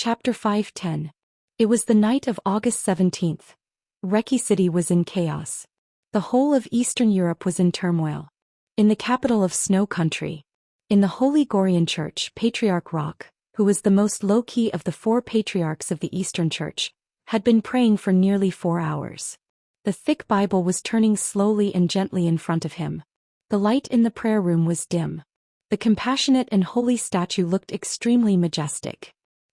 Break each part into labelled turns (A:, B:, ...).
A: Chapter 510. It was the night of August 17th. Reiki City was in chaos. The whole of Eastern Europe was in turmoil. In the capital of Snow Country, in the Holy Gorian Church, Patriarch Rock, who was the most low-key of the 4 patriarchs of the Eastern Church, had been praying for nearly 4 hours. The thick Bible was turning slowly and gently in front of him. The light in the prayer room was dim. The compassionate and holy statue looked extremely majestic.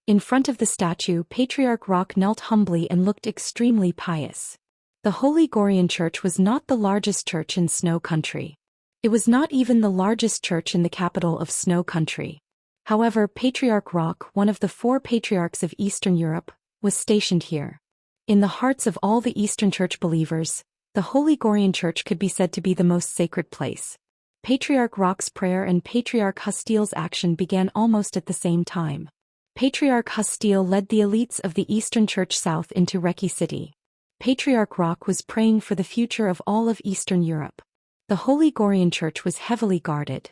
A: In front of the statue, Patriarch Rock knelt humbly and looked extremely pious. The Holy Gorian Church was not the largest church in Snow Country. It was not even the largest church in the capital of Snow Country. However, Patriarch Rock, one of the 4 patriarchs of Eastern Europe, was stationed here. In the hearts of all the Eastern Church believers, the Holy Gorian Church could be said to be the most sacred place. Patriarch Rock's prayer and Patriarch Hostil's action began almost at the same time. Patriarch Hostil led the elites of the Eastern Church south into Reiki City. Patriarch Rock was praying for the future of all of Eastern Europe. The Holy Gorian Church was heavily guarded.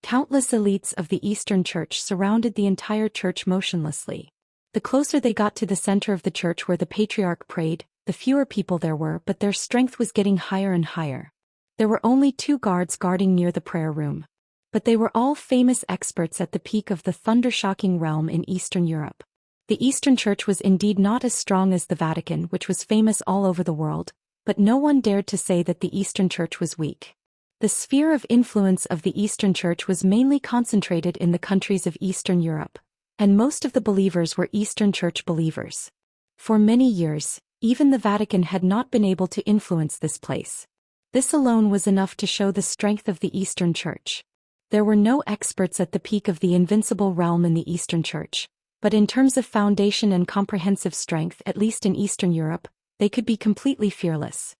A: Countless elites of the Eastern Church surrounded the entire church motionlessly. The closer they got to the center of the church where the Patriarch prayed, the fewer people there were, but their strength was getting higher and higher. There were only 2 guards guarding near the prayer room. But they were all famous experts at the peak of the thunder-shocking realm in Eastern Europe. The Eastern Church was indeed not as strong as the Vatican, which was famous all over the world, but no one dared to say that the Eastern Church was weak. The sphere of influence of the Eastern Church was mainly concentrated in the countries of Eastern Europe, and most of the believers were Eastern Church believers. For many years, even the Vatican had not been able to influence this place. This alone was enough to show the strength of the Eastern Church. There were no experts at the peak of the invincible realm in the Eastern Church, but in terms of foundation and comprehensive strength, at least in Eastern Europe, they could be completely fearless.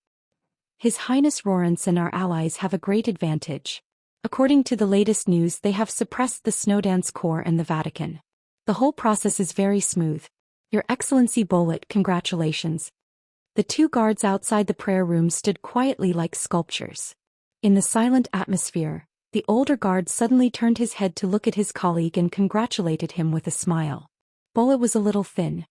A: His Highness Rorance and our allies have a great advantage. According to the latest news, they have suppressed the Snowdance Corps and the Vatican. The whole process is very smooth. Your Excellency Bolet, congratulations. The 2 guards outside the prayer room stood quietly like sculptures. In the silent atmosphere, the older guard suddenly turned his head to look at his colleague and congratulated him with a smile. Bolet was a little thin.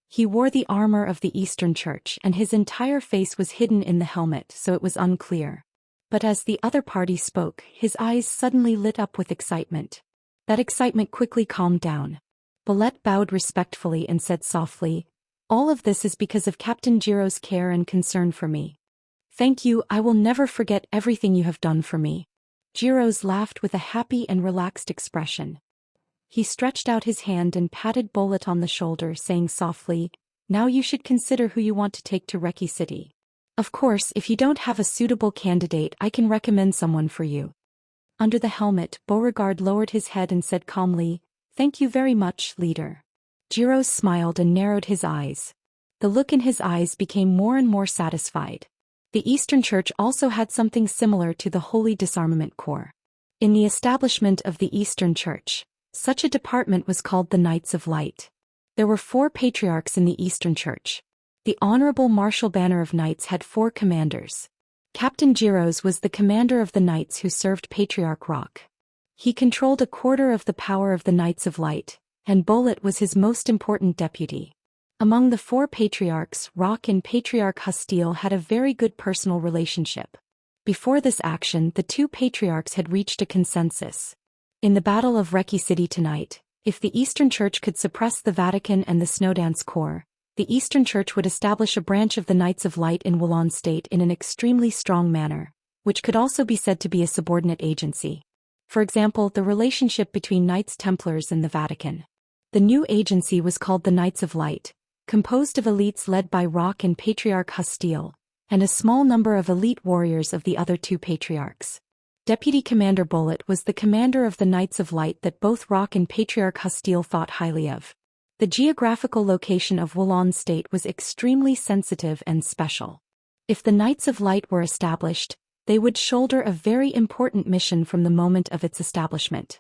A: He wore the armor of the Eastern Church and his entire face was hidden in the helmet, so it was unclear. But as the other party spoke, his eyes suddenly lit up with excitement. That excitement quickly calmed down. Bolet bowed respectfully and said softly, "All of this is because of Captain Jiro's care and concern for me. Thank you, I will never forget everything you have done for me." Jiro's laughed with a happy and relaxed expression. He stretched out his hand and patted Bolet on the shoulder, saying softly, "Now you should consider who you want to take to Reiki City. Of course, if you don't have a suitable candidate, I can recommend someone for you." Under the helmet, Beauregard lowered his head and said calmly, "Thank you very much, leader." Jiro smiled and narrowed his eyes. The look in his eyes became more and more satisfied. The Eastern Church also had something similar to the Holy Disarmament Corps. In the establishment of the Eastern Church, such a department was called the Knights of Light. There were 4 patriarchs in the Eastern Church. The Honorable Martial Banner of Knights had 4 commanders. Captain Jiro's was the commander of the knights who served Patriarch Rock. He controlled a quarter of the power of the Knights of Light, and Bolet was his most important deputy. Among the 4 patriarchs, Rock and Patriarch Hostil had a very good personal relationship. Before this action, the 2 patriarchs had reached a consensus. In the Battle of Reiki City tonight, if the Eastern Church could suppress the Vatican and the Snowdance Corps, the Eastern Church would establish a branch of the Knights of Light in Wulan State in an extremely strong manner, which could also be said to be a subordinate agency. For example, the relationship between Knights Templars and the Vatican. The new agency was called the Knights of Light, composed of elites led by Rock and Patriarch Hostil, and a small number of elite warriors of the other 2 patriarchs. Deputy Commander Bolet was the commander of the Knights of Light that both Rock and Patriarch Hostil thought highly of. The geographical location of Wulan State was extremely sensitive and special. If the Knights of Light were established, they would shoulder a very important mission from the moment of its establishment.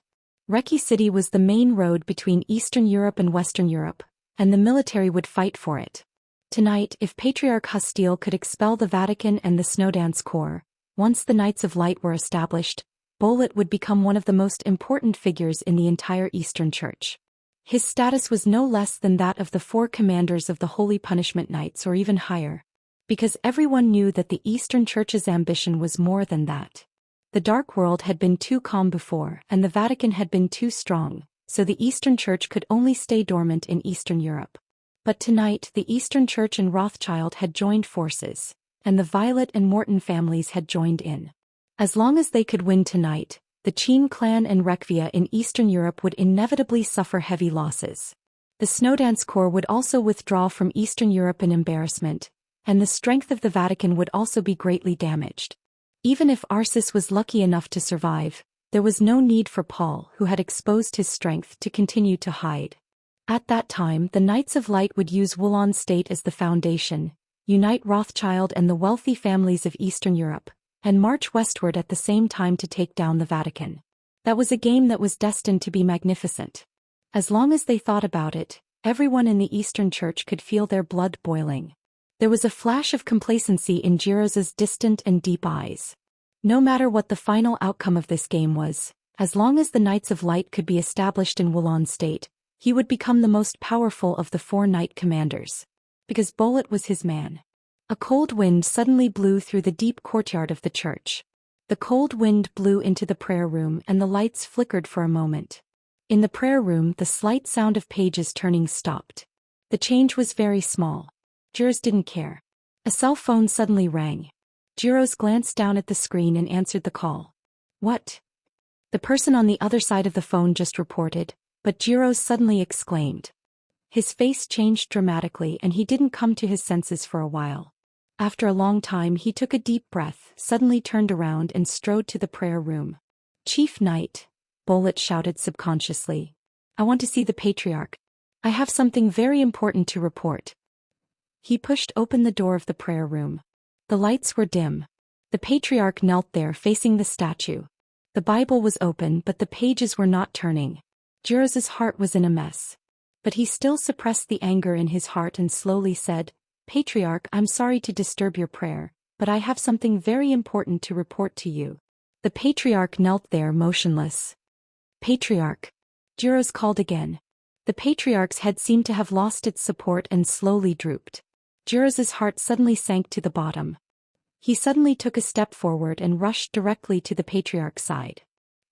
A: Reiki City was the main road between Eastern Europe and Western Europe, and the military would fight for it. Tonight, if Patriarch Hostil could expel the Vatican and the Snowdance Corps, once the Knights of Light were established, Bolet would become one of the most important figures in the entire Eastern Church. His status was no less than that of the 4 commanders of the Holy Punishment Knights, or even higher. Because everyone knew that the Eastern Church's ambition was more than that. The Dark World had been too calm before, and the Vatican had been too strong, so the Eastern Church could only stay dormant in Eastern Europe. But tonight the Eastern Church and Rothschild had joined forces, and the Violet and Morton families had joined in. As long as they could win tonight, the Qin clan and Rekvia in Eastern Europe would inevitably suffer heavy losses. The Snowdance Corps would also withdraw from Eastern Europe in embarrassment, and the strength of the Vatican would also be greatly damaged. Even if Arcis was lucky enough to survive, there was no need for Paul, who had exposed his strength, to continue to hide. At that time the Knights of Light would use Wulan State as the foundation, unite Rothschild and the wealthy families of Eastern Europe, and march westward at the same time to take down the Vatican. That was a game that was destined to be magnificent. As long as they thought about it, everyone in the Eastern Church could feel their blood boiling. There was a flash of complacency in Jiros's distant and deep eyes. No matter what the final outcome of this game was, as long as the Knights of Light could be established in Wulan State, he would become the most powerful of the 4 knight commanders. Because Bolet was his man. A cold wind suddenly blew through the deep courtyard of the church. The cold wind blew into the prayer room and the lights flickered for a moment. In the prayer room the slight sound of pages turning stopped. The change was very small. Jiros didn't care. A cell phone suddenly rang. Jiros glanced down at the screen and answered the call. What? The person on the other side of the phone just reported, but Jiros suddenly exclaimed. His face changed dramatically and he didn't come to his senses for a while. After a long time he took a deep breath, suddenly turned around and strode to the prayer room. Chief Knight, Bolet shouted subconsciously. I want to see the Patriarch. I have something very important to report. He pushed open the door of the prayer room. The lights were dim. The Patriarch knelt there facing the statue. The Bible was open but the pages were not turning. Jiros's heart was in a mess. But he still suppressed the anger in his heart and slowly said, Patriarch, I'm sorry to disturb your prayer, but I have something very important to report to you. The Patriarch knelt there motionless. Patriarch. Jiros called again. The Patriarch's head seemed to have lost its support and slowly drooped. Jiros's heart suddenly sank to the bottom. He suddenly took a step forward and rushed directly to the Patriarch's side.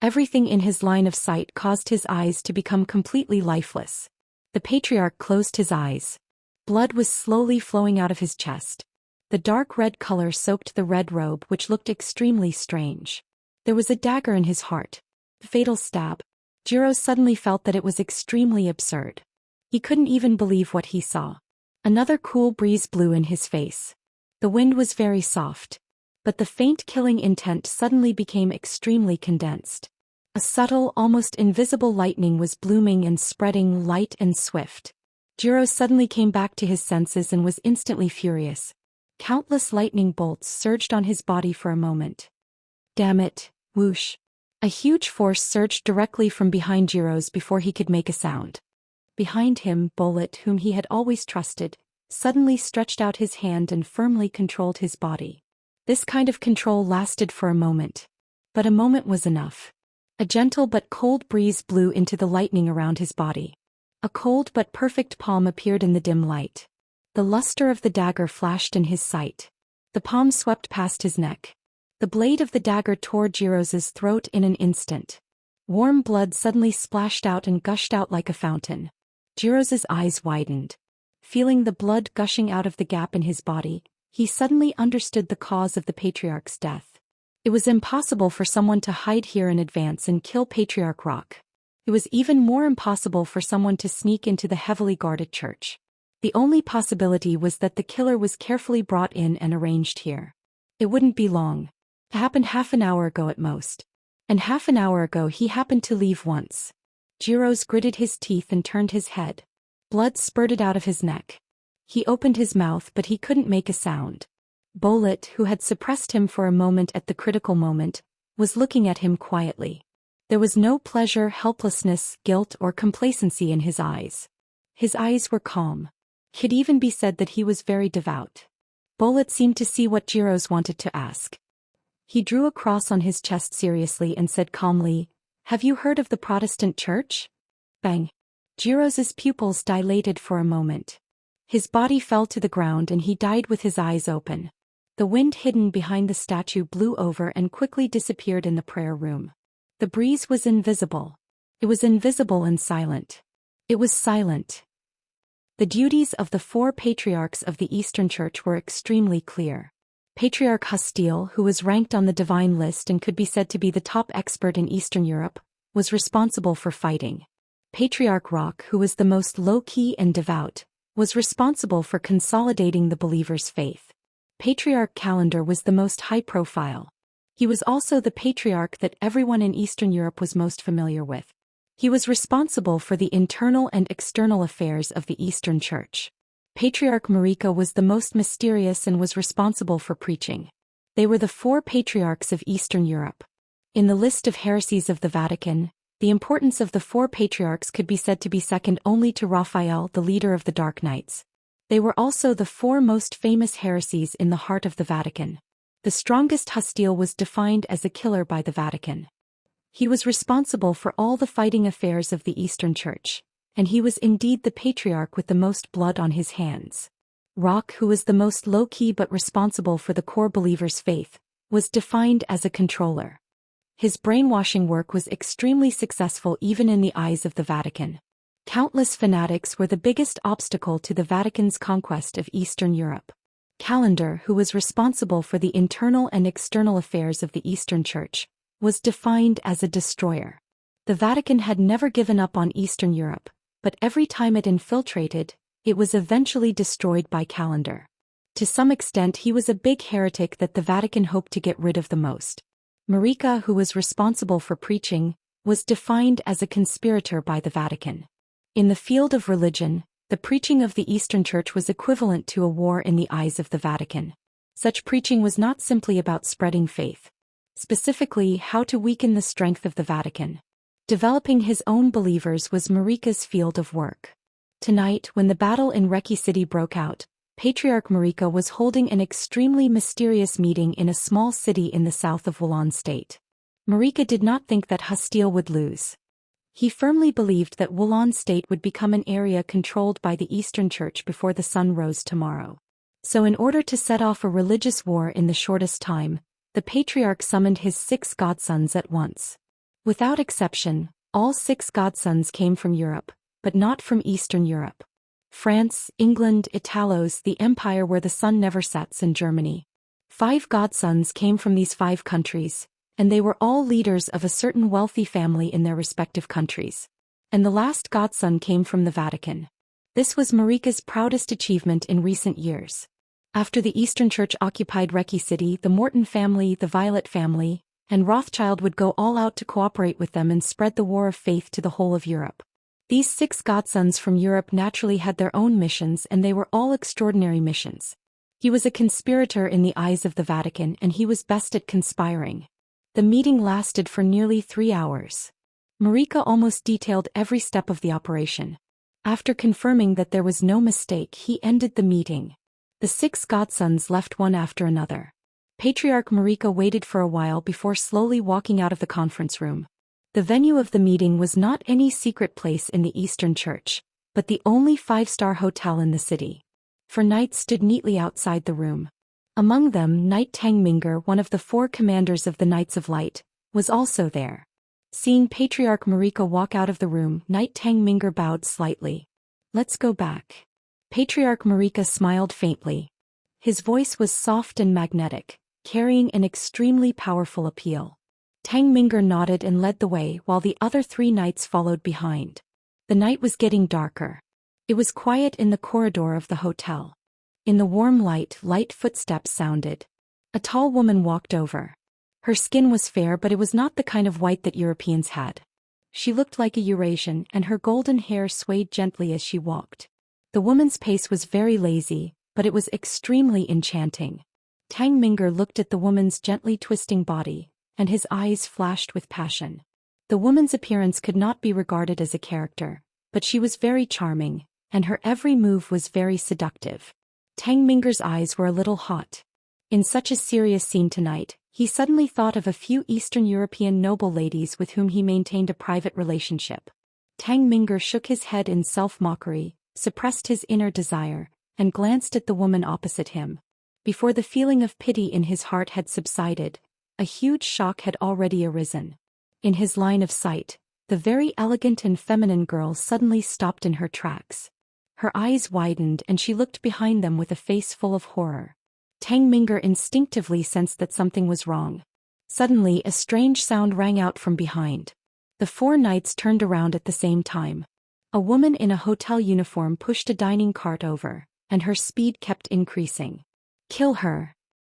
A: Everything in his line of sight caused his eyes to become completely lifeless. The Patriarch closed his eyes. Blood was slowly flowing out of his chest. The dark red color soaked the red robe, which looked extremely strange. There was a dagger in his heart. Fatal stab. Jiros suddenly felt that it was extremely absurd. He couldn't even believe what he saw. Another cool breeze blew in his face. The wind was very soft. But the faint killing intent suddenly became extremely condensed. A subtle, almost invisible lightning was blooming and spreading, light and swift. Jiros suddenly came back to his senses and was instantly furious. Countless lightning bolts surged on his body for a moment. Damn it, whoosh. A huge force surged directly from behind Jiros before he could make a sound. Behind him, Bolet, whom he had always trusted, suddenly stretched out his hand and firmly controlled his body. This kind of control lasted for a moment. But a moment was enough. A gentle but cold breeze blew into the lightning around his body. A cold but perfect palm appeared in the dim light. The luster of the dagger flashed in his sight. The palm swept past his neck. The blade of the dagger tore Jiros's throat in an instant. Warm blood suddenly splashed out and gushed out like a fountain. Jiros's eyes widened. Feeling the blood gushing out of the gap in his body, he suddenly understood the cause of the Patriarch's death. It was impossible for someone to hide here in advance and kill Patriarch Rock. It was even more impossible for someone to sneak into the heavily guarded church. The only possibility was that the killer was carefully brought in and arranged here. It wouldn't be long. It happened half an hour ago at most. And half an hour ago he happened to leave once. Jiros gritted his teeth and turned his head. Blood spurted out of his neck. He opened his mouth but he couldn't make a sound. Bolet, who had suppressed him for a moment at the critical moment, was looking at him quietly. There was no pleasure, helplessness, guilt, or complacency in his eyes. His eyes were calm. It could even be said that he was very devout. Bolet seemed to see what Jiros wanted to ask. He drew a cross on his chest seriously and said calmly, "Have you heard of the Protestant Church?" Bang. Jiros's pupils dilated for a moment. His body fell to the ground and he died with his eyes open. The wind hidden behind the statue blew over and quickly disappeared in the prayer room. The breeze was invisible. It was invisible and silent. It was silent. The duties of the 4 patriarchs of the Eastern Church were extremely clear. Patriarch Hostile, who was ranked on the divine list and could be said to be the top expert in Eastern Europe, was responsible for fighting. Patriarch Rock, who was the most low-key and devout, was responsible for consolidating the believers' faith. Patriarch Calendar was the most high-profile. He was also the patriarch that everyone in Eastern Europe was most familiar with. He was responsible for the internal and external affairs of the Eastern Church. Patriarch Marika was the most mysterious and was responsible for preaching. They were the 4 patriarchs of Eastern Europe. In the list of heresies of the Vatican, the importance of the 4 patriarchs could be said to be second only to Raphael, the leader of the Dark Knights. They were also the 4 most famous heresies in the heart of the Vatican. The strongest Hostile was defined as a killer by the Vatican. He was responsible for all the fighting affairs of the Eastern Church, and he was indeed the patriarch with the most blood on his hands. Rock, who was the most low-key but responsible for the core believers' faith, was defined as a controller. His brainwashing work was extremely successful even in the eyes of the Vatican. Countless fanatics were the biggest obstacle to the Vatican's conquest of Eastern Europe. Calendar, who was responsible for the internal and external affairs of the Eastern Church, was defined as a destroyer. The Vatican had never given up on Eastern Europe, but every time it infiltrated, it was eventually destroyed by Calendar. To some extent he was a big heretic that the Vatican hoped to get rid of the most. Marika, who was responsible for preaching, was defined as a conspirator by the Vatican. In the field of religion, the preaching of the Eastern Church was equivalent to a war in the eyes of the Vatican. Such preaching was not simply about spreading faith. Specifically, how to weaken the strength of the Vatican. Developing his own believers was Marika's field of work. Tonight, when the battle in Reki City broke out, Patriarch Marika was holding an extremely mysterious meeting in a small city in the south of Wulan state. Marika did not think that Hostile would lose. He firmly believed that Wulan state would become an area controlled by the Eastern Church before the sun rose tomorrow. So in order to set off a religious war in the shortest time, the Patriarch summoned his 6 godsons at once. Without exception, all 6 godsons came from Europe, but not from Eastern Europe. France, England, Italos, the empire where the sun never sets, and Germany. 5 godsons came from these 5 countries, and they were all leaders of a certain wealthy family in their respective countries. And the last godson came from the Vatican. This was Marika's proudest achievement in recent years. After the Eastern Church occupied Reki City, the Morton family, the Violet family, and Rothschild would go all out to cooperate with them and spread the war of faith to the whole of Europe. These 6 godsons from Europe naturally had their own missions, and they were all extraordinary missions. He was a conspirator in the eyes of the Vatican, and he was best at conspiring. The meeting lasted for nearly 3 hours. Marika almost detailed every step of the operation. After confirming that there was no mistake, he ended the meeting. The 6 godsons left one after another. Patriarch Marika waited for a while before slowly walking out of the conference room. The venue of the meeting was not any secret place in the Eastern Church, but the only 5-star hotel in the city. 4 knights stood neatly outside the room. Among them, Knight Tangminger, one of the 4 commanders of the Knights of Light, was also there. Seeing Patriarch Marika walk out of the room, Knight Tangminger bowed slightly. "Let's go back." Patriarch Marika smiled faintly. His voice was soft and magnetic, carrying an extremely powerful appeal. Tangminger nodded and led the way while the other 3 knights followed behind. The night was getting darker. It was quiet in the corridor of the hotel. In the warm light, light footsteps sounded. A tall woman walked over. Her skin was fair, but it was not the kind of white that Europeans had. She looked like a Eurasian, and her golden hair swayed gently as she walked. The woman's pace was very lazy, but it was extremely enchanting. Tangminger looked at the woman's gently twisting body, and his eyes flashed with passion. The woman's appearance could not be regarded as a character, but she was very charming, and her every move was very seductive. Tangminger's eyes were a little hot. In such a serious scene tonight, he suddenly thought of a few Eastern European noble ladies with whom he maintained a private relationship. Tang Minger shook his head in self-mockery, suppressed his inner desire, and glanced at the woman opposite him. Before the feeling of pity in his heart had subsided, a huge shock had already arisen. In his line of sight, the very elegant and feminine girl suddenly stopped in her tracks. Her eyes widened and she looked behind them with a face full of horror. Tang Minger instinctively sensed that something was wrong. Suddenly a strange sound rang out from behind. The four knights turned around at the same time. A woman in a hotel uniform pushed a dining cart over, and her speed kept increasing. "Kill her!"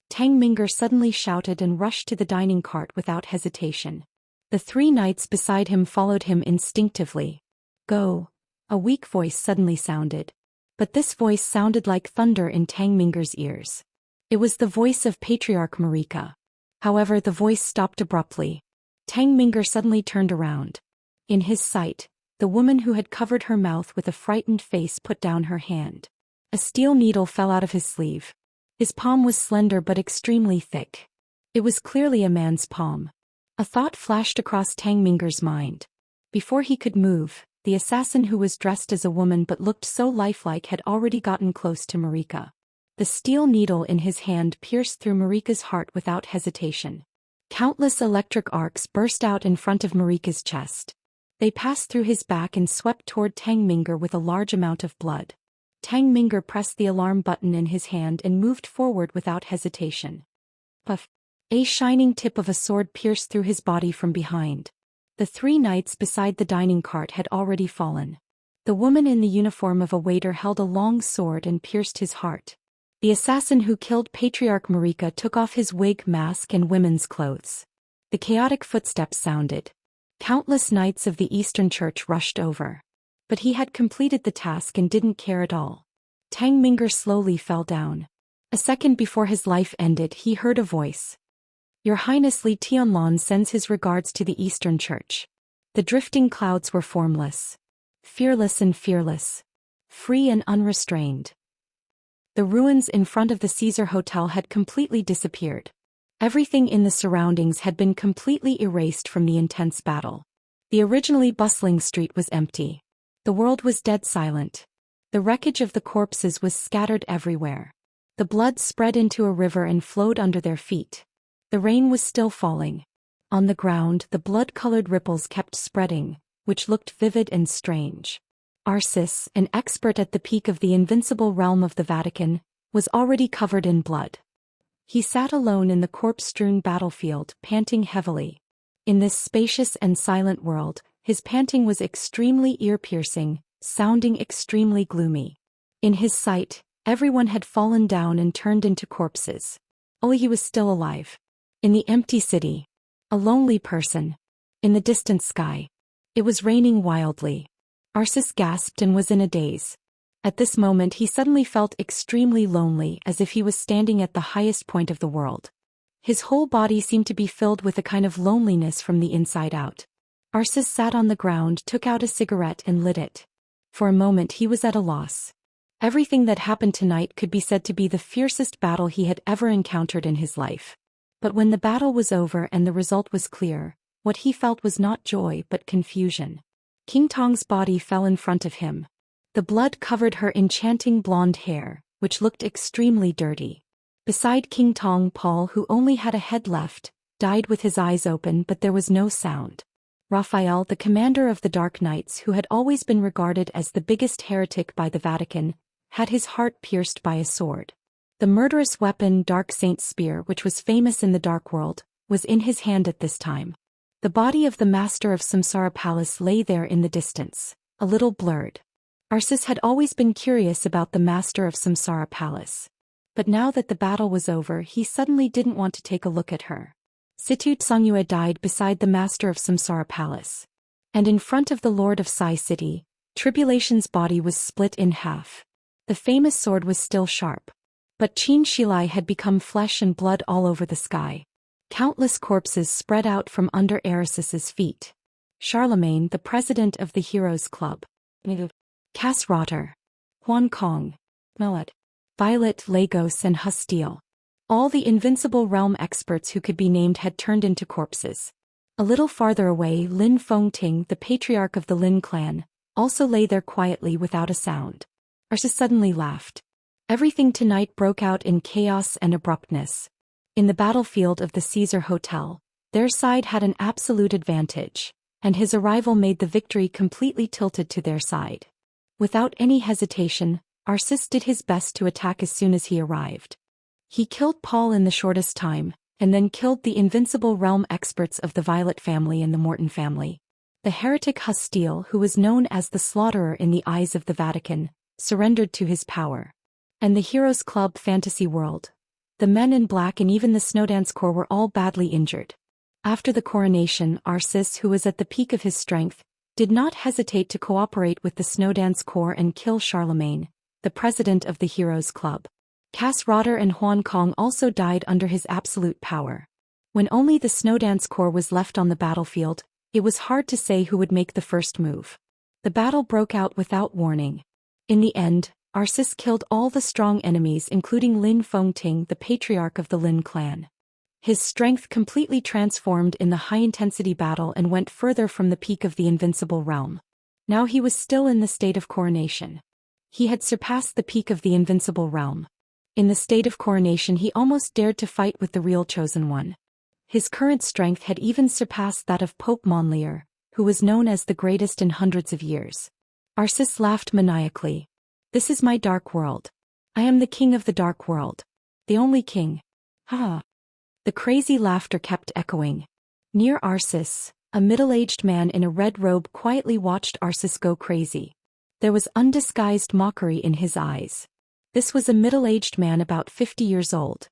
A: Tang Minger suddenly shouted and rushed to the dining cart without hesitation. The three knights beside him followed him instinctively. "Go!" A weak voice suddenly sounded. But this voice sounded like thunder in Tang Minger's ears. It was the voice of Patriarch Marika. However, the voice stopped abruptly. Tang Minger suddenly turned around. In his sight, the woman who had covered her mouth with a frightened face put down her hand. A steel needle fell out of his sleeve. His palm was slender but extremely thick. It was clearly a man's palm. A thought flashed across Tang Minger's mind. Before he could move, the assassin who was dressed as a woman but looked so lifelike had already gotten close to Marika. The steel needle in his hand pierced through Marika's heart without hesitation. Countless electric arcs burst out in front of Marika's chest. They passed through his back and swept toward Tang Minger with a large amount of blood. Tang Minger pressed the alarm button in his hand and moved forward without hesitation. Puff! A shining tip of a sword pierced through his body from behind. The three knights beside the dining cart had already fallen. The woman in the uniform of a waiter held a long sword and pierced his heart. The assassin who killed Patriarch Marika took off his wig, mask and women's clothes. The chaotic footsteps sounded. Countless knights of the Eastern Church rushed over. But he had completed the task and didn't care at all. Tang Minger slowly fell down. A second before his life ended, he heard a voice. "Your Highness Li Tianlan sends his regards to the Eastern Church." The drifting clouds were formless. Fearless and fearless. Free and unrestrained. The ruins in front of the Caesar Hotel had completely disappeared. Everything in the surroundings had been completely erased from the intense battle. The originally bustling street was empty. The world was dead silent. The wreckage of the corpses was scattered everywhere. The blood spread into a river and flowed under their feet. The rain was still falling. On the ground, the blood-colored ripples kept spreading, which looked vivid and strange. Arcis, an expert at the peak of the invincible realm of the Vatican, was already covered in blood. He sat alone in the corpse-strewn battlefield, panting heavily. In this spacious and silent world, his panting was extremely ear-piercing, sounding extremely gloomy. In his sight, everyone had fallen down and turned into corpses. Only he was still alive. In the empty city, a lonely person. In the distant sky, it was raining wildly. Arcis gasped and was in a daze. At this moment he suddenly felt extremely lonely, as if he was standing at the highest point of the world. His whole body seemed to be filled with a kind of loneliness from the inside out. Arcis sat on the ground, took out a cigarette and lit it. For a moment he was at a loss. Everything that happened tonight could be said to be the fiercest battle he had ever encountered in his life. But when the battle was over and the result was clear, what he felt was not joy but confusion. King Tong's body fell in front of him. The blood covered her enchanting blonde hair, which looked extremely dirty. Beside King Tong, Paul, who only had a head left, died with his eyes open, but there was no sound. Raphael, the commander of the Dark Knights, who had always been regarded as the biggest heretic by the Vatican, had his heart pierced by a sword. The murderous weapon, Dark Saint's spear, which was famous in the Dark World, was in his hand at this time. The body of the master of Samsara Palace lay there in the distance, a little blurred. Arcis had always been curious about the master of Samsara Palace. But now that the battle was over, he suddenly didn't want to take a look at her. Situ Tsungyue died beside the master of Samsara Palace. And in front of the lord of Sai City, Tribulation's body was split in half. The famous sword was still sharp. But Qin Shilai had become flesh and blood all over the sky. Countless corpses spread out from under Aracis's feet. Charlemagne, the president of the Heroes Club. Cass Rotter. Huan Kong. Melot. Violet, Lagos and Hustile. All the invincible realm experts who could be named had turned into corpses. A little farther away, Lin Fengting, the patriarch of the Lin clan, also lay there quietly without a sound. Arceus suddenly laughed. Everything tonight broke out in chaos and abruptness. In the battlefield of the Caesar Hotel, their side had an absolute advantage, and his arrival made the victory completely tilted to their side. Without any hesitation, Arceus did his best to attack as soon as he arrived. He killed Paul in the shortest time, and then killed the invincible realm experts of the Violet family and the Morton family. The heretic Hostile, who was known as the Slaughterer in the eyes of the Vatican, surrendered to his power. And the Heroes Club Fantasy World, the Men in Black and even the Snowdance Corps were all badly injured. After the coronation, Arceus, who was at the peak of his strength, did not hesitate to cooperate with the Snowdance Corps and kill Charlemagne, the president of the Heroes Club. Cass Rotter and Huan Kong also died under his absolute power. When only the Snowdance Corps was left on the battlefield, it was hard to say who would make the first move. The battle broke out without warning. In the end, Arceus killed all the strong enemies including Lin Fengting, the patriarch of the Lin clan. His strength completely transformed in the high-intensity battle and went further from the peak of the invincible realm. Now he was still in the state of coronation. He had surpassed the peak of the invincible realm. In the state of coronation he almost dared to fight with the real Chosen One. His current strength had even surpassed that of Pope Monlier, who was known as the greatest in hundreds of years. Arceus laughed maniacally. "This is my dark world. I am the king of the dark world. The only king. Ha!" The crazy laughter kept echoing. Near Arceus, a middle-aged man in a red robe quietly watched Arceus go crazy. There was undisguised mockery in his eyes. This was a middle-aged man about 50 years old.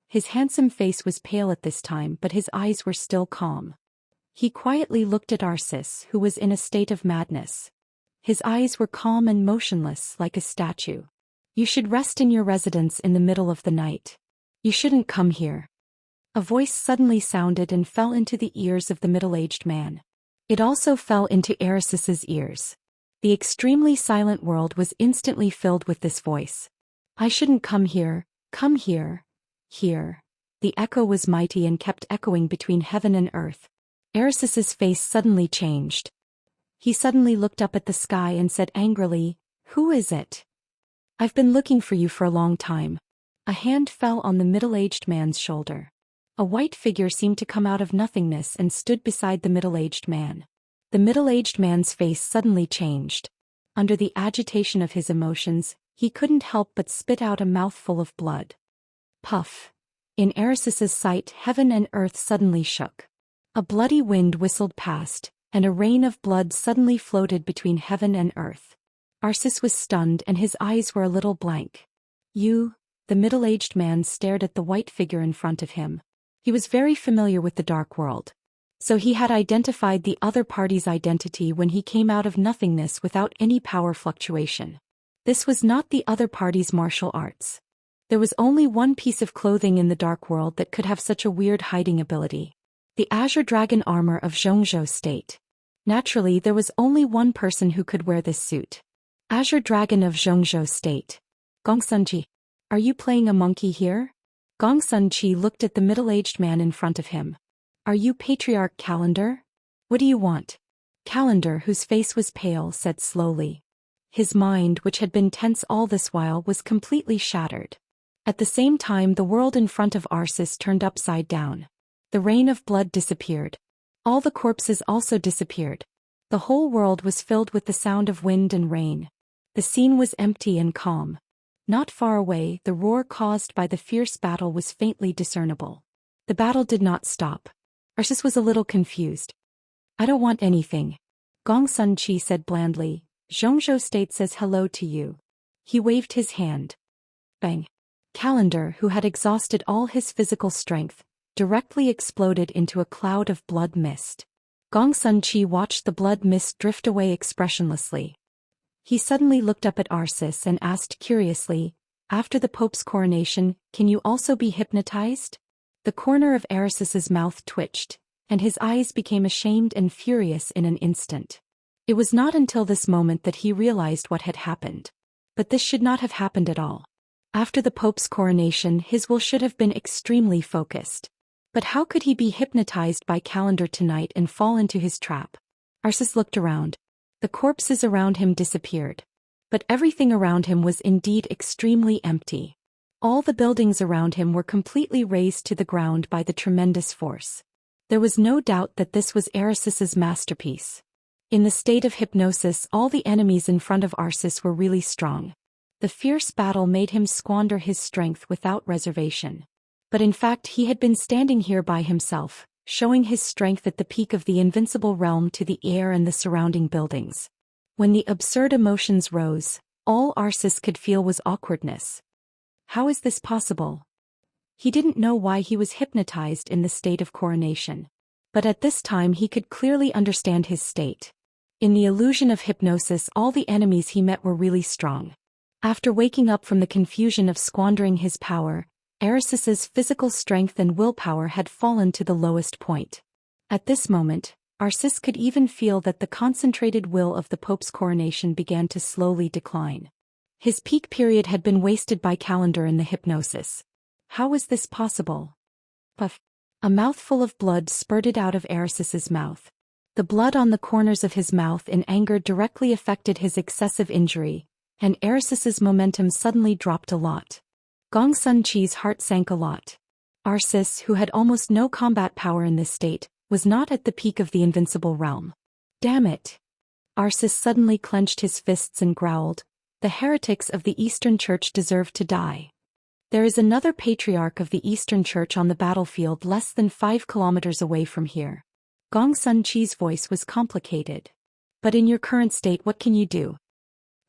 A: His handsome face was pale at this time, but his eyes were still calm. He quietly looked at Arceus, who was in a state of madness. His eyes were calm and motionless like a statue. "You should rest in your residence in the middle of the night. You shouldn't come here." A voice suddenly sounded and fell into the ears of the middle-aged man. It also fell into Arceus's ears. The extremely silent world was instantly filled with this voice. "I shouldn't come here, come here, here." The echo was mighty and kept echoing between heaven and earth. Arceus's face suddenly changed. He suddenly looked up at the sky and said angrily, "Who is it? I've been looking for you for a long time." A hand fell on the middle-aged man's shoulder. A white figure seemed to come out of nothingness and stood beside the middle-aged man. The middle-aged man's face suddenly changed. Under the agitation of his emotions, he couldn't help but spit out a mouthful of blood. Puff. In Arceus's sight, heaven and earth suddenly shook. A bloody wind whistled past, and a rain of blood suddenly floated between heaven and earth. Arceus was stunned and his eyes were a little blank. "You?" The middle-aged man stared at the white figure in front of him. He was very familiar with the dark world. So he had identified the other party's identity when he came out of nothingness without any power fluctuation. This was not the other party's martial arts. There was only one piece of clothing in the dark world that could have such a weird hiding ability. The Azure Dragon armor of Xianxia state. Naturally, there was only one person who could wear this suit. Azure Dragon of Xianxia state. Gongsunqi. "Are you playing a monkey here?" Gongsunqi looked at the middle-aged man in front of him. "Are you Patriarch Calendar? What do you want?" Calendar, whose face was pale, said slowly. His mind, which had been tense all this while, was completely shattered. At the same time, the world in front of Arceus turned upside down. The rain of blood disappeared. All the corpses also disappeared. The whole world was filled with the sound of wind and rain. The scene was empty and calm. Not far away, the roar caused by the fierce battle was faintly discernible. The battle did not stop. Arceus was a little confused. "I don't want anything," Gongsunqi said blandly. "Xianxia state says hello to you." He waved his hand. Bang. Calendar, who had exhausted all his physical strength, directly exploded into a cloud of blood mist. Gongsunqi watched the blood mist drift away expressionlessly. He suddenly looked up at Arceus and asked curiously, "After the Pope's coronation, can you also be hypnotized?" The corner of Arceus's mouth twitched, and his eyes became ashamed and furious in an instant. It was not until this moment that he realized what had happened. But this should not have happened at all. After the Pope's coronation, his will should have been extremely focused. But how could he be hypnotized by Calendar tonight and fall into his trap? Arceus looked around. The corpses around him disappeared. But everything around him was indeed extremely empty. All the buildings around him were completely razed to the ground by the tremendous force. There was no doubt that this was Arceus's masterpiece. In the state of hypnosis, all the enemies in front of Arceus were really strong. The fierce battle made him squander his strength without reservation. But in fact he had been standing here by himself, showing his strength at the peak of the invincible realm to the air and the surrounding buildings. When the absurd emotions rose, all Arceus could feel was awkwardness. How is this possible? He didn't know why he was hypnotized in the state of coronation. But at this time he could clearly understand his state. In the illusion of hypnosis, all the enemies he met were really strong. After waking up from the confusion of squandering his power, Arceus's physical strength and willpower had fallen to the lowest point. At this moment, Arceus could even feel that the concentrated will of the Pope's coronation began to slowly decline. His peak period had been wasted by Calendar in the hypnosis. How was this possible? Puff! A mouthful of blood spurted out of Arceus's mouth. The blood on the corners of his mouth in anger directly affected his excessive injury, and Arceus's momentum suddenly dropped a lot. Gong Sun Chi's heart sank a lot. Arceus, who had almost no combat power in this state, was not at the peak of the invincible realm. Damn it! Arceus suddenly clenched his fists and growled, "The heretics of the Eastern Church deserve to die. There is another patriarch of the Eastern Church on the battlefield less than 5 kilometers away from here." Gong Sun Chi's voice was complicated. "But in your current state, what can you do?"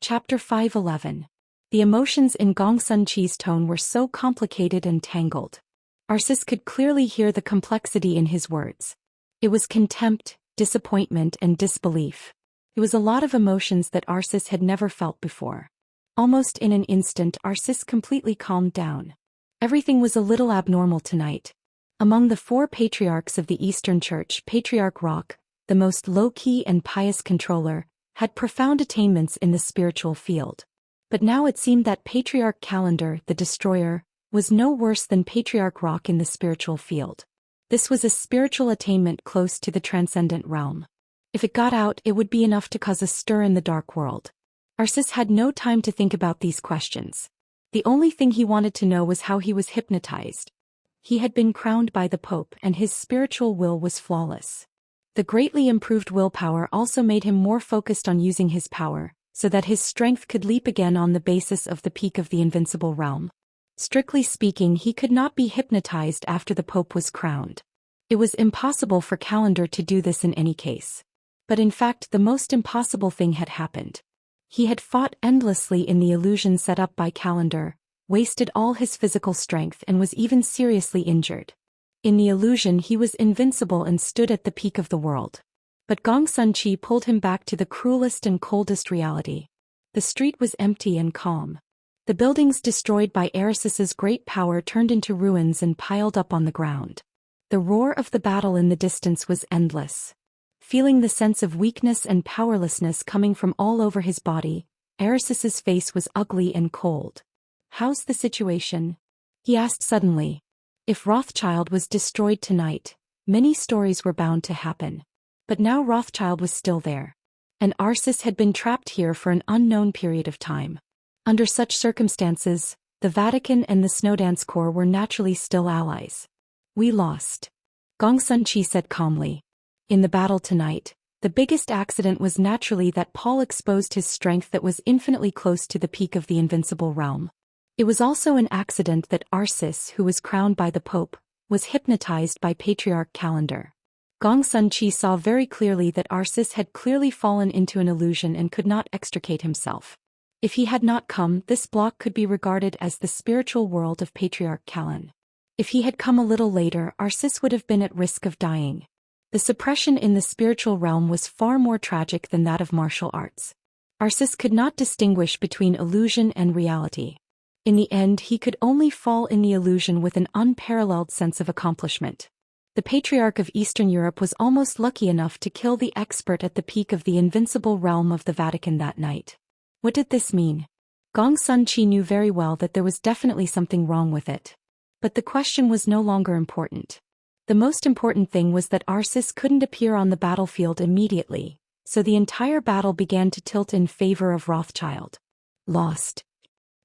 A: Chapter 5:11. The emotions in Gong Sun Chi's tone were so complicated and tangled. Arceus could clearly hear the complexity in his words. It was contempt, disappointment, and disbelief. It was a lot of emotions that Arceus had never felt before. Almost in an instant, Arceus completely calmed down. Everything was a little abnormal tonight. Among the 4 patriarchs of the Eastern Church, Patriarch Rock, the most low-key and pious controller, had profound attainments in the spiritual field. But now it seemed that Patriarch Calendar, the Destroyer, was no worse than Patriarch Rock in the spiritual field. This was a spiritual attainment close to the transcendent realm. If it got out, it would be enough to cause a stir in the dark world. Arceus had no time to think about these questions. The only thing he wanted to know was how he was hypnotized. He had been crowned by the Pope and his spiritual will was flawless. The greatly improved willpower also made him more focused on using his power, so that his strength could leap again on the basis of the peak of the invincible realm. Strictly speaking, he could not be hypnotized after the Pope was crowned. It was impossible for Calendar to do this in any case. But in fact, the most impossible thing had happened. He had fought endlessly in the illusion set up by Calendar, wasted all his physical strength and was even seriously injured. In the illusion he was invincible and stood at the peak of the world. But Gong Sun Chi pulled him back to the cruelest and coldest reality. The street was empty and calm. The buildings destroyed by Arceus's great power turned into ruins and piled up on the ground. The roar of the battle in the distance was endless. Feeling the sense of weakness and powerlessness coming from all over his body, Arceus's face was ugly and cold. "How's the situation?" he asked suddenly. If Rothschild was destroyed tonight, many stories were bound to happen. But now Rothschild was still there. And Arceus had been trapped here for an unknown period of time. Under such circumstances, the Vatican and the Snowdance Corps were naturally still allies. "We lost," Gong Sun Chi said calmly. "In the battle tonight, the biggest accident was naturally that Paul exposed his strength that was infinitely close to the peak of the invincible realm. It was also an accident that Arceus, who was crowned by the Pope, was hypnotized by Patriarch Calendar." Gong Sun Chi saw very clearly that Arceus had clearly fallen into an illusion and could not extricate himself. If he had not come, this block could be regarded as the spiritual world of Patriarch Callan. If he had come a little later, Arceus would have been at risk of dying. The suppression in the spiritual realm was far more tragic than that of martial arts. Arceus could not distinguish between illusion and reality. In the end, he could only fall in the illusion with an unparalleled sense of accomplishment. The Patriarch of Eastern Europe was almost lucky enough to kill the expert at the peak of the invincible realm of the Vatican that night. What did this mean? Gong Sun Chi knew very well that there was definitely something wrong with it. But the question was no longer important. The most important thing was that Arsis couldn't appear on the battlefield immediately, so the entire battle began to tilt in favor of Rothschild. Lost.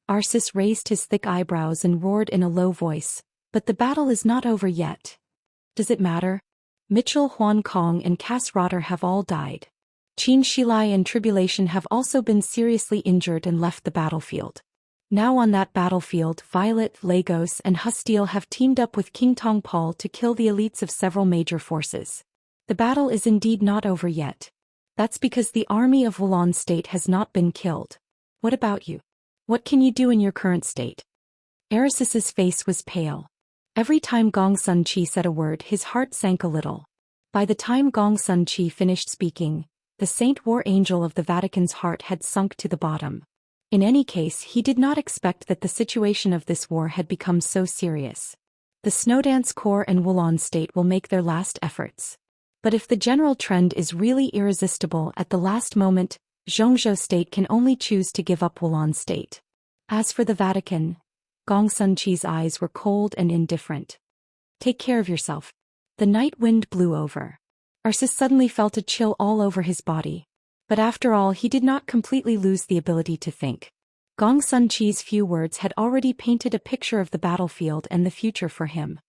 A: Arsis raised his thick eyebrows and roared in a low voice, "But the battle is not over yet. Does it matter? Mitchell Huan Kong and Cass Rotter have all died. Qin Shilai and Tribulation have also been seriously injured and left the battlefield. Now on that battlefield, Violet, Lagos and Husteel have teamed up with King Tongpal to kill the elites of several major forces. The battle is indeed not over yet. That's because the army of Wulan State has not been killed. What about you? What can you do in your current state?" Erisis's face was pale. Every time Gong Sun Chi said a word, his heart sank a little. By the time Gong Sun Chi finished speaking, the Saint War Angel of the Vatican's heart had sunk to the bottom. In any case, he did not expect that the situation of this war had become so serious. The Snowdance Corps and Wulan State will make their last efforts. But if the general trend is really irresistible at the last moment, Zhongzhou State can only choose to give up Wulan State. As for the Vatican, Gong Sun Chi's eyes were cold and indifferent. "Take care of yourself." The night wind blew over. Arsis suddenly felt a chill all over his body. But after all, he did not completely lose the ability to think. Gong Sun Chi's few words had already painted a picture of the battlefield and the future for him.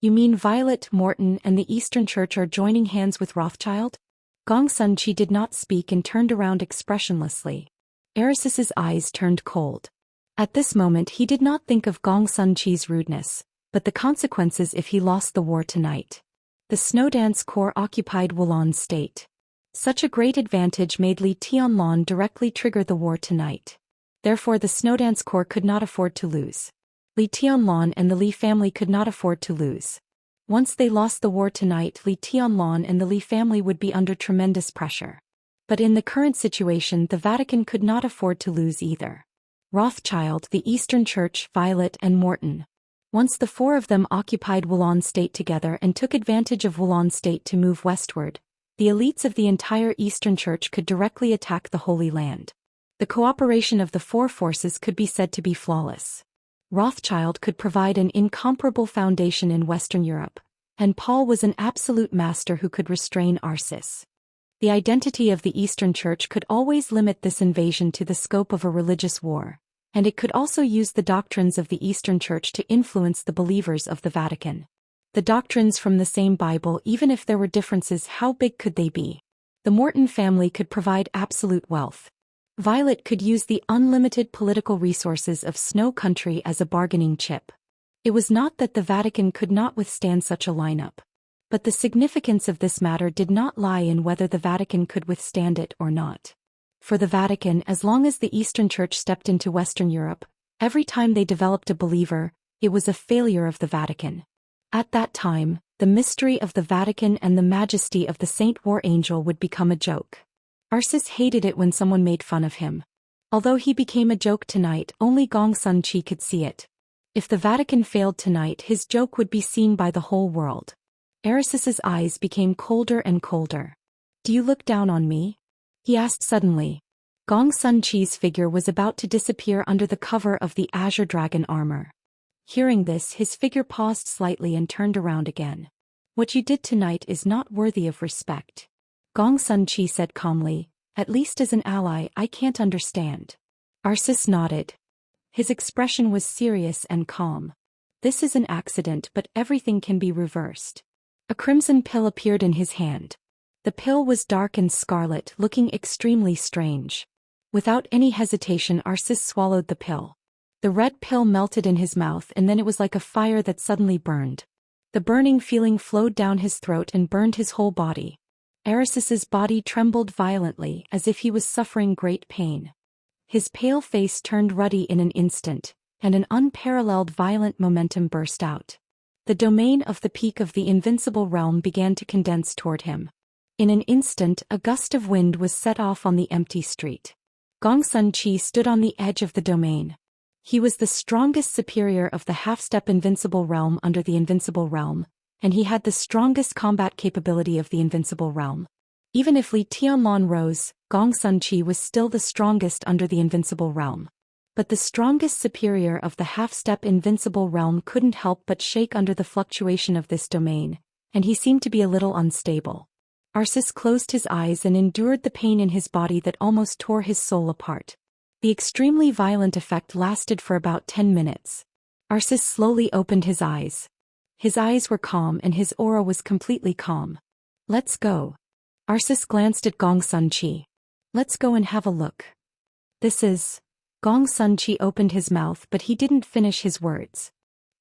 A: "You mean Violet, Morton and the Eastern Church are joining hands with Rothschild?" Gong Sun Chi did not speak and turned around expressionlessly. Erisis's eyes turned cold. At this moment he did not think of Gong Sun Chi's rudeness, but the consequences if he lost the war tonight. The Snowdance Corps occupied Wulan State. Such a great advantage made Li Tianlan directly trigger the war tonight. Therefore the Snowdance Corps could not afford to lose. Li Tianlan and the Li family could not afford to lose. Once they lost the war tonight, Li Tianlan and the Li family would be under tremendous pressure. But in the current situation, the Vatican could not afford to lose either. Rothschild, the Eastern Church, Violet and Morton. Once the four of them occupied Wulan State together and took advantage of Wulan State to move westward, the elites of the entire Eastern Church could directly attack the Holy Land. The cooperation of the four forces could be said to be flawless. Rothschild could provide an incomparable foundation in Western Europe, and Paul was an absolute master who could restrain Arsis. The identity of the Eastern Church could always limit this invasion to the scope of a religious war, and it could also use the doctrines of the Eastern Church to influence the believers of the Vatican. The doctrines from the same Bible, even if there were differences, how big could they be? The Morton family could provide absolute wealth. Violet could use the unlimited political resources of Snow Country as a bargaining chip. It was not that the Vatican could not withstand such a lineup. But the significance of this matter did not lie in whether the Vatican could withstand it or not. For the Vatican, as long as the Eastern Church stepped into Western Europe, every time they developed a believer, it was a failure of the Vatican. At that time, the mystery of the Vatican and the majesty of the Saint War Angel would become a joke. Arsis hated it when someone made fun of him. Although he became a joke tonight, only Gong Sun Chi could see it. If the Vatican failed tonight, his joke would be seen by the whole world. Erisis's eyes became colder and colder. "Do you look down on me?" he asked suddenly. Gong Sun Chi's figure was about to disappear under the cover of the Azure Dragon armor. Hearing this, his figure paused slightly and turned around again. "What you did tonight is not worthy of respect." Gong Sun Chi said calmly, "At least as an ally, I can't understand." Arsis nodded. His expression was serious and calm. "This is an accident, but everything can be reversed." A crimson pill appeared in his hand. The pill was dark and scarlet, looking extremely strange. Without any hesitation, Arsis swallowed the pill. The red pill melted in his mouth, and then it was like a fire that suddenly burned. The burning feeling flowed down his throat and burned his whole body. Erisis's body trembled violently, as if he was suffering great pain. His pale face turned ruddy in an instant, and an unparalleled violent momentum burst out. The domain of the peak of the invincible realm began to condense toward him. In an instant, a gust of wind was set off on the empty street. Gong Sun Chi stood on the edge of the domain. He was the strongest superior of the half-step invincible realm under the invincible realm, and he had the strongest combat capability of the invincible realm. Even if Li Tianlan rose, Gong Sun Chi was still the strongest under the invincible realm. But the strongest superior of the half-step invincible realm couldn't help but shake under the fluctuation of this domain, and he seemed to be a little unstable. Arceus closed his eyes and endured the pain in his body that almost tore his soul apart. The extremely violent effect lasted for about 10 minutes. Arceus slowly opened his eyes. His eyes were calm and his aura was completely calm. "Let's go." Arceus glanced at Gong Sun-chi. "Let's go and have a look." "This is..." Gong Sun-chi opened his mouth but he didn't finish his words.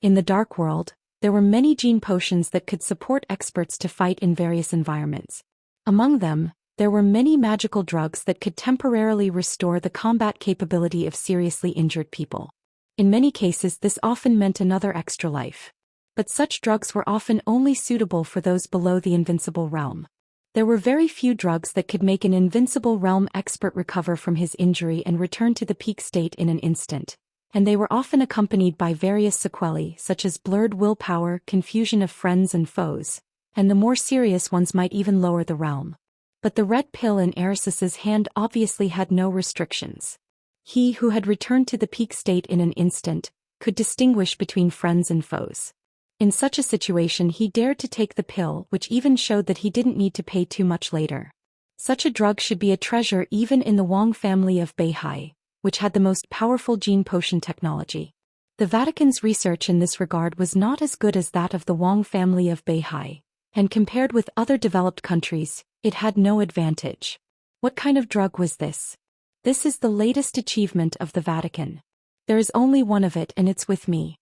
A: In the dark world, there were many gene potions that could support experts to fight in various environments. Among them, there were many magical drugs that could temporarily restore the combat capability of seriously injured people. In many cases this often meant another extra life. But such drugs were often only suitable for those below the invincible realm. There were very few drugs that could make an invincible realm expert recover from his injury and return to the peak state in an instant, and they were often accompanied by various sequelae such as blurred willpower, confusion of friends and foes, and the more serious ones might even lower the realm. But the red pill in Arceus's hand obviously had no restrictions. He who had returned to the peak state in an instant could distinguish between friends and foes. In such a situation he dared to take the pill, which even showed that he didn't need to pay too much later. Such a drug should be a treasure even in the Wang family of Beihai, which had the most powerful gene potion technology. The Vatican's research in this regard was not as good as that of the Wang family of Beihai, and compared with other developed countries, it had no advantage. What kind of drug was this? This is the latest achievement of the Vatican. There is only one of it and it's with me.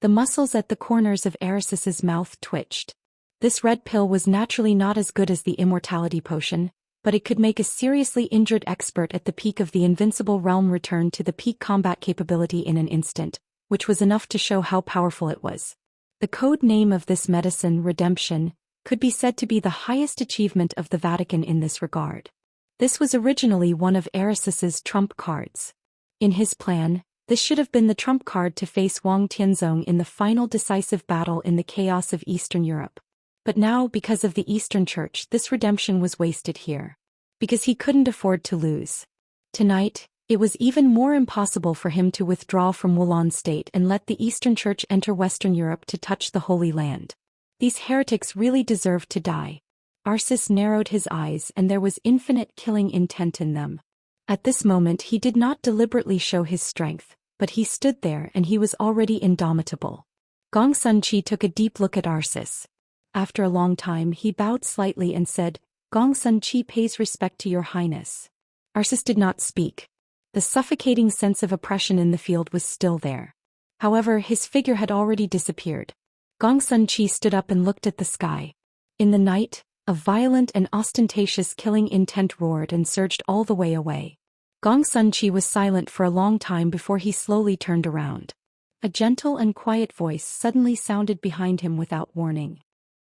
A: The muscles at the corners of Arceus's mouth twitched. This red pill was naturally not as good as the immortality potion, but it could make a seriously injured expert at the peak of the invincible realm return to the peak combat capability in an instant, which was enough to show how powerful it was. The code name of this medicine, Redemption, could be said to be the highest achievement of the Vatican in this regard. This was originally one of Arceus's trump cards. In his plan, this should have been the trump card to face Wang Tianzong in the final decisive battle in the chaos of Eastern Europe. But now, because of the Eastern Church, this redemption was wasted here. Because he couldn't afford to lose. Tonight, it was even more impossible for him to withdraw from Wulan State and let the Eastern Church enter Western Europe to touch the Holy Land. These heretics really deserved to die. Arceus narrowed his eyes and there was infinite killing intent in them. At this moment he did not deliberately show his strength, but he stood there and he was already indomitable. Gong Sun-chi took a deep look at Arceus. After a long time he bowed slightly and said, "Gong Sun-chi pays respect to your highness." Arceus did not speak. The suffocating sense of oppression in the field was still there. However, his figure had already disappeared. Gong Sun-chi stood up and looked at the sky. In the night, a violent and ostentatious killing intent roared and surged all the way away. Gong Sun-chi was silent for a long time before he slowly turned around. A gentle and quiet voice suddenly sounded behind him without warning.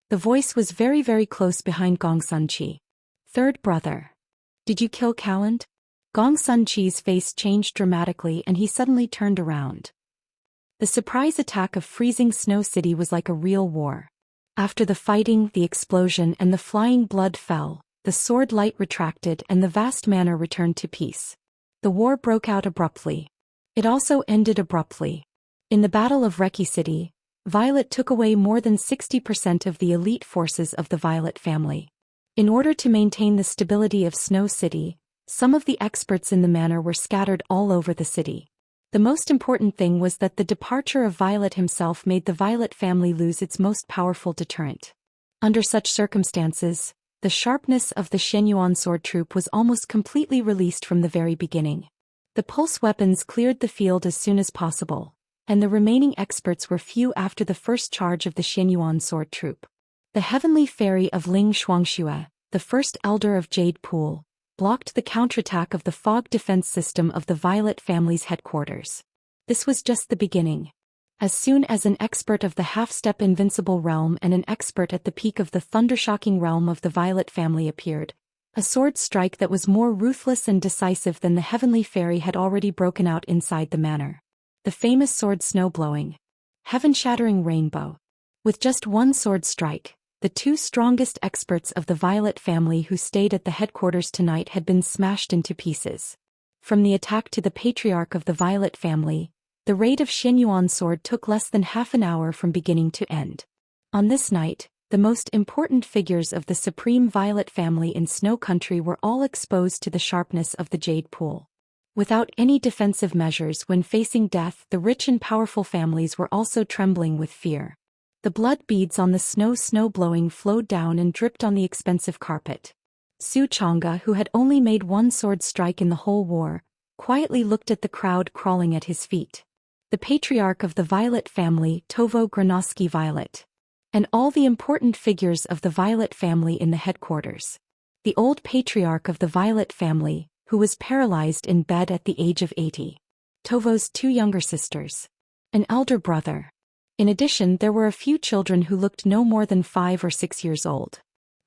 A: The voice was very, very close behind Gong Sun-chi. "Third brother. Did you kill Calland?" Gong Sun-chi's face changed dramatically and he suddenly turned around. The surprise attack of freezing Snow City was like a real war. After the fighting, the explosion and the flying blood fell, the sword light retracted and the vast manor returned to peace. The war broke out abruptly. It also ended abruptly. In the Battle of Reki City, Violet took away more than 60% of the elite forces of the Violet family. In order to maintain the stability of Snow City, some of the experts in the manor were scattered all over the city. The most important thing was that the departure of Violet himself made the Violet family lose its most powerful deterrent. Under such circumstances, the sharpness of the Xianyuan sword troop was almost completely released from the very beginning. The pulse weapons cleared the field as soon as possible, and the remaining experts were few after the first charge of the Xianyuan sword troop. The heavenly fairy of Ling Shuangxue, the first elder of Jade Pool, blocked the counterattack of the fog defense system of the Violet family's headquarters. This was just the beginning. As soon as an expert of the half-step invincible realm and an expert at the peak of the thundershocking realm of the Violet family appeared, a sword strike that was more ruthless and decisive than the heavenly fairy had already broken out inside the manor. The famous sword snow-blowing, heaven-shattering rainbow. With just one sword strike, the two strongest experts of the Violet family who stayed at the headquarters tonight had been smashed into pieces. From the attack to the patriarch of the Violet family, the raid of Xianyuan sword took less than half an hour from beginning to end. On this night, The most important figures of the supreme violet family in Snow Country were all exposed to the sharpness of the jade pool. Without any defensive measures when facing death, the rich and powerful families were also trembling with fear. The blood beads on the snow blowing flowed down and dripped on the expensive carpet. Xianxia, who had only made one sword strike in the whole war, quietly looked at the crowd crawling at his feet. The patriarch of the Violet family, Tovo Granovsky Violet. And all the important figures of the Violet family in the headquarters. The old patriarch of the Violet family, who was paralyzed in bed at the age of 80. Tovo's 2 younger sisters. An elder brother. In addition, there were a few children who looked no more than 5 or 6 years old.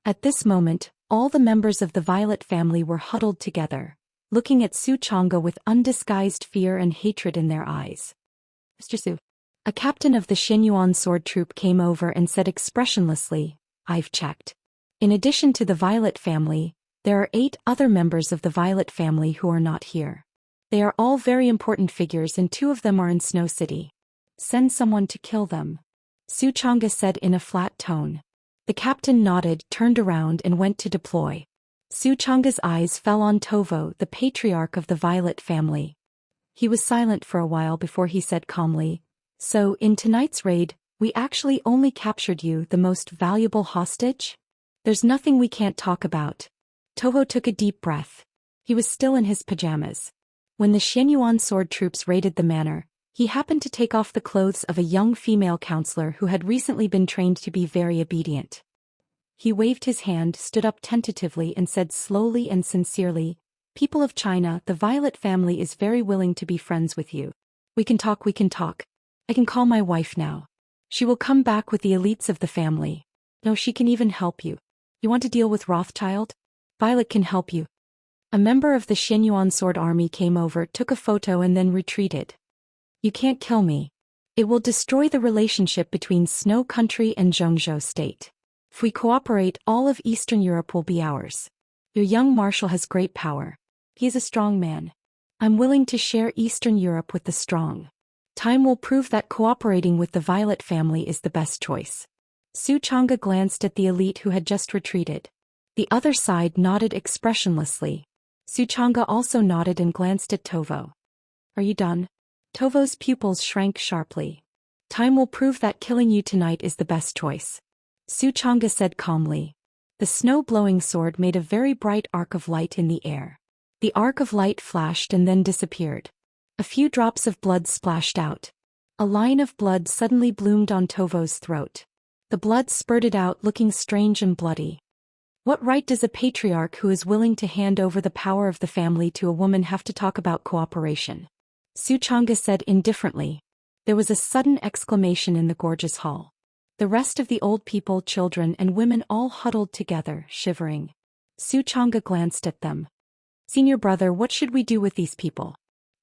A: At this moment, all the members of the Violet family were huddled together, looking at Xianxia with undisguised fear and hatred in their eyes. Mr. Su. A captain of the Xianyuan sword troop came over and said expressionlessly, "I've checked. In addition to the Violet family, there are 8 other members of the Violet family who are not here. They are all very important figures and 2 of them are in Snow City. Send someone to kill them," Xianxia said in a flat tone. The captain nodded, turned around and went to deploy. Xianxia's eyes fell on Tovo, the patriarch of the Violet family. He was silent for a while before he said calmly, "So, in tonight's raid, we actually only captured you, the most valuable hostage? There's nothing we can't talk about." Tovo took a deep breath. He was still in his pajamas. When the Xianyuan sword troops raided the manor, he happened to take off the clothes of a young female counselor who had recently been trained to be very obedient. He waved his hand, stood up tentatively and said slowly and sincerely, "People of China, the Violet family is very willing to be friends with you. We can talk. I can call my wife now. She will come back with the elites of the family. No, she can even help you. You want to deal with Rothschild? Violet can help you." A member of the Xianyuan sword army came over, took a photo and then retreated. "You can't kill me. It will destroy the relationship between Snow Country and Zhongzhou State. If we cooperate, all of Eastern Europe will be ours. Your young marshal has great power. He is a strong man. I'm willing to share Eastern Europe with the strong. Time will prove that cooperating with the Violet family is the best choice." Xianxia glanced at the elite who had just retreated. The other side nodded expressionlessly. Xianxia also nodded and glanced at Tovo. "Are you done?" Tovo's pupils shrank sharply. "Time will prove that killing you tonight is the best choice," Xianxia said calmly. The snow-blowing sword made a very bright arc of light in the air. The arc of light flashed and then disappeared. A few drops of blood splashed out. A line of blood suddenly bloomed on Tovo's throat. The blood spurted out, looking strange and bloody. What right does a patriarch who is willing to hand over the power of the family to a woman have to talk about cooperation? Xianxia said indifferently. There was a sudden exclamation in the gorgeous hall. The rest of the old people, children and women all huddled together, shivering. Xianxia glanced at them. "Senior brother, what should we do with these people?"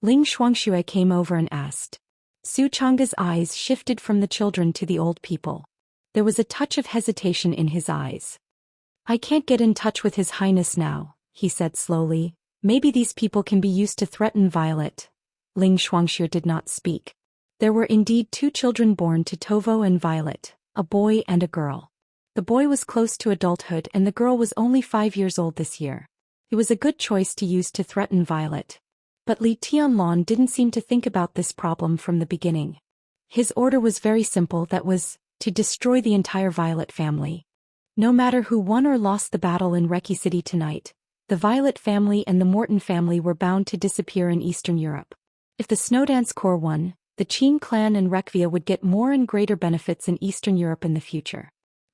A: Ling Shuangxue came over and asked. Xianxia's eyes shifted from the children to the old people. There was a touch of hesitation in his eyes. "I can't get in touch with His Highness now," he said slowly. "Maybe these people can be used to threaten Violet." Ling Shuangxue did not speak. There were indeed 2 children born to Tovo and Violet, a boy and a girl. The boy was close to adulthood and the girl was only 5 years old this year. It was a good choice to use to threaten Violet. But Li Tianlong didn't seem to think about this problem from the beginning. His order was very simple, that was, to destroy the entire Violet family. No matter who won or lost the battle in Reki City tonight, the Violet family and the Morton family were bound to disappear in Eastern Europe. If the Snowdance Corps won, the Qin clan and Rekvia would get more and greater benefits in Eastern Europe in the future.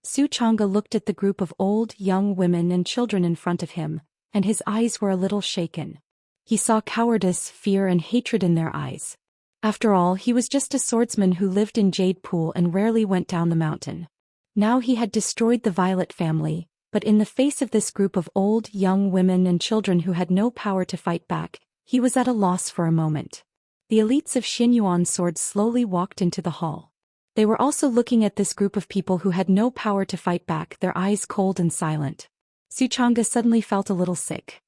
A: Xianxia looked at the group of old, young women and children in front of him, and his eyes were a little shaken. He saw cowardice, fear and hatred in their eyes. After all, he was just a swordsman who lived in Jade Pool and rarely went down the mountain. Now he had destroyed the Violet family, but in the face of this group of old, young women and children who had no power to fight back, he was at a loss for a moment. The elites of Xianyuan swords slowly walked into the hall. They were also looking at this group of people who had no power to fight back, their eyes cold and silent. Xianxia suddenly felt a little sick.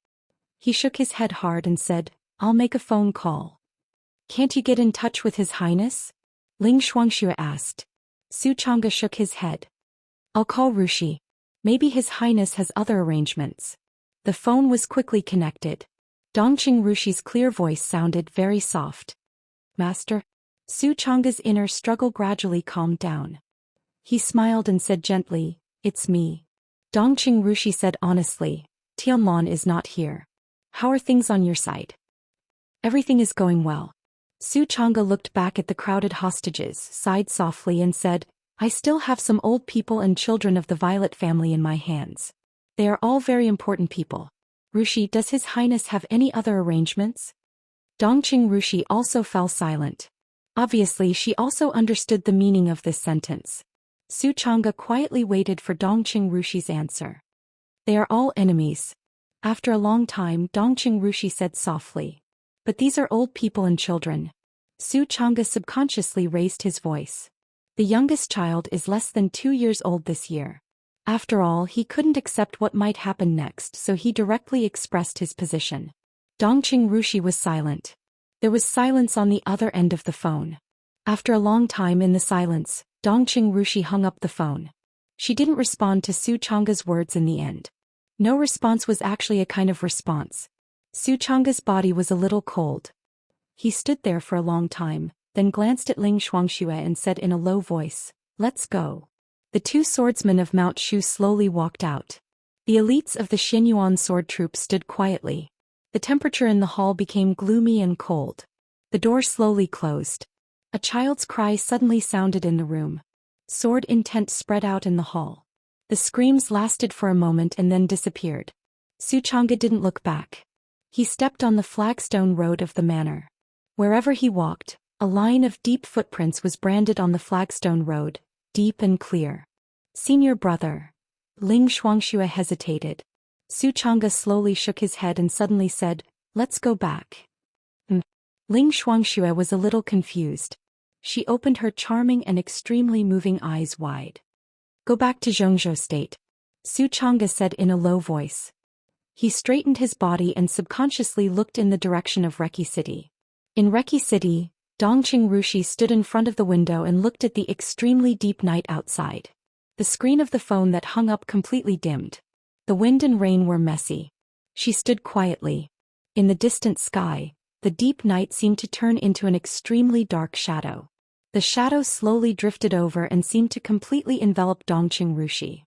A: He shook his head hard and said, "I'll make a phone call." "Can't you get in touch with His Highness?" Ling Shuangxue asked. Xianxia shook his head. I'll call Rushi. Maybe His Highness has other arrangements. The phone was quickly connected. Dongqing Rushi's clear voice sounded very soft. Master? Su Chang's inner struggle gradually calmed down. He smiled and said gently, "It's me." Dongqing Rushi said honestly, "Tianlong is not here. How are things on your side?" "Everything is going well." Su Chang'e looked back at the crowded hostages, sighed softly and said, "I still have some old people and children of the Violet family in my hands. They are all very important people. Rushi, does His Highness have any other arrangements?" Dongqing Rushi also fell silent. Obviously she also understood the meaning of this sentence. Su Chang'e quietly waited for Dongqing Rushi's answer. "They are all enemies." After a long time Dongqing Rushi said softly, "But these are old people and children." Su Chang'e subconsciously raised his voice. The youngest child is less than 2 years old this year. After all, he couldn't accept what might happen next, so he directly expressed his position. Dongqing Rushi was silent. There was silence on the other end of the phone. After a long time in the silence, Dongqing Rushi hung up the phone. She didn't respond to Su Chang'e's words in the end. No response was actually a kind of response. Su Chang'e's body was a little cold. He stood there for a long time, then glanced at Ling Shuangxue and said in a low voice, "Let's go." The 2 swordsmen of Mount Shu slowly walked out. The elites of the Xianyuan sword troop stood quietly. The temperature in the hall became gloomy and cold. The door slowly closed. A child's cry suddenly sounded in the room. Sword intent spread out in the hall. The screams lasted for a moment and then disappeared. Su Chang'e didn't look back. He stepped on the flagstone road of the manor. Wherever he walked, a line of deep footprints was branded on the flagstone road, deep and clear. "Senior brother." Ling Shuangxue hesitated. Su Chang'e slowly shook his head and suddenly said, "Let's go back." Ling Shuangxue was a little confused. She opened her charming and extremely moving eyes wide. "Go back to Zhongzhou State," Su Chang'e said in a low voice. He straightened his body and subconsciously looked in the direction of Reki City. In Reki City, Dongqing Rushi stood in front of the window and looked at the extremely deep night outside. The screen of the phone that hung up completely dimmed. The wind and rain were messy. She stood quietly. In the distant sky, the deep night seemed to turn into an extremely dark shadow. The shadow slowly drifted over and seemed to completely envelop Dongqing Rushi.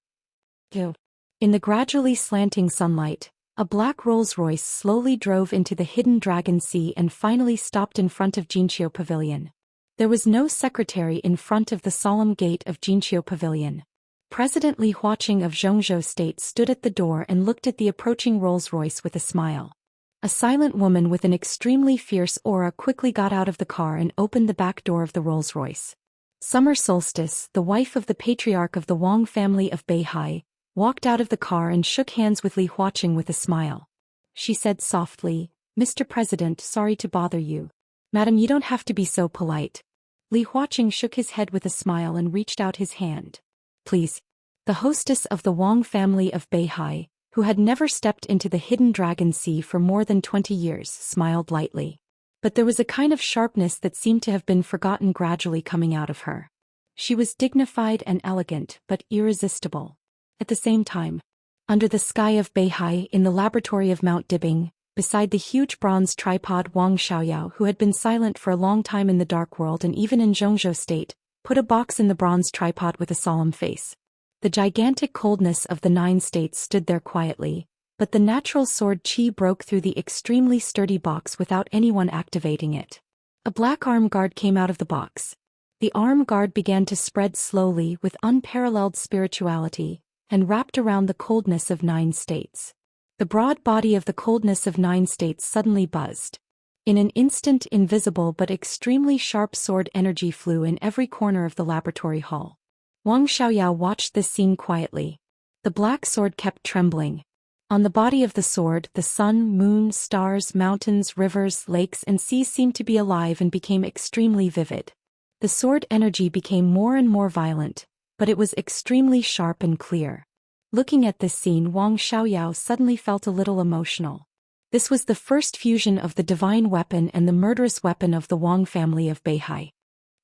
A: In the gradually slanting sunlight, a black Rolls-Royce slowly drove into the hidden Dragon Sea and finally stopped in front of Jinqiu Pavilion. There was no secretary in front of the solemn gate of Jinqiu Pavilion. President Li Huaqing of Zhongzhou State stood at the door and looked at the approaching Rolls-Royce with a smile. A silent woman with an extremely fierce aura quickly got out of the car and opened the back door of the Rolls-Royce. Summer Solstice, the wife of the patriarch of the Wang family of Beihai, walked out of the car and shook hands with Li Huaqing with a smile. She said softly, "Mr. President, sorry to bother you." "Madam, you don't have to be so polite." Li Huaqing shook his head with a smile and reached out his hand. "Please." The hostess of the Wang family of Beihai, who had never stepped into the hidden Dragon Sea for more than 20 years, smiled lightly. But there was a kind of sharpness that seemed to have been forgotten gradually coming out of her. She was dignified and elegant, but irresistible. At the same time, under the sky of Beihai in the laboratory of Mount Dibing, beside the huge bronze tripod, Wang Xiaoyao, who had been silent for a long time in the dark world and even in Zhongzhou State, put a box in the bronze tripod with a solemn face. The gigantic coldness of the 9 states stood there quietly, but the natural sword qi broke through the extremely sturdy box without anyone activating it. A black arm guard came out of the box. The arm guard began to spread slowly with unparalleled spirituality, and wrapped around the coldness of 9 states. The broad body of the coldness of 9 states suddenly buzzed. In an instant, invisible but extremely sharp sword energy flew in every corner of the laboratory hall. Wang Xiaoyao watched this scene quietly. The black sword kept trembling. On the body of the sword, the sun, moon, stars, mountains, rivers, lakes and seas seemed to be alive and became extremely vivid. The sword energy became more and more violent, but it was extremely sharp and clear. Looking at this scene, Wang Xiaoyao suddenly felt a little emotional. This was the first fusion of the divine weapon and the murderous weapon of the Wang family of Beihai.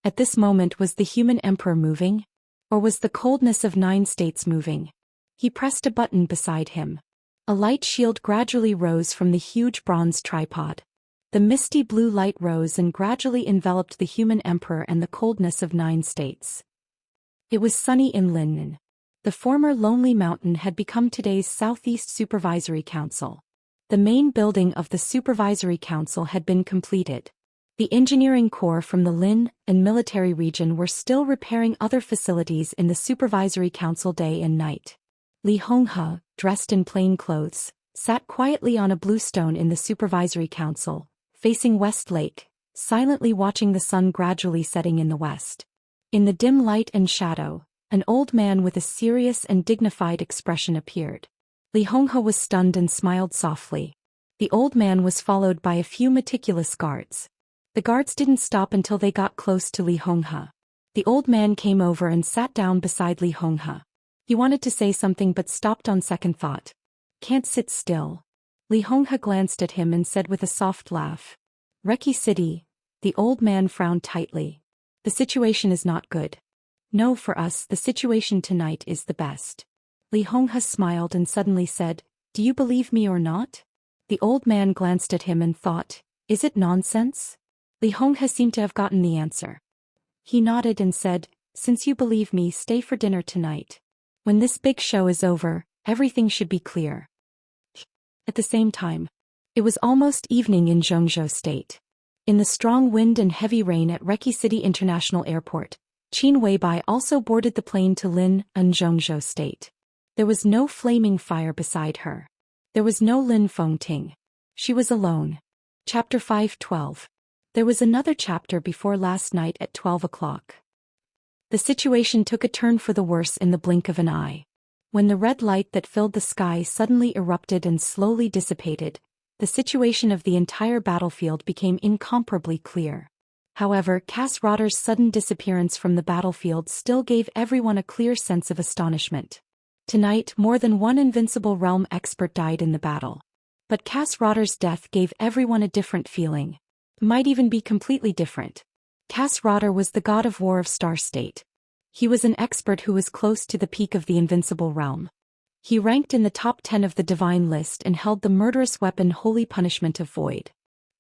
A: At this moment, was the human emperor moving? Or was the coldness of 9 states moving? He pressed a button beside him. A light shield gradually rose from the huge bronze tripod. The misty blue light rose and gradually enveloped the human emperor and the coldness of 9 states. It was sunny in Linnan. The former Lonely Mountain had become today's Southeast Supervisory Council. The main building of the Supervisory Council had been completed. The engineering corps from the Lin and military region were still repairing other facilities in the Supervisory Council day and night. Li Honghe, dressed in plain clothes, sat quietly on a blue stone in the Supervisory Council, facing West Lake, silently watching the sun gradually setting in the west. In the dim light and shadow, an old man with a serious and dignified expression appeared. Li Honghe was stunned and smiled softly. The old man was followed by a few meticulous guards. The guards didn't stop until they got close to Li Honghe. The old man came over and sat down beside Li Honghe. He wanted to say something but stopped on second thought. "Can't sit still." Li Honghe glanced at him and said with a soft laugh. "Reki City." The old man frowned tightly. "The situation is not good." "No, for us the situation tonight is the best." Li Honghe smiled and suddenly said, "Do you believe me or not?" The old man glanced at him and thought, "Is it nonsense?" Li Honghe seemed to have gotten the answer. He nodded and said, "Since you believe me, stay for dinner tonight. When this big show is over, everything should be clear." At the same time, it was almost evening in Zhou State. In the strong wind and heavy rain at Reki City International Airport, Qin Weibai also boarded the plane to Lin and Zhou State. There was no flaming fire beside her. There was no Lin Fengting. She was alone. Chapter 5:12. There was another chapter before last night at 12 o'clock. The situation took a turn for the worse in the blink of an eye. When the red light that filled the sky suddenly erupted and slowly dissipated, the situation of the entire battlefield became incomparably clear. However, Cass Rotter's sudden disappearance from the battlefield still gave everyone a clear sense of astonishment. Tonight, more than one Invincible Realm expert died in the battle. But Cass Rotter's death gave everyone a different feeling. Might even be completely different. Cass Rotter was the god of war of Star State. He was an expert who was close to the peak of the Invincible Realm. He ranked in the top 10 of the Divine List and held the murderous weapon Holy Punishment of Void.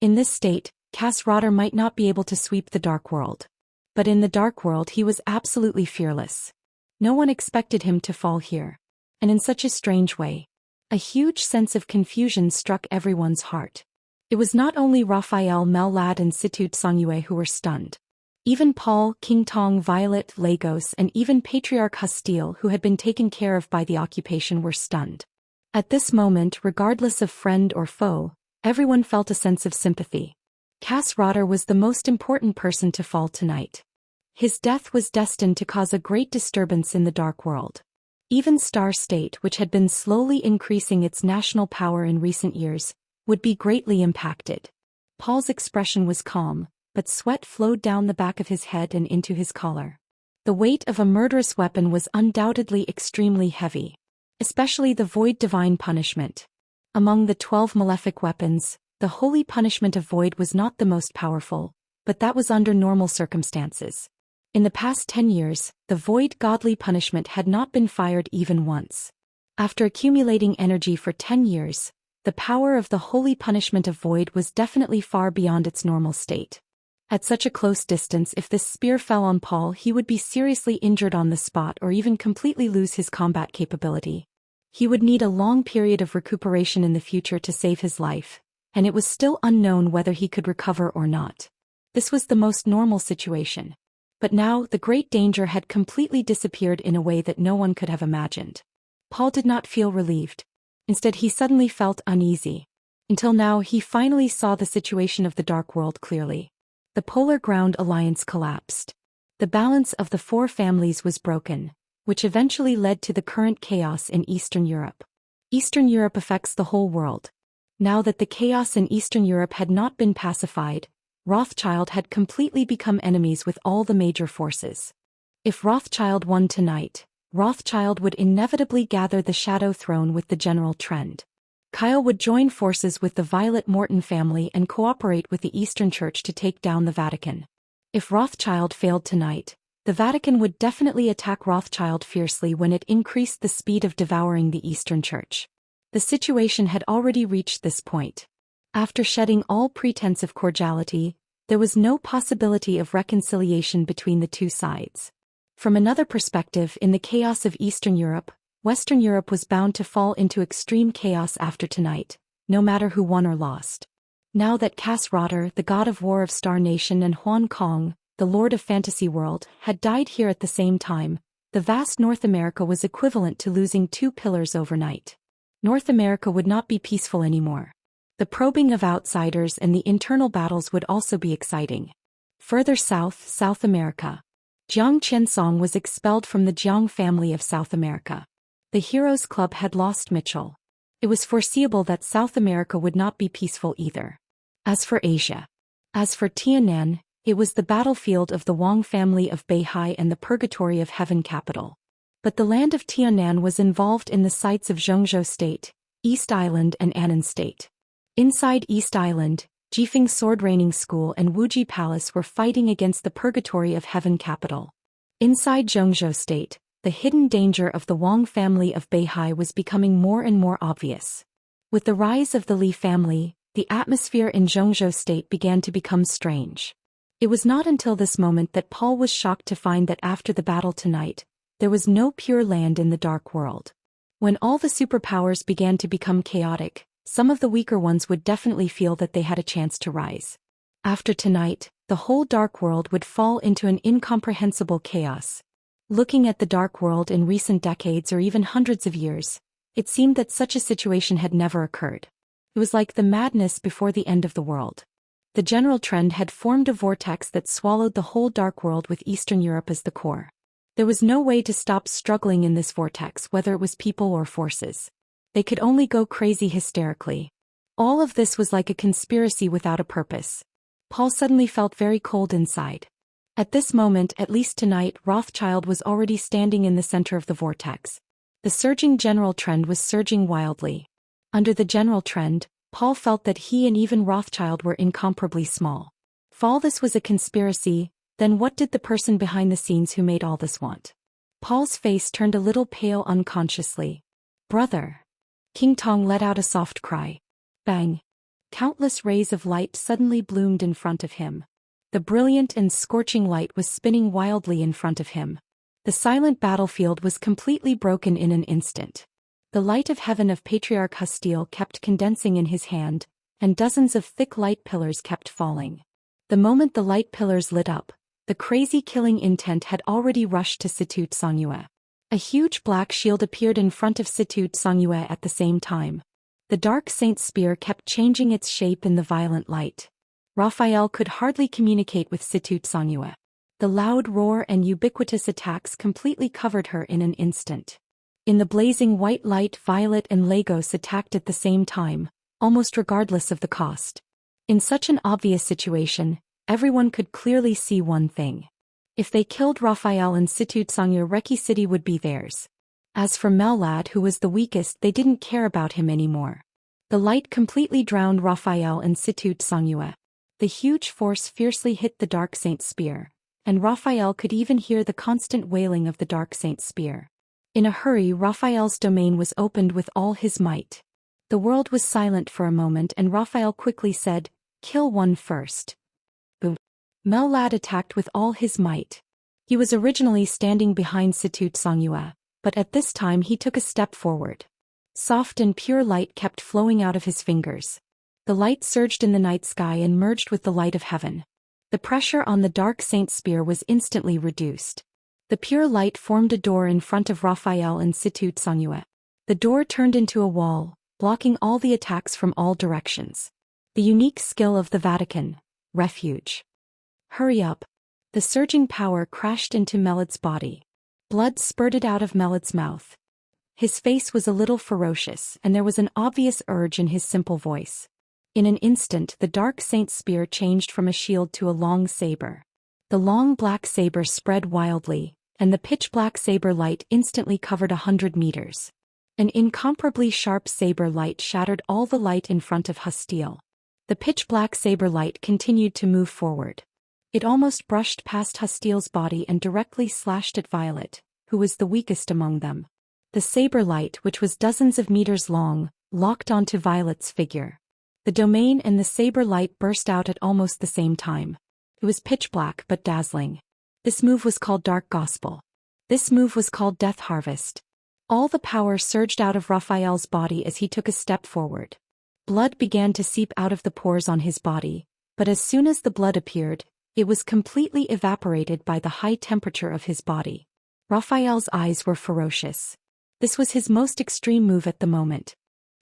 A: In this state, Cass Rotter might not be able to sweep the Dark World. But in the Dark World he was absolutely fearless. No one expected him to fall here. And in such a strange way. A huge sense of confusion struck everyone's heart. It was not only Raphael Mellad and Situd Songyue who were stunned. Even Paul, King Tong, Violet, Lagos and even Patriarch Hustile who had been taken care of by the occupation were stunned. At this moment, regardless of friend or foe, everyone felt a sense of sympathy. Cass Rotter was the most important person to fall tonight. His death was destined to cause a great disturbance in the Dark World. Even Star State, which had been slowly increasing its national power in recent years, would be greatly impacted. Paul's expression was calm, but sweat flowed down the back of his head and into his collar. The weight of a murderous weapon was undoubtedly extremely heavy, especially the Void Divine Punishment. Among the 12 malefic weapons, the Holy Punishment of Void was not the most powerful, but that was under normal circumstances. In the past 10 years, the Void Godly Punishment had not been fired even once. After accumulating energy for 10 years, the power of the Holy Punishment of Void was definitely far beyond its normal state. At such a close distance, if this spear fell on Paul, he would be seriously injured on the spot or even completely lose his combat capability. He would need a long period of recuperation in the future to save his life, and it was still unknown whether he could recover or not. This was the most normal situation. But now, the great danger had completely disappeared in a way that no one could have imagined. Paul did not feel relieved. Instead, he suddenly felt uneasy. Until now, he finally saw the situation of the Dark World clearly. The Polar Ground Alliance collapsed. The balance of the 4 families was broken, which eventually led to the current chaos in Eastern Europe. Eastern Europe affects the whole world. Now that the chaos in Eastern Europe had not been pacified, Rothschild had completely become enemies with all the major forces. If Rothschild won tonight, Rothschild would inevitably gather the Shadow Throne with the general trend. Kyle would join forces with the Violet Morton family and cooperate with the Eastern Church to take down the Vatican. If Rothschild failed tonight, The Vatican would definitely attack Rothschild fiercely when it increased the speed of devouring the Eastern Church. The situation had already reached this point. After shedding all pretense of cordiality, there was no possibility of reconciliation between the two sides. From another perspective, in the chaos of Eastern Europe, Western Europe was bound to fall into extreme chaos after tonight, no matter who won or lost. Now that Cass Rotter, the god of war of Star Nation, and Huan Kong, the lord of Fantasy World, had died here at the same time, the vast North America was equivalent to losing two pillars overnight. North America would not be peaceful anymore. The probing of outsiders and the internal battles would also be exciting. Further south, South America. Jiang Qiansong was expelled from the Jiang family of South America. The Heroes Club had lost Mitchell. It was foreseeable that South America would not be peaceful either. As for Asia. As for Tiannan, it was the battlefield of the Wang family of Beihai and the Purgatory of Heaven capital. But the land of Tiannan was involved in the sites of Zhengzhou State, East Island and Annan State. Inside East Island, Jifeng Sword Raining School and Wuji Palace were fighting against the Purgatory of Heaven capital. Inside Zhengzhou State, the hidden danger of the Wang family of Beihai was becoming more and more obvious. With the rise of the Li family, the atmosphere in Zhengzhou State began to become strange. It was not until this moment that Paul was shocked to find that after the battle tonight, there was no pure land in the dark world. When all the superpowers began to become chaotic, some of the weaker ones would definitely feel that they had a chance to rise. After tonight, the whole dark world would fall into an incomprehensible chaos. Looking at the dark world in recent decades or even hundreds of years, it seemed that such a situation had never occurred. It was like the madness before the end of the world. The general trend had formed a vortex that swallowed the whole dark world with Eastern Europe as the core. There was no way to stop struggling in this vortex, whether it was people or forces. They could only go crazy hysterically. All of this was like a conspiracy without a purpose. Paul suddenly felt very cold inside. At this moment, at least tonight, Rothschild was already standing in the center of the vortex. The surging general trend was surging wildly. Under the general trend, Paul felt that he and even Rothschild were incomparably small. If all this was a conspiracy, then what did the person behind the scenes who made all this want? Paul's face turned a little pale unconsciously. Brother. King Tong let out a soft cry. Bang. Countless rays of light suddenly bloomed in front of him. The brilliant and scorching light was spinning wildly in front of him. The silent battlefield was completely broken in an instant. The light of heaven of Patriarch Hustiel kept condensing in his hand, and dozens of thick light pillars kept falling. The moment the light pillars lit up, the crazy killing intent had already rushed to Situ Songyue. A huge black shield appeared in front of Situ Songyue at the same time. The dark saint's spear kept changing its shape in the violent light. Raphael could hardly communicate with Situ Songyue. The loud roar and ubiquitous attacks completely covered her in an instant. In the blazing white light, Violet and Lagos attacked at the same time, almost regardless of the cost. In such an obvious situation, everyone could clearly see one thing. If they killed Raphael and Situ Songyue, Reki City would be theirs. As for Mellad, who was the weakest, they didn't care about him anymore. The light completely drowned Raphael and Situ Songyue. The huge force fiercely hit the Dark Saint's spear, and Raphael could even hear the constant wailing of the Dark Saint's spear. In a hurry, Raphael's domain was opened with all his might. The world was silent for a moment and Raphael quickly said, "Kill one first." Boom. Mellad attacked with all his might. He was originally standing behind Situ Songyue, but at this time he took a step forward. Soft and pure light kept flowing out of his fingers. The light surged in the night sky and merged with the light of heaven. The pressure on the Dark Saint's spear was instantly reduced. The pure light formed a door in front of Raphael and Situ Songyue. The door turned into a wall, blocking all the attacks from all directions. The unique skill of the Vatican. Refuge. Hurry up. The surging power crashed into Melad's body. Blood spurted out of Melad's mouth. His face was a little ferocious, and there was an obvious urge in his simple voice. In an instant, the Dark Saint's spear changed from a shield to a long saber. The long black saber spread wildly, and the pitch-black saber light instantly covered 100 meters. An incomparably sharp saber light shattered all the light in front of Hustiel. The pitch-black saber light continued to move forward. It almost brushed past Hustiel's body and directly slashed at Violet, who was the weakest among them. The saber light, which was dozens of meters long, locked onto Violet's figure. The domain and the saber light burst out at almost the same time. It was pitch black but dazzling. This move was called Dark Gospel. This move was called Death Harvest. All the power surged out of Raphael's body as he took a step forward. Blood began to seep out of the pores on his body, but as soon as the blood appeared, it was completely evaporated by the high temperature of his body. Raphael's eyes were ferocious. This was his most extreme move at the moment.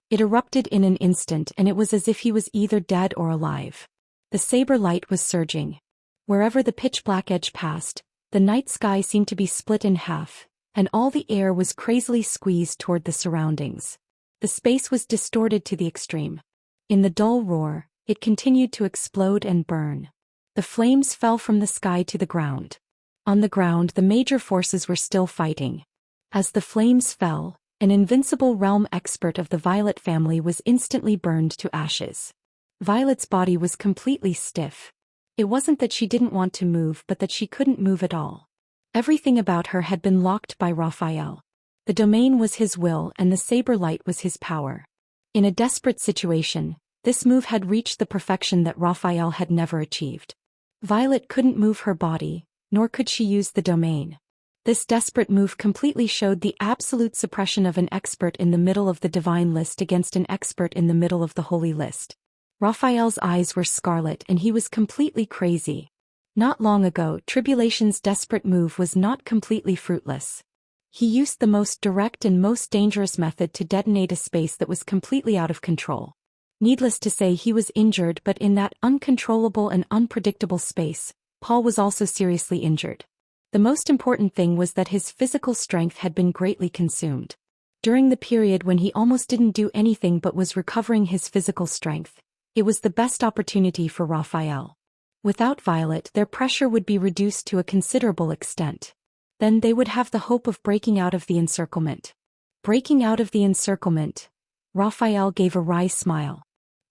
A: It erupted in an instant and it was as if he was either dead or alive. The saber light was surging. Wherever the pitch-black edge passed, the night sky seemed to be split in half, and all the air was crazily squeezed toward the surroundings. The space was distorted to the extreme. In the dull roar, it continued to explode and burn. The flames fell from the sky to the ground. On the ground, the major forces were still fighting. As the flames fell, an invincible realm expert of the Violet family was instantly burned to ashes. Violet's body was completely stiff. It wasn't that she didn't want to move but that she couldn't move at all. Everything about her had been locked by Raphael. The domain was his will and the saber light was his power. In a desperate situation, this move had reached the perfection that Raphael had never achieved. Violet couldn't move her body, nor could she use the domain. This desperate move completely showed the absolute suppression of an expert in the middle of the divine list against an expert in the middle of the holy list. Raphael's eyes were scarlet and he was completely crazy. Not long ago, Tribulation's desperate move was not completely fruitless. He used the most direct and most dangerous method to detonate a space that was completely out of control. Needless to say, he was injured, but in that uncontrollable and unpredictable space, Paul was also seriously injured. The most important thing was that his physical strength had been greatly consumed. During the period when he almost didn't do anything but was recovering his physical strength, it was the best opportunity for Raphael. Without Violet, their pressure would be reduced to a considerable extent. Then they would have the hope of breaking out of the encirclement. Breaking out of the encirclement, Raphael gave a wry smile.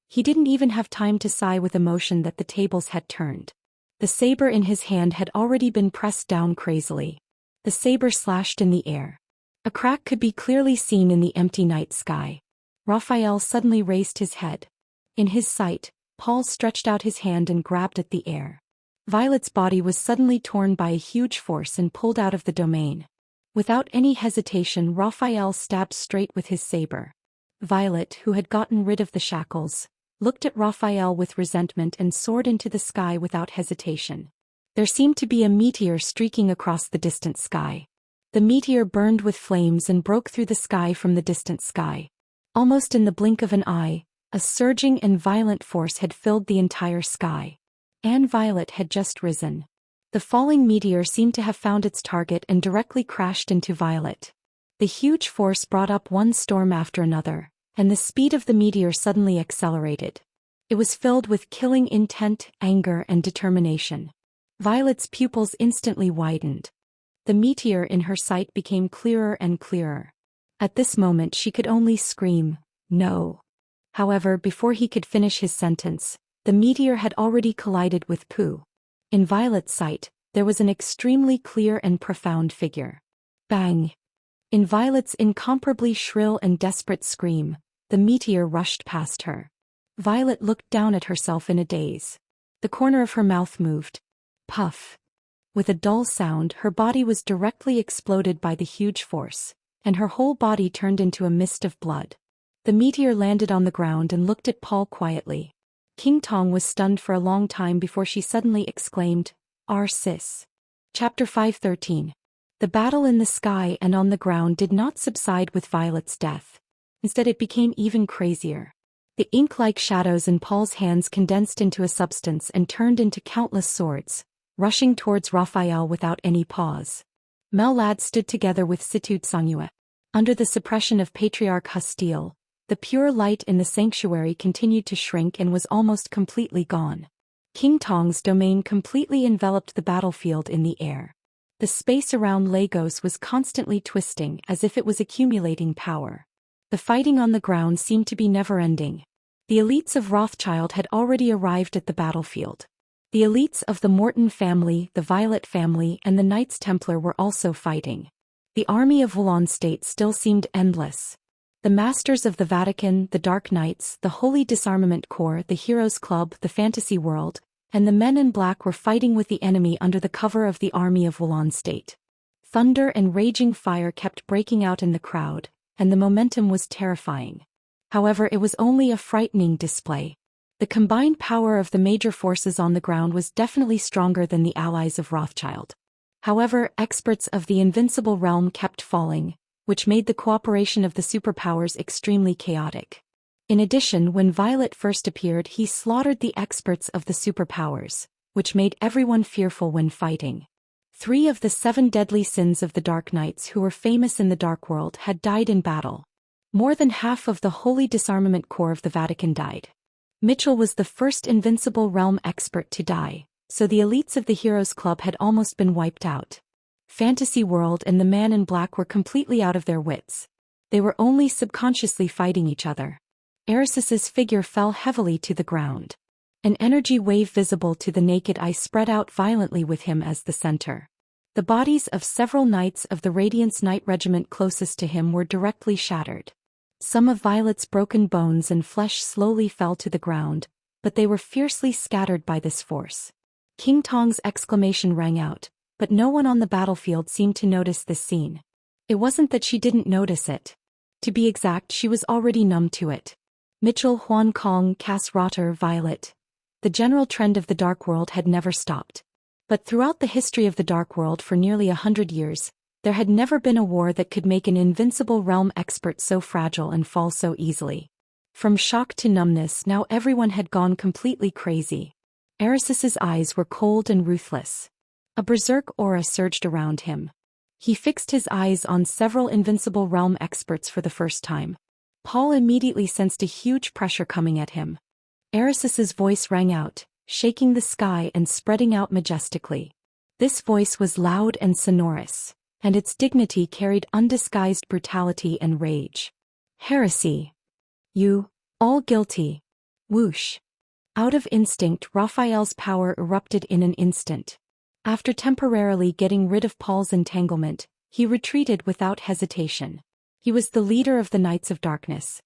A: He didn't even have time to sigh with emotion that the tables had turned. The saber in his hand had already been pressed down crazily. The saber slashed in the air. A crack could be clearly seen in the empty night sky. Raphael suddenly raised his head. In his sight, Paul stretched out his hand and grabbed at the air. Violet's body was suddenly torn by a huge force and pulled out of the domain. Without any hesitation, Raphael stabbed straight with his saber. Violet, who had gotten rid of the shackles, looked at Raphael with resentment and soared into the sky without hesitation. There seemed to be a meteor streaking across the distant sky. The meteor burned with flames and broke through the sky from the distant sky. Almost in the blink of an eye, a surging and violent force had filled the entire sky. And Violet had just risen. The falling meteor seemed to have found its target and directly crashed into Violet. The huge force brought up one storm after another, and the speed of the meteor suddenly accelerated. It was filled with killing intent, anger, and determination. Violet's pupils instantly widened. The meteor in her sight became clearer and clearer. At this moment she could only scream, "No." However, before he could finish his sentence, the meteor had already collided with Pooh. In Violet's sight, there was an extremely clear and profound figure. Bang! In Violet's incomparably shrill and desperate scream, the meteor rushed past her. Violet looked down at herself in a daze. The corner of her mouth moved. Puff! With a dull sound, her body was directly exploded by the huge force, and her whole body turned into a mist of blood. The meteor landed on the ground and looked at Paul quietly. King Tong was stunned for a long time before she suddenly exclaimed, "Our sis." Chapter 513. The battle in the sky and on the ground did not subside with Violet's death. Instead, it became even crazier. The ink-like shadows in Paul's hands condensed into a substance and turned into countless swords, rushing towards Raphael without any pause. Melad stood together with Situd Sangyue. Under the suppression of Patriarch Hustiel, the pure light in the sanctuary continued to shrink and was almost completely gone. King Tong's domain completely enveloped the battlefield in the air. The space around Lagos was constantly twisting as if it was accumulating power. The fighting on the ground seemed to be never-ending. The elites of Rothschild had already arrived at the battlefield. The elites of the Morton family, the Violet family, and the Knights Templar were also fighting. The army of Wulan State still seemed endless. The Masters of the Vatican, the Dark Knights, the Holy Disarmament Corps, the Heroes Club, the Fantasy World, and the Men in Black were fighting with the enemy under the cover of the army of Wulan State. Thunder and raging fire kept breaking out in the crowd, and the momentum was terrifying. However, it was only a frightening display. The combined power of the major forces on the ground was definitely stronger than the allies of Rothschild. However, experts of the invincible realm kept falling, which made the cooperation of the superpowers extremely chaotic. In addition, when Violet first appeared, he slaughtered the experts of the superpowers, which made everyone fearful when fighting. 3 of the 7 deadly sins of the Dark Knights who were famous in the Dark World had died in battle. More than half of the Holy Disarmament Corps of the Vatican died. Mitchell was the first invincible realm expert to die, so the elites of the Heroes Club had almost been wiped out. Fantasy World and the Man in Black were completely out of their wits. They were only subconsciously fighting each other. Erisis's figure fell heavily to the ground. An energy wave visible to the naked eye spread out violently with him as the center. The bodies of several knights of the Radiance Knight Regiment closest to him were directly shattered. Some of Violet's broken bones and flesh slowly fell to the ground, but they were fiercely scattered by this force. King Tong's exclamation rang out, but no one on the battlefield seemed to notice this scene. It wasn't that she didn't notice it. To be exact, she was already numb to it. Mitchell, Huan Kong, Cass Rotter, Violet. The general trend of the Dark World had never stopped. But throughout the history of the Dark World for nearly 100 years, there had never been a war that could make an invincible realm expert so fragile and fall so easily. From shock to numbness, now everyone had gone completely crazy. Erisis's eyes were cold and ruthless. A berserk aura surged around him. He fixed his eyes on several invincible realm experts for the first time. Paul immediately sensed a huge pressure coming at him. Erisis's voice rang out, shaking the sky and spreading out majestically. This voice was loud and sonorous, and its dignity carried undisguised brutality and rage. Heresy. You, all guilty. Whoosh. Out of instinct, Raphael's power erupted in an instant. After temporarily getting rid of Paul's entanglement, he retreated without hesitation. He was the leader of the Knights of Darkness.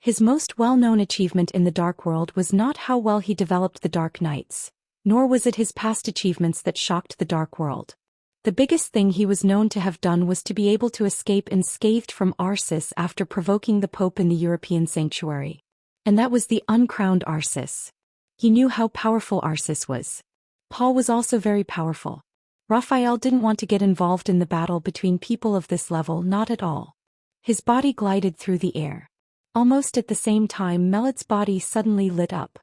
A: His most well-known achievement in the Dark World was not how well he developed the Dark Knights, nor was it his past achievements that shocked the Dark World. The biggest thing he was known to have done was to be able to escape unscathed from Arsis after provoking the Pope in the European sanctuary. And that was the uncrowned Arsis. He knew how powerful Arsis was. Paul was also very powerful. Raphael didn't want to get involved in the battle between people of this level, not at all. His body glided through the air. Almost at the same time, Melit's body suddenly lit up.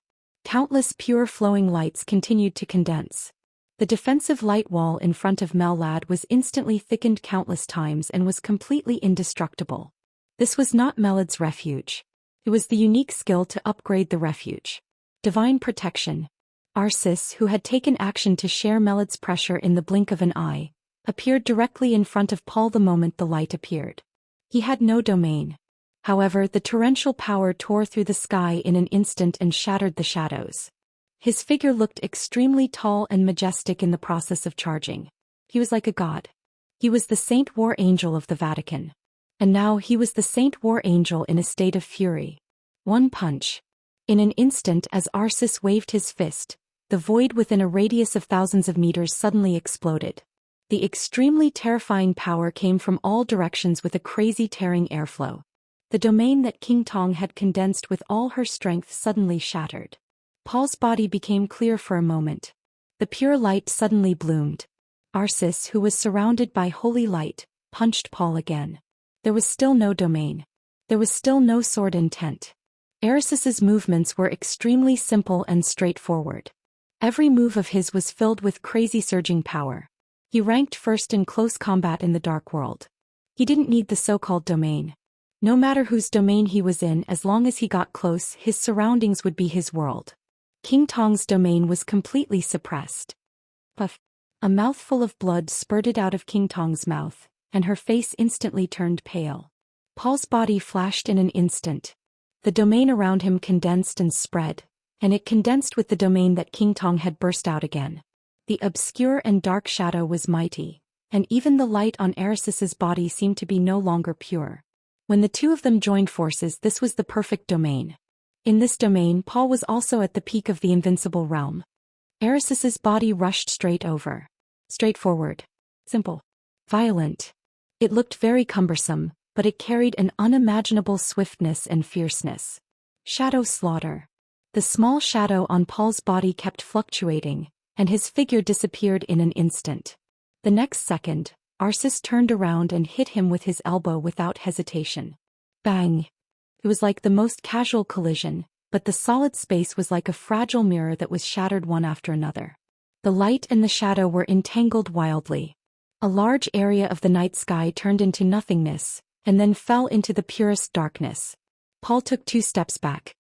A: Countless pure flowing lights continued to condense. The defensive light wall in front of Mellad was instantly thickened countless times and was completely indestructible. This was not Melad's refuge. It was the unique skill to upgrade the refuge. Divine Protection. Arsis, who had taken action to share Melad's pressure in the blink of an eye, appeared directly in front of Paul the moment the light appeared. He had no domain. However, the torrential power tore through the sky in an instant and shattered the shadows. His figure looked extremely tall and majestic in the process of charging. He was like a god. He was the Saint War Angel of the Vatican. And now he was the Saint War Angel in a state of fury. One punch. In an instant, as Arsis waved his fist, the void within a radius of thousands of meters suddenly exploded. The extremely terrifying power came from all directions with a crazy tearing airflow. The domain that King Tong had condensed with all her strength suddenly shattered. Paul's body became clear for a moment. The pure light suddenly bloomed. Arsis, who was surrounded by holy light, punched Paul again. There was still no domain. There was still no sword intent. Erisis's movements were extremely simple and straightforward. Every move of his was filled with crazy surging power. He ranked first in close combat in the Dark World. He didn't need the so-called domain. No matter whose domain he was in, as long as he got close, his surroundings would be his world. King Tong's domain was completely suppressed. Puff! A mouthful of blood spurted out of King Tong's mouth, and her face instantly turned pale. Paul's body flashed in an instant. The domain around him condensed and spread, and it condensed with the domain that King Tong had burst out again. The obscure and dark shadow was mighty, and even the light on Erisis's body seemed to be no longer pure. When the two of them joined forces, this was the perfect domain. In this domain, Paul was also at the peak of the invincible realm. Erisis's body rushed straightforward, simple, violent. It looked very cumbersome, but it carried an unimaginable swiftness and fierceness. Shadow slaughter. The small shadow on Paul's body kept fluctuating, and his figure disappeared in an instant. The next second, Arsis turned around and hit him with his elbow without hesitation. Bang! It was like the most casual collision, but the solid space was like a fragile mirror that was shattered one after another. The light and the shadow were entangled wildly. A large area of the night sky turned into nothingness, and then fell into the purest darkness. Paul took 2 steps back.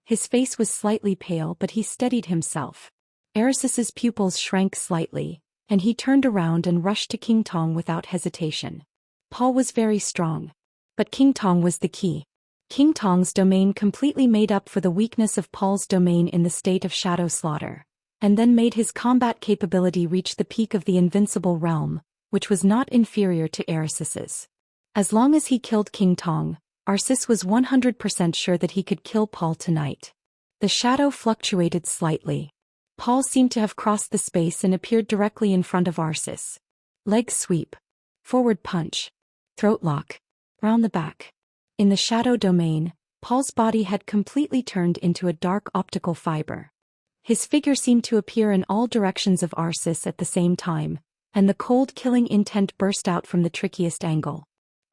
A: His face was slightly pale, but he steadied himself. Erisis's pupils shrank slightly, and he turned around and rushed to King Tong without hesitation. Paul was very strong. But King Tong was the key. King Tong's domain completely made up for the weakness of Paul's domain in the state of shadow slaughter, and then made his combat capability reach the peak of the invincible realm, which was not inferior to Erisis's. As long as he killed King Tong, Arsis was 100% sure that he could kill Paul tonight. The shadow fluctuated slightly. Paul seemed to have crossed the space and appeared directly in front of Arsis. Leg sweep. Forward punch. Throat lock. Round the back. In the shadow domain, Paul's body had completely turned into a dark optical fiber. His figure seemed to appear in all directions of Arsis at the same time, and the cold killing intent burst out from the trickiest angle.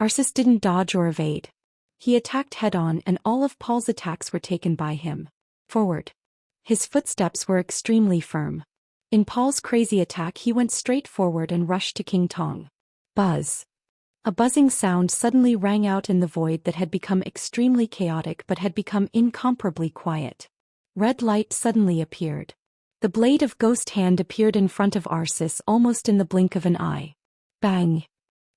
A: Arsis didn't dodge or evade. He attacked head-on, and all of Paul's attacks were taken by him. Forward. His footsteps were extremely firm. In Paul's crazy attack, he went straight forward and rushed to King Tong. Buzz. A buzzing sound suddenly rang out in the void that had become extremely chaotic but had become incomparably quiet. Red light suddenly appeared. The blade of Ghost Hand appeared in front of Arsis almost in the blink of an eye. Bang!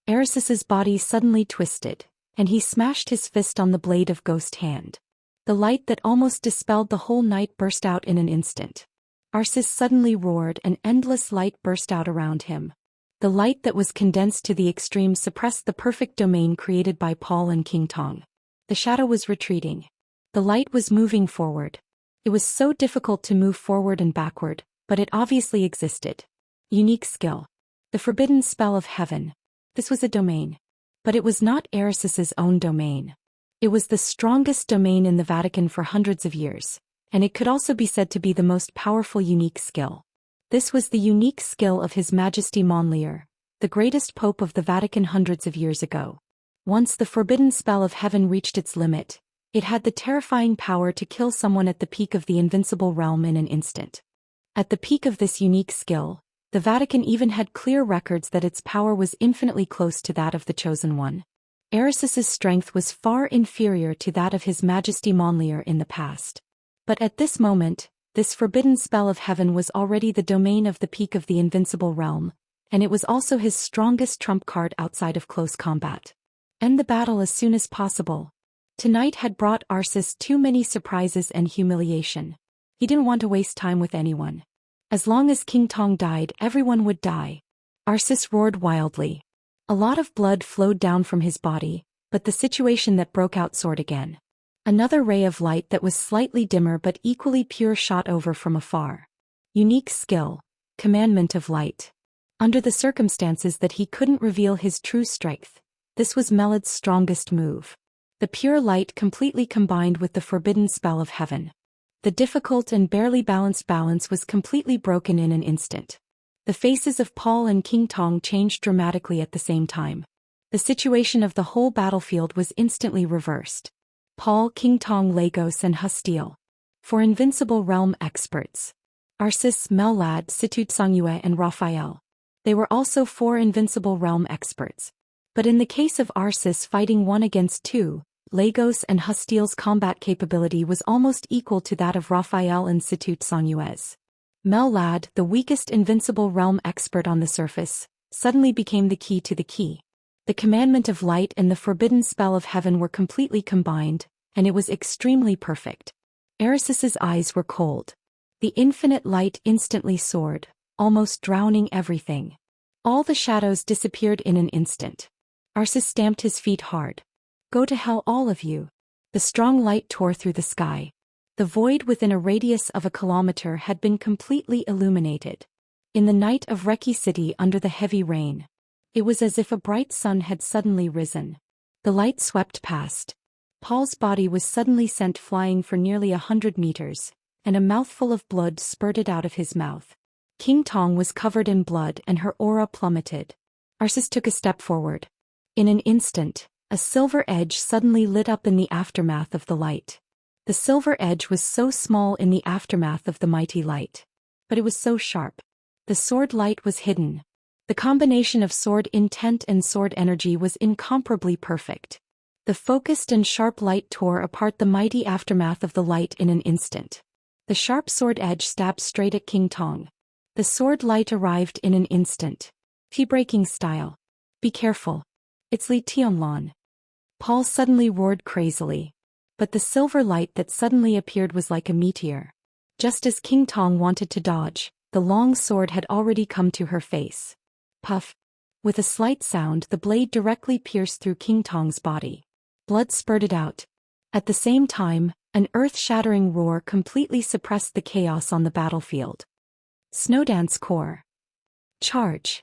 A: Erisis's body suddenly twisted, and he smashed his fist on the blade of Ghost Hand. The light that almost dispelled the whole night burst out in an instant. Arsis suddenly roared, and endless light burst out around him. The light that was condensed to the extreme suppressed the perfect domain created by Paul and King Tong. The shadow was retreating. The light was moving forward. It was so difficult to move forward and backward, but it obviously existed. Unique skill. The forbidden spell of heaven. This was a domain. But it was not Erisis's own domain. It was the strongest domain in the Vatican for hundreds of years, and it could also be said to be the most powerful unique skill. This was the unique skill of His Majesty Monlier, the greatest pope of the Vatican hundreds of years ago. Once the forbidden spell of heaven reached its limit, it had the terrifying power to kill someone at the peak of the invincible realm in an instant. At the peak of this unique skill, the Vatican even had clear records that its power was infinitely close to that of the Chosen One. Erisis's strength was far inferior to that of His Majesty Monlier in the past. But at this moment, this forbidden spell of heaven was already the domain of the peak of the invincible realm, and it was also his strongest trump card outside of close combat. End the battle as soon as possible. Tonight had brought Arsis too many surprises and humiliation. He didn't want to waste time with anyone. As long as King Tong died, everyone would die. Arsis roared wildly. A lot of blood flowed down from his body, but the situation that broke out soared again. Another ray of light that was slightly dimmer but equally pure shot over from afar. Unique skill. Commandment of light. Under the circumstances that he couldn't reveal his true strength, this was Melad's strongest move. The pure light completely combined with the forbidden spell of heaven. The difficult and barely balanced balance was completely broken in an instant. The faces of Paul and King Tong changed dramatically at the same time. The situation of the whole battlefield was instantly reversed. Paul, King Tong, Lagos and Hustile. For Invincible Realm experts. Arsis, Mellad, Situt Songyue and Raphael. They were also 4 Invincible Realm experts. But in the case of Arsis fighting 1 against 2, Lagos and Hustile's combat capability was almost equal to that of Raphael and Situt Songyue's. Mellad, the weakest Invincible Realm expert on the surface, suddenly became the key to the key. The commandment of light and the forbidden spell of heaven were completely combined, and it was extremely perfect. Erisis's eyes were cold. The infinite light instantly soared, almost drowning everything. All the shadows disappeared in an instant. Arsis stamped his feet hard. Go to hell, all of you. The strong light tore through the sky. The void within a radius of a kilometer had been completely illuminated. In the night of Reki City under the heavy rain, it was as if a bright sun had suddenly risen. The light swept past. Paul's body was suddenly sent flying for nearly 100 meters, and a mouthful of blood spurted out of his mouth. King Tong was covered in blood and her aura plummeted. Arsis took a step forward. In an instant, a silver edge suddenly lit up in the aftermath of the light. The silver edge was so small in the aftermath of the mighty light. But it was so sharp. The sword light was hidden. The combination of sword intent and sword energy was incomparably perfect. The focused and sharp light tore apart the mighty aftermath of the light in an instant. The sharp sword edge stabbed straight at King Tong. The sword light arrived in an instant. Tea-breaking style. Be careful. It's Li Tianlan. Paul suddenly roared crazily. But the silver light that suddenly appeared was like a meteor. Just as King Tong wanted to dodge, the long sword had already come to her face. Puff. With a slight sound, the blade directly pierced through King Tong's body. Blood spurted out. At the same time, an earth-shattering roar completely suppressed the chaos on the battlefield. Snowdance Core. Charge.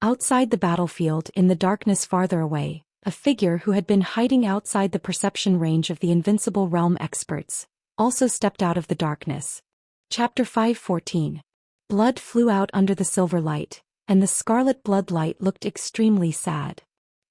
A: Outside the battlefield, in the darkness farther away, a figure who had been hiding outside the perception range of the Invincible Realm experts also stepped out of the darkness. Chapter 5:14. Blood flew out under the silver light, and the scarlet blood light looked extremely sad.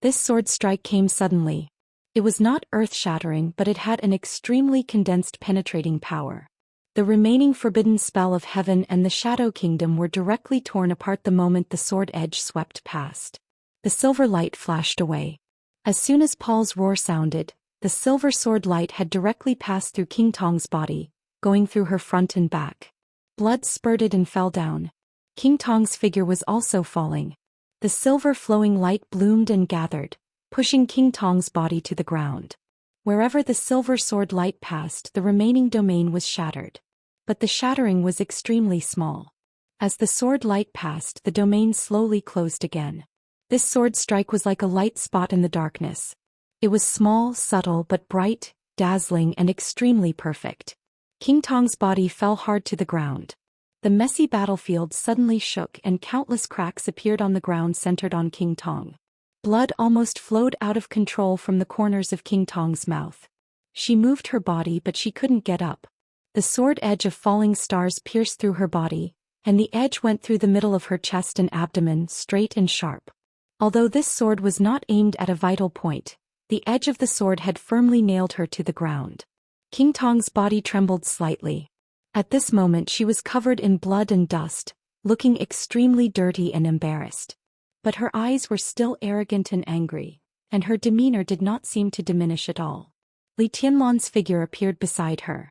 A: This sword strike came suddenly. It was not earth-shattering, but it had an extremely condensed penetrating power. The remaining forbidden spell of heaven and the Shadow Kingdom were directly torn apart the moment the sword edge swept past. The silver light flashed away. As soon as Paul's roar sounded, the silver sword light had directly passed through King Tong's body, going through her front and back. Blood spurted and fell down. King Tong's figure was also falling. The silver flowing light bloomed and gathered, pushing King Tong's body to the ground. Wherever the silver sword light passed, the remaining domain was shattered. But the shattering was extremely small. As the sword light passed, the domain slowly closed again. This sword strike was like a light spot in the darkness. It was small, subtle, but bright, dazzling, and extremely perfect. King Tong's body fell hard to the ground. The messy battlefield suddenly shook and countless cracks appeared on the ground centered on King Tong. Blood almost flowed out of control from the corners of King Tong's mouth. She moved her body, but she couldn't get up. The sword edge of falling stars pierced through her body, and the edge went through the middle of her chest and abdomen, straight and sharp. Although this sword was not aimed at a vital point, the edge of the sword had firmly nailed her to the ground. King Tong's body trembled slightly. At this moment she was covered in blood and dust, looking extremely dirty and embarrassed. But her eyes were still arrogant and angry, and her demeanor did not seem to diminish at all. Li Tianlan's figure appeared beside her.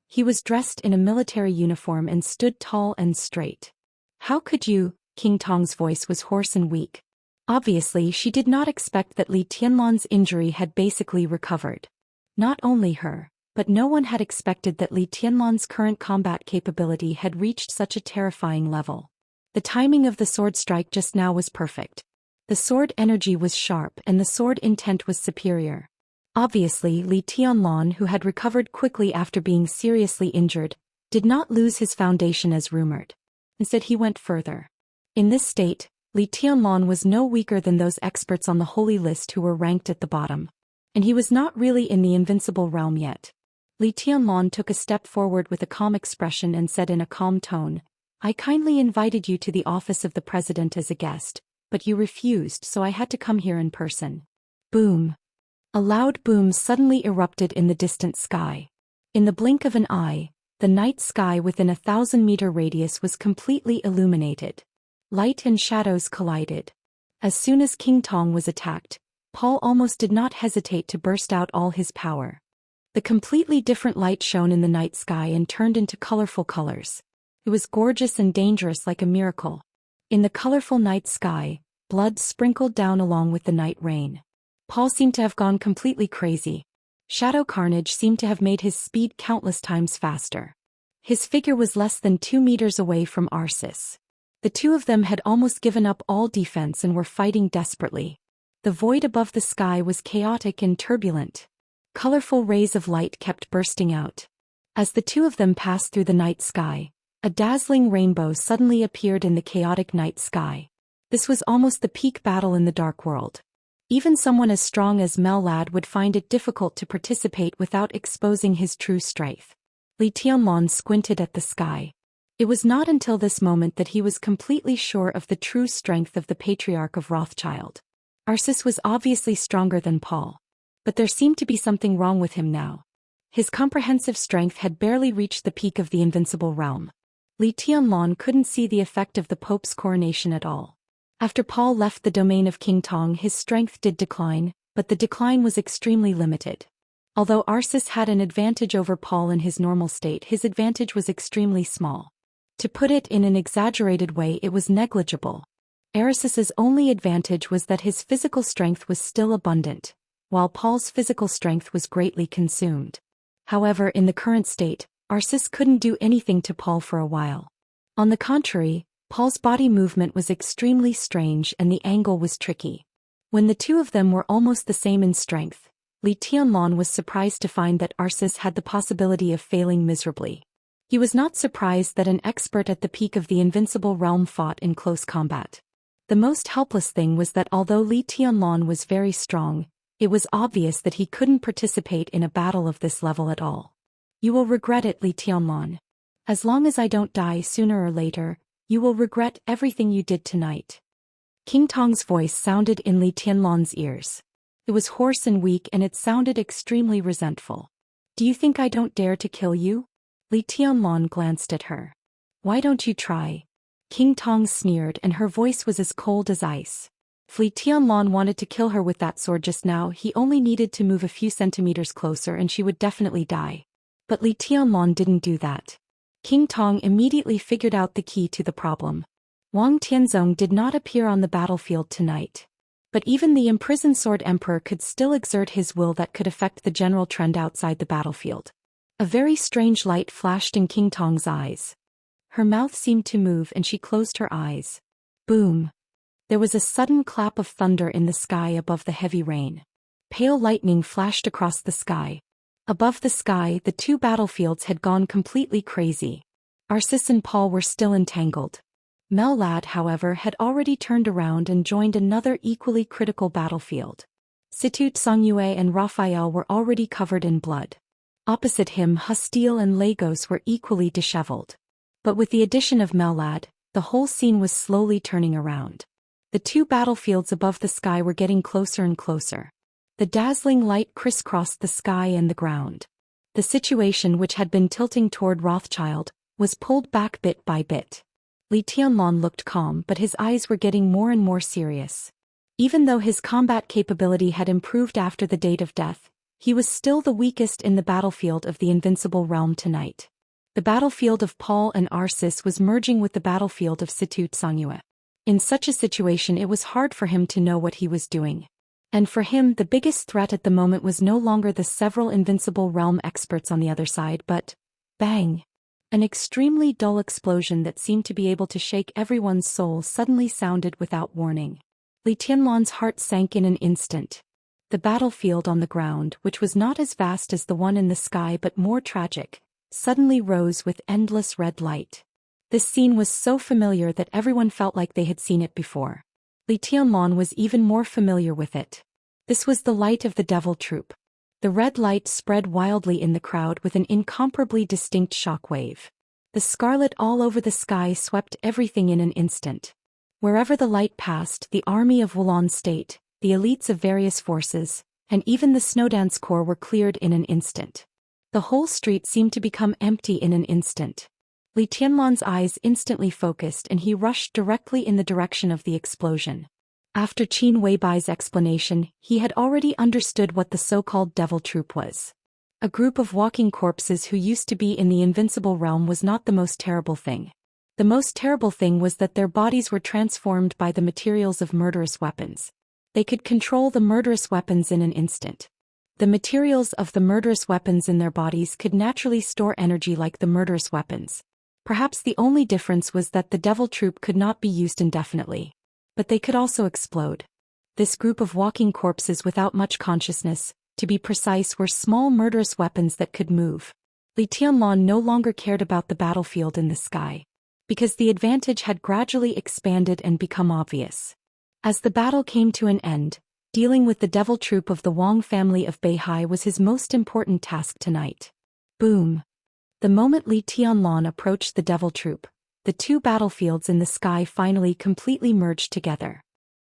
A: He was dressed in a military uniform and stood tall and straight. How could you? King Tong's voice was hoarse and weak. Obviously, she did not expect that Li Tianlan's injury had basically recovered. Not only her, but no one had expected that Li Tianlan's current combat capability had reached such a terrifying level. The timing of the sword strike just now was perfect. The sword energy was sharp and the sword intent was superior. Obviously, Li Tianlan, who had recovered quickly after being seriously injured, did not lose his foundation as rumored. Instead, he went further. In this state, Li Tianlan was no weaker than those experts on the holy list who were ranked at the bottom. And he was not really in the invincible realm yet. Li Tianlan took a step forward with a calm expression and said in a calm tone, "I kindly invited you to the office of the president as a guest, but you refused, so I had to come here in person." Boom. A loud boom suddenly erupted in the distant sky. In the blink of an eye, the night sky within a 1,000-meter radius was completely illuminated. Light and shadows collided. As soon as King Tong was attacked, Paul almost did not hesitate to burst out all his power. The completely different light shone in the night sky and turned into colorful colors. It was gorgeous and dangerous like a miracle. In the colorful night sky, blood sprinkled down along with the night rain. Paul seemed to have gone completely crazy. Shadow carnage seemed to have made his speed countless times faster. His figure was less than 2 meters away from Arsis. The two of them had almost given up all defense and were fighting desperately. The void above the sky was chaotic and turbulent. Colorful rays of light kept bursting out. As the two of them passed through the night sky, a dazzling rainbow suddenly appeared in the chaotic night sky. This was almost the peak battle in the dark world. Even someone as strong as Mellad would find it difficult to participate without exposing his true strength. Li Tianlan squinted at the sky. It was not until this moment that he was completely sure of the true strength of the Patriarch of Rothschild. Arsis was obviously stronger than Paul. But there seemed to be something wrong with him now. His comprehensive strength had barely reached the peak of the invincible realm. Li Tianlan couldn't see the effect of the Pope's coronation at all. After Paul left the domain of King Tong, his strength did decline, but the decline was extremely limited. Although Arsis had an advantage over Paul in his normal state, his advantage was extremely small. To put it in an exaggerated way, it was negligible. Arisis's only advantage was that his physical strength was still abundant, while Paul's physical strength was greatly consumed. However, in the current state, Arsis couldn't do anything to Paul for a while. On the contrary, Paul's body movement was extremely strange and the angle was tricky. When the two of them were almost the same in strength, Li Tianlan was surprised to find that Arsis had the possibility of failing miserably. He was not surprised that an expert at the peak of the invincible realm fought in close combat. The most helpless thing was that although Li Tianlan was very strong, it was obvious that he couldn't participate in a battle of this level at all. You will regret it, Li Tianlan. As long as I don't die sooner or later, you will regret everything you did tonight. King Tong's voice sounded in Li Tianlan's ears. It was hoarse and weak and it sounded extremely resentful. Do you think I don't dare to kill you? Li Tianlan glanced at her. Why don't you try? King Tong sneered and her voice was as cold as ice. If Li Tianlan wanted to kill her with that sword just now, he only needed to move a few centimeters closer and she would definitely die. But Li Tianlan didn't do that. King Tong immediately figured out the key to the problem. Wang Tianzong did not appear on the battlefield tonight. But even the imprisoned Sword Emperor could still exert his will that could affect the general trend outside the battlefield. A very strange light flashed in King Tong's eyes. Her mouth seemed to move and she closed her eyes. Boom! There was a sudden clap of thunder in the sky above the heavy rain. Pale lightning flashed across the sky. Above the sky, the two battlefields had gone completely crazy. Arsis and Paul were still entangled. Mellad, however, had already turned around and joined another equally critical battlefield. Situt Songyue and Raphael were already covered in blood. Opposite him, Hostile and Lagos were equally disheveled. But with the addition of Mellad, the whole scene was slowly turning around. The two battlefields above the sky were getting closer and closer. The dazzling light crisscrossed the sky and the ground. The situation, which had been tilting toward Rothschild, was pulled back bit by bit. Li Tianlan looked calm, but his eyes were getting more and more serious. Even though his combat capability had improved after the date of death, he was still the weakest in the battlefield of the invincible realm tonight. The battlefield of Paul and Arsis was merging with the battlefield of Situt Songyue. In such a situation, it was hard for him to know what he was doing. And for him, the biggest threat at the moment was no longer the several invincible realm experts on the other side, but bang! An extremely dull explosion that seemed to be able to shake everyone's soul suddenly sounded without warning. Li Tianlan's heart sank in an instant. The battlefield on the ground, which was not as vast as the one in the sky but more tragic, suddenly rose with endless red light. This scene was so familiar that everyone felt like they had seen it before. Li Tianlan was even more familiar with it. This was the light of the devil troop. The red light spread wildly in the crowd with an incomparably distinct shockwave. The scarlet all over the sky swept everything in an instant. Wherever the light passed, the army of Wulan State, the elites of various forces, and even the Snowdance Corps were cleared in an instant. The whole street seemed to become empty in an instant. Li Tianlan's eyes instantly focused and he rushed directly in the direction of the explosion. After Qin Weibai's explanation, he had already understood what the so-called devil troop was. A group of walking corpses who used to be in the invincible realm was not the most terrible thing. The most terrible thing was that their bodies were transformed by the materials of murderous weapons. They could control the murderous weapons in an instant. The materials of the murderous weapons in their bodies could naturally store energy like the murderous weapons. Perhaps the only difference was that the devil troop could not be used indefinitely. But they could also explode. This group of walking corpses without much consciousness, to be precise, were small murderous weapons that could move. Li Tianlan no longer cared about the battlefield in the sky, because the advantage had gradually expanded and become obvious. As the battle came to an end, dealing with the devil troop of the Wang family of Beihai was his most important task tonight. Boom! The moment Li Tianlan approached the devil troop, the two battlefields in the sky finally completely merged together.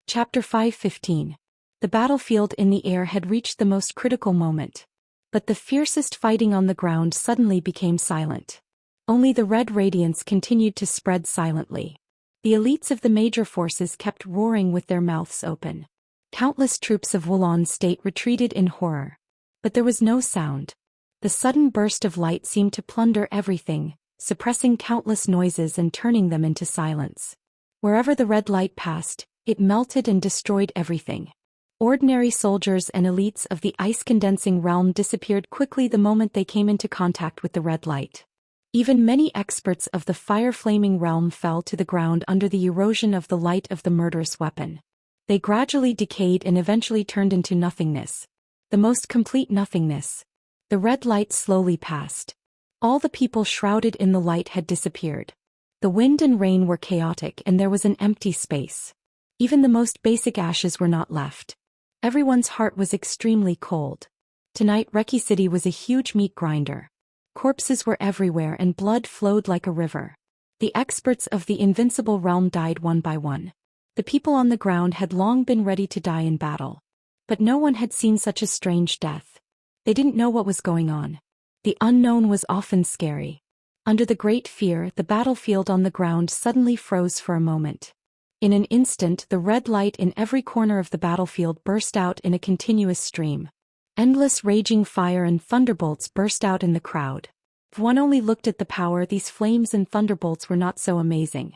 A: Chapter 5:15. The battlefield in the air had reached the most critical moment. But the fiercest fighting on the ground suddenly became silent. Only the red radiance continued to spread silently. The elites of the major forces kept roaring with their mouths open. Countless troops of Wulan state retreated in horror. But there was no sound. The sudden burst of light seemed to plunder everything, suppressing countless noises and turning them into silence. Wherever the red light passed, it melted and destroyed everything. Ordinary soldiers and elites of the ice-condensing realm disappeared quickly the moment they came into contact with the red light. Even many experts of the fire-flaming realm fell to the ground under the erosion of the light of the murderous weapon. They gradually decayed and eventually turned into nothingness. The most complete nothingness. The red light slowly passed. All the people shrouded in the light had disappeared. The wind and rain were chaotic and there was an empty space. Even the most basic ashes were not left. Everyone's heart was extremely cold. Tonight Reki City was a huge meat grinder. Corpses were everywhere and blood flowed like a river. The experts of the invincible realm died one by one. The people on the ground had long been ready to die in battle. But no one had seen such a strange death. They didn't know what was going on. The unknown was often scary. Under the great fear, the battlefield on the ground suddenly froze for a moment. In an instant, the red light in every corner of the battlefield burst out in a continuous stream. Endless raging fire and thunderbolts burst out in the crowd. If one only looked at the power, these flames and thunderbolts were not so amazing.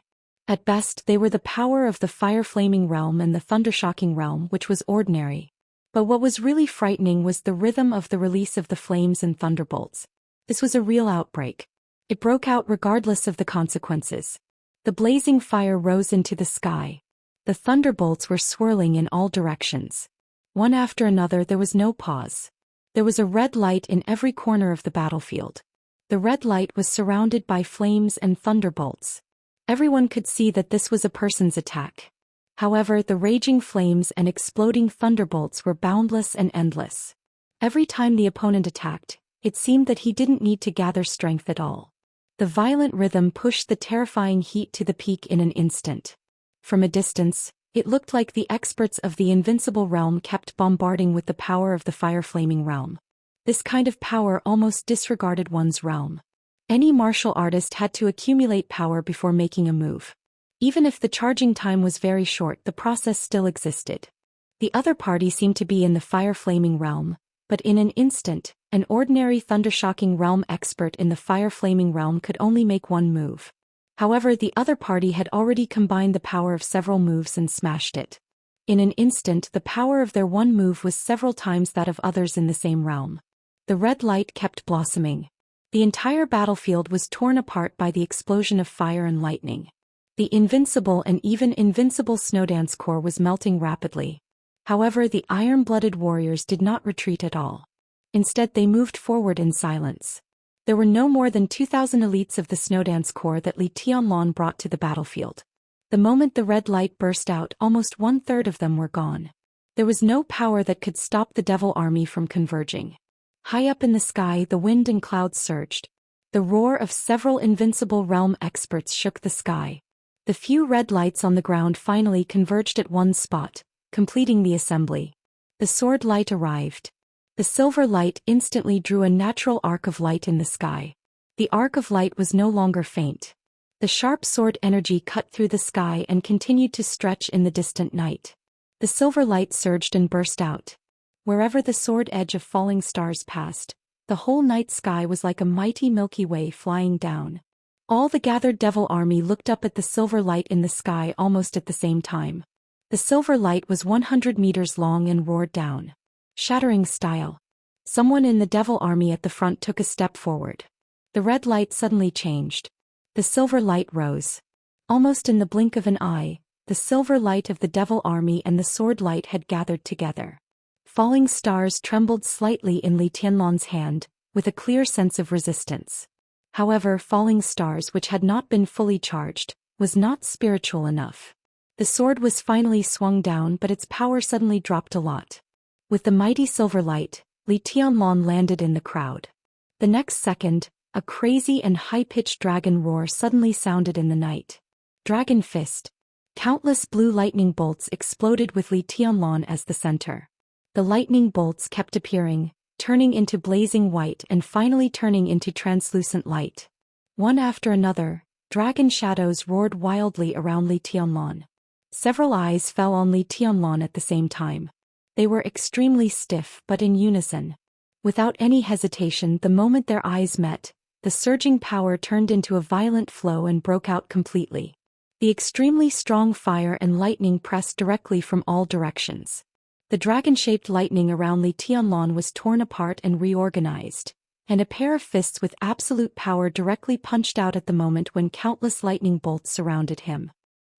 A: At best, they were the power of the fire-flaming realm and the thunder-shocking realm, which was ordinary. But what was really frightening was the rhythm of the release of the flames and thunderbolts. This was a real outbreak. It broke out regardless of the consequences. The blazing fire rose into the sky. The thunderbolts were swirling in all directions. One after another, there was no pause. There was a red light in every corner of the battlefield. The red light was surrounded by flames and thunderbolts. Everyone could see that this was a person's attack. However, the raging flames and exploding thunderbolts were boundless and endless. Every time the opponent attacked, it seemed that he didn't need to gather strength at all. The violent rhythm pushed the terrifying heat to the peak in an instant. From a distance, it looked like the experts of the invincible realm kept bombarding with the power of the fire-flaming realm. This kind of power almost disregarded one's realm. Any martial artist had to accumulate power before making a move. Even if the charging time was very short, the process still existed. The other party seemed to be in the fire-flaming realm, but in an instant, an ordinary thunder-shocking realm expert in the fire-flaming realm could only make one move. However, the other party had already combined the power of several moves and smashed it. In an instant, the power of their one move was several times that of others in the same realm. The red light kept blossoming. The entire battlefield was torn apart by the explosion of fire and lightning. The invincible and even invincible Snowdance Corps was melting rapidly. However, the iron-blooded warriors did not retreat at all. Instead, they moved forward in silence. There were no more than 2,000 elites of the Snowdance Corps that Li Tianlan brought to the battlefield. The moment the red light burst out, almost one-third of them were gone. There was no power that could stop the devil army from converging. High up in the sky, the wind and clouds surged. The roar of several invincible realm experts shook the sky. The few red lights on the ground finally converged at one spot, completing the assembly. The sword light arrived. The silver light instantly drew a natural arc of light in the sky. The arc of light was no longer faint. The sharp sword energy cut through the sky and continued to stretch in the distant night. The silver light surged and burst out. Wherever the sword edge of falling stars passed, the whole night sky was like a mighty Milky Way flying down. All the gathered devil army looked up at the silver light in the sky almost at the same time. The silver light was 100 meters long and roared down. Shattering style. Someone in the devil army at the front took a step forward. The red light suddenly changed. The silver light rose. Almost in the blink of an eye, the silver light of the devil army and the sword light had gathered together. Falling stars trembled slightly in Li Tianlan's hand, with a clear sense of resistance. However, falling stars which had not been fully charged, was not spiritual enough. The sword was finally swung down, but its power suddenly dropped a lot. With the mighty silver light, Li Tianlan landed in the crowd. The next second, a crazy and high-pitched dragon roar suddenly sounded in the night. Dragon fist. Countless blue lightning bolts exploded with Li Tianlan as the center. The lightning bolts kept appearing, turning into blazing white and finally turning into translucent light. One after another, dragon shadows roared wildly around Li Tianlan. Several eyes fell on Li Tianlan at the same time. They were extremely stiff but in unison. Without any hesitation, the moment their eyes met, the surging power turned into a violent flow and broke out completely. The extremely strong fire and lightning pressed directly from all directions. The dragon-shaped lightning around Li Tianlan was torn apart and reorganized, and a pair of fists with absolute power directly punched out at the moment when countless lightning bolts surrounded him.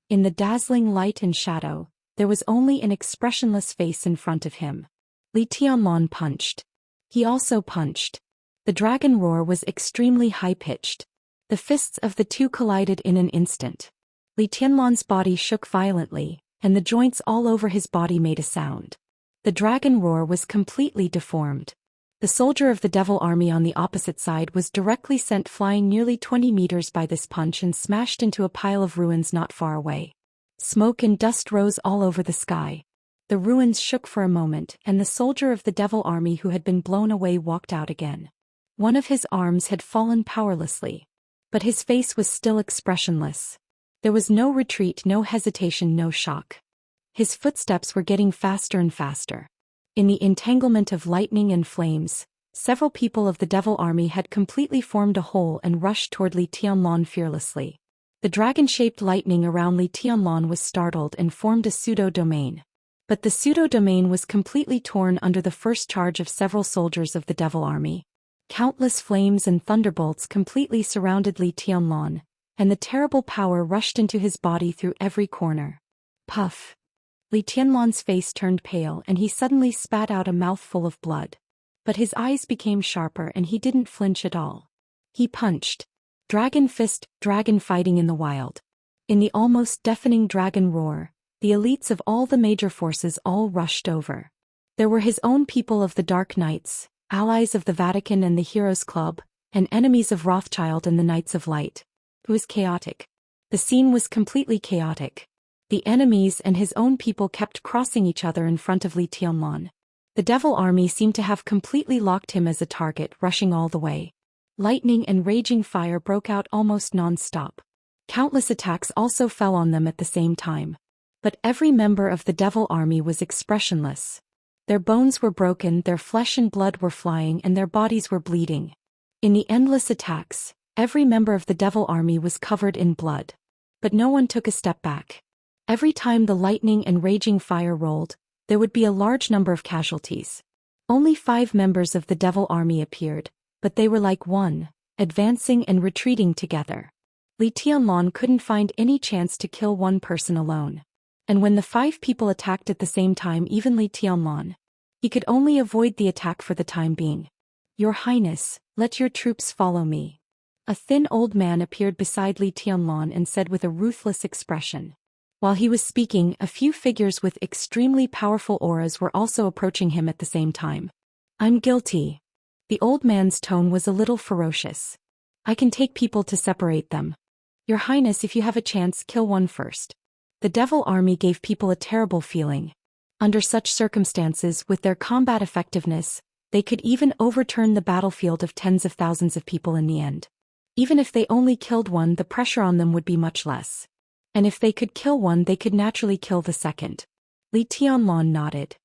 A: In the dazzling light and shadow, there was only an expressionless face in front of him. Li Tianlan punched. He also punched. The dragon roar was extremely high-pitched. The fists of the two collided in an instant. Li Tianlan's body shook violently, and the joints all over his body made a sound. The dragon roar was completely deformed. The soldier of the devil army on the opposite side was directly sent flying nearly 20 meters by this punch and smashed into a pile of ruins not far away. Smoke and dust rose all over the sky. The ruins shook for a moment, and the soldier of the devil army who had been blown away walked out again. One of his arms had fallen powerlessly. But his face was still expressionless. There was no retreat, no hesitation, no shock. His footsteps were getting faster and faster. In the entanglement of lightning and flames, several people of the devil army had completely formed a hole and rushed toward Li Tianlan fearlessly. The dragon-shaped lightning around Li Tianlan was startled and formed a pseudo-domain. But the pseudo-domain was completely torn under the first charge of several soldiers of the devil army. Countless flames and thunderbolts completely surrounded Li Tianlan, and the terrible power rushed into his body through every corner. Puff! Li Tianlan's face turned pale and he suddenly spat out a mouthful of blood. But his eyes became sharper and he didn't flinch at all. He punched. Dragon fist, dragon fighting in the wild. In the almost deafening dragon roar, the elites of all the major forces all rushed over. There were his own people of the Dark Knights, allies of the Vatican and the Heroes Club, and enemies of Rothschild and the Knights of Light. It was chaotic. The scene was completely chaotic. The enemies and his own people kept crossing each other in front of Li Tianlan. The devil army seemed to have completely locked him as a target, rushing all the way. Lightning and raging fire broke out almost non-stop. Countless attacks also fell on them at the same time. But every member of the devil army was expressionless. Their bones were broken, their flesh and blood were flying, and their bodies were bleeding. In the endless attacks, every member of the devil army was covered in blood. But no one took a step back. Every time the lightning and raging fire rolled, there would be a large number of casualties. Only 5 members of the devil army appeared, but they were like one, advancing and retreating together. Li Tianlan couldn't find any chance to kill one person alone. And when the 5 people attacked at the same time, even Li Tianlan, he could only avoid the attack for the time being. "Your Highness, let your troops follow me." A thin old man appeared beside Li Tianlan and said with a ruthless expression. While he was speaking, a few figures with extremely powerful auras were also approaching him at the same time. "I'm guilty." The old man's tone was a little ferocious. "I can take people to separate them. Your Highness, if you have a chance, kill one first." The devil army gave people a terrible feeling. Under such circumstances, with their combat effectiveness, they could even overturn the battlefield of tens of thousands of people in the end. Even if they only killed one, the pressure on them would be much less. And if they could kill one, they could naturally kill the second. Li Tianlan nodded.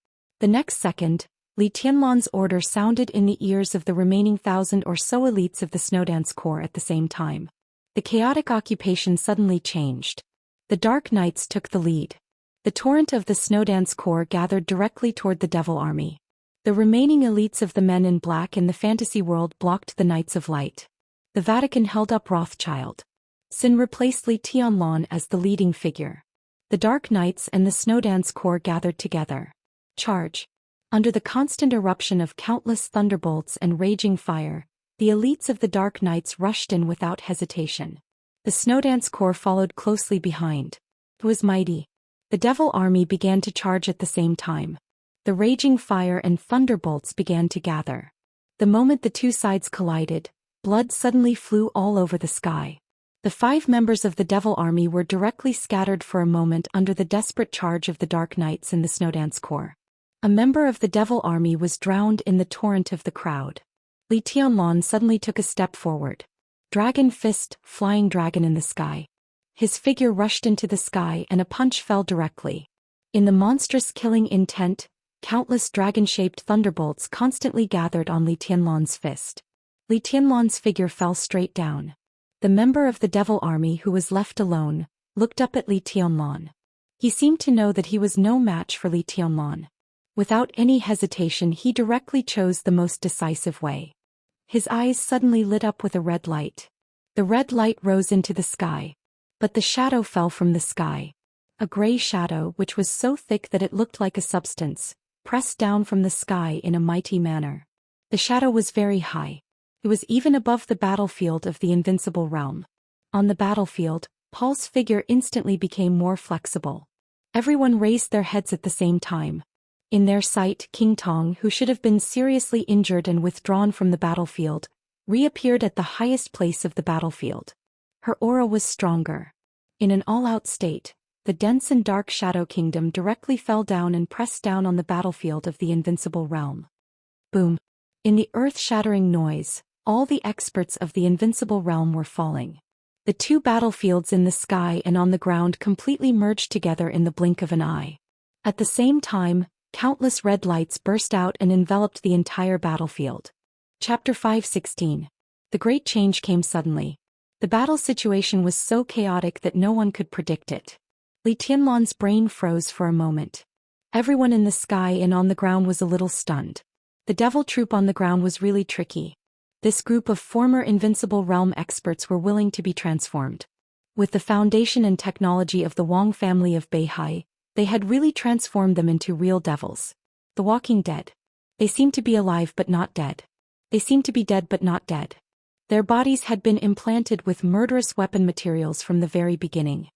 A: The next second, Li Tianlan's order sounded in the ears of the remaining 1,000 or so elites of the Snowdance Corps at the same time. The chaotic occupation suddenly changed. The Dark Knights took the lead. The torrent of the Snowdance Corps gathered directly toward the Devil Army. The remaining elites of the men in black in the fantasy world blocked the Knights of Light. The Vatican held up Rothschild. Sin replaced Li Tianlan as the leading figure. The Dark Knights and the Snowdance Corps gathered together. Charge. Under the constant eruption of countless thunderbolts and raging fire, the elites of the Dark Knights rushed in without hesitation. The Snowdance Corps followed closely behind. It was mighty. The Devil Army began to charge at the same time. The raging fire and thunderbolts began to gather. The moment the two sides collided, blood suddenly flew all over the sky. The 5 members of the Devil Army were directly scattered for a moment under the desperate charge of the Dark Knights and the Snowdance Corps. A member of the Devil Army was drowned in the torrent of the crowd. Li Tianlan suddenly took a step forward. Dragon fist, flying dragon in the sky. His figure rushed into the sky and a punch fell directly. In the monstrous killing intent, countless dragon-shaped thunderbolts constantly gathered on Li Tianlan's fist. Li Tianlan's figure fell straight down. The member of the Devil Army who was left alone, looked up at Li Tianlan. He seemed to know that he was no match for Li Tianlan. Without any hesitation he directly chose the most decisive way. His eyes suddenly lit up with a red light. The red light rose into the sky. But the shadow fell from the sky. A gray shadow which was so thick that it looked like a substance, pressed down from the sky in a mighty manner. The shadow was very high. It was even above the battlefield of the invincible realm. On the battlefield, Paul's figure instantly became more flexible. Everyone raised their heads at the same time. In their sight, King Tong, who should have been seriously injured and withdrawn from the battlefield, reappeared at the highest place of the battlefield. Her aura was stronger. In an all-out state, the dense and dark Shadow Kingdom directly fell down and pressed down on the battlefield of the invincible realm. Boom! In the earth-shattering noise, all the experts of the invincible realm were falling. The 2 battlefields in the sky and on the ground completely merged together in the blink of an eye. At the same time, countless red lights burst out and enveloped the entire battlefield. Chapter 5:16. The Great Change came suddenly. The battle situation was so chaotic that no one could predict it. Li Tianlan's brain froze for a moment. Everyone in the sky and on the ground was a little stunned. The devil troop on the ground was really tricky. This group of former invincible realm experts were willing to be transformed. With the foundation and technology of the Wang family of Beihai, they had really transformed them into real devils. The Walking Dead. They seemed to be alive but not dead. They seemed to be dead but not dead. Their bodies had been implanted with murderous weapon materials from the very beginning.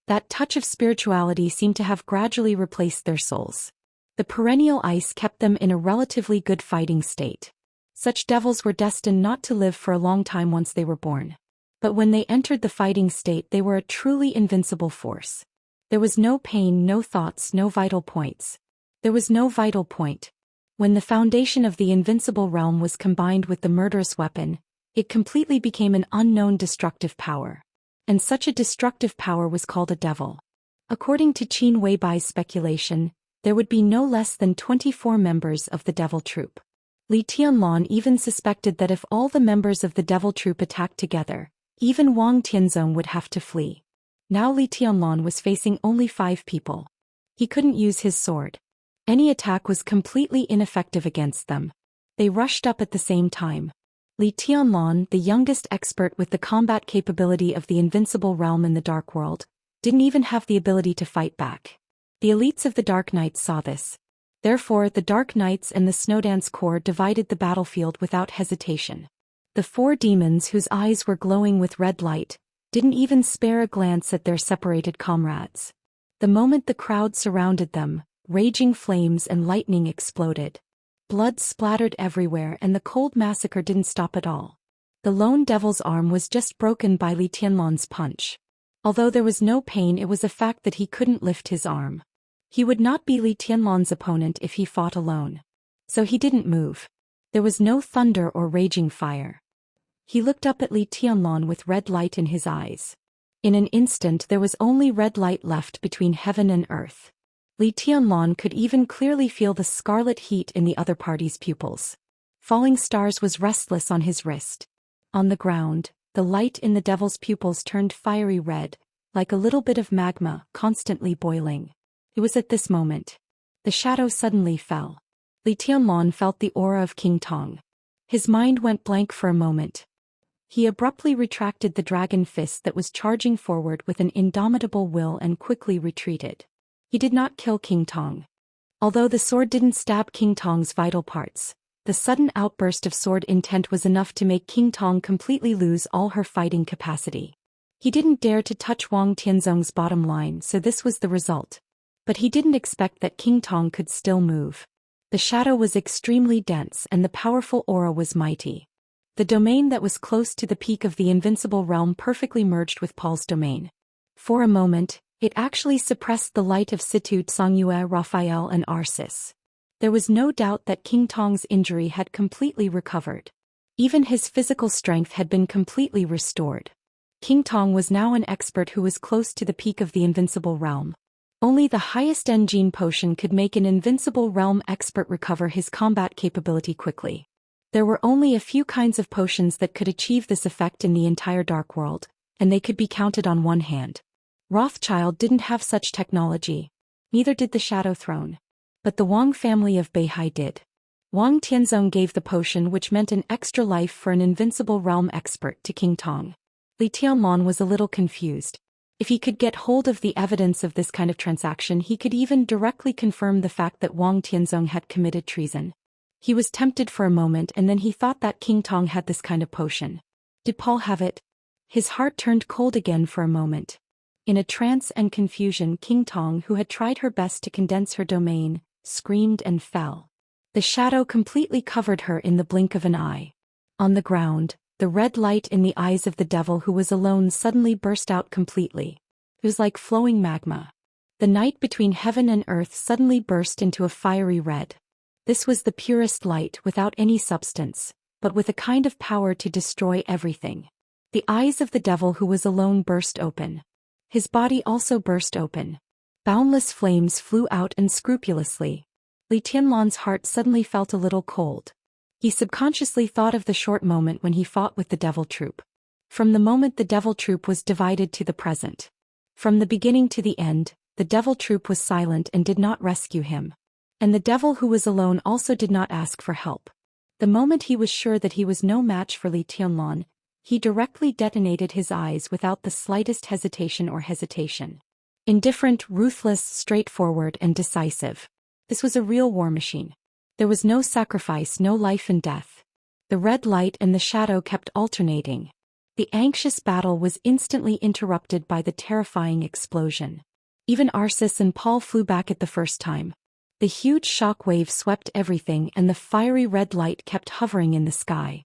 A: That touch of spirituality seemed to have gradually replaced their souls. The perennial ice kept them in a relatively good fighting state. Such devils were destined not to live for a long time once they were born. But when they entered the fighting state they were a truly invincible force. There was no pain, no thoughts, no vital points. There was no vital point. When the foundation of the invincible realm was combined with the murderous weapon, it completely became an unknown destructive power. And such a destructive power was called a devil. According to Qin Weibai's speculation, there would be no less than 24 members of the devil troop. Li Tianlan even suspected that if all the members of the devil troop attacked together, even Wang Tianzong would have to flee. Now Li Tianlan was facing only 5 people. He couldn't use his sword. Any attack was completely ineffective against them. They rushed up at the same time. Li Tianlan, the youngest expert with the combat capability of the invincible realm in the Dark World, didn't even have the ability to fight back. The elites of the Dark Knights saw this. Therefore, the Dark Knights and the Snowdance Corps divided the battlefield without hesitation. The 4 demons whose eyes were glowing with red light didn't even spare a glance at their separated comrades. The moment the crowd surrounded them, raging flames and lightning exploded. Blood splattered everywhere and the cold massacre didn't stop at all. The lone devil's arm was just broken by Li Tianlan's punch. Although there was no pain, it was a fact that he couldn't lift his arm. He would not be Li Tianlan's opponent if he fought alone. So he didn't move. There was no thunder or raging fire. He looked up at Li Tianlan with red light in his eyes. In an instant there was only red light left between heaven and earth. Li Tianlan could even clearly feel the scarlet heat in the other party's pupils. Falling stars was restless on his wrist. On the ground, the light in the devil's pupils turned fiery red, like a little bit of magma, constantly boiling. It was at this moment. The shadow suddenly fell. Li Tianlan felt the aura of King Tong. His mind went blank for a moment. He abruptly retracted the dragon fist that was charging forward with an indomitable will and quickly retreated. He did not kill King Tong. Although the sword didn't stab King Tong's vital parts, the sudden outburst of sword intent was enough to make King Tong completely lose all her fighting capacity. He didn't dare to touch Wang Tianzong's bottom line, so this was the result. But he didn't expect that King Tong could still move. The shadow was extremely dense and the powerful aura was mighty. The domain that was close to the peak of the invincible realm perfectly merged with Paul's domain. For a moment, it actually suppressed the light of Situ, Xianxia, Raphael and Arsis. There was no doubt that King Tong's injury had completely recovered. Even his physical strength had been completely restored. King Tong was now an expert who was close to the peak of the invincible realm. Only the highest engine potion could make an invincible realm expert recover his combat capability quickly. There were only a few kinds of potions that could achieve this effect in the entire Dark World, and they could be counted on one hand. Rothschild didn't have such technology. Neither did the Shadow Throne. But the Wang family of Beihai did. Wang Tianzong gave the potion, which meant an extra life for an invincible realm expert, to King Tong. Li Tianlan was a little confused. If he could get hold of the evidence of this kind of transaction, he could even directly confirm the fact that Wang Tianzong had committed treason. He was tempted for a moment, and then he thought that King Tong had this kind of potion. Did Paul have it? His heart turned cold again for a moment. In a trance and confusion, King Tong, who had tried her best to condense her domain, screamed and fell. The shadow completely covered her in the blink of an eye. On the ground, the red light in the eyes of the devil who was alone suddenly burst out completely. It was like flowing magma. The night between heaven and earth suddenly burst into a fiery red. This was the purest light without any substance, but with a kind of power to destroy everything. The eyes of the devil who was alone burst open. His body also burst open. Boundless flames flew out unscrupulously. Li Tianlan's heart suddenly felt a little cold. He subconsciously thought of the short moment when he fought with the devil troop. From the moment the devil troop was divided to the present. From the beginning to the end, the devil troop was silent and did not rescue him. And the devil who was alone also did not ask for help. The moment he was sure that he was no match for Li Tianlan, he directly detonated his eyes without the slightest hesitation. Indifferent, ruthless, straightforward, and decisive. This was a real war machine. There was no sacrifice, no life and death. The red light and the shadow kept alternating. The anxious battle was instantly interrupted by the terrifying explosion. Even Arsis and Paul flew back at the first time. The huge shock wave swept everything and the fiery red light kept hovering in the sky.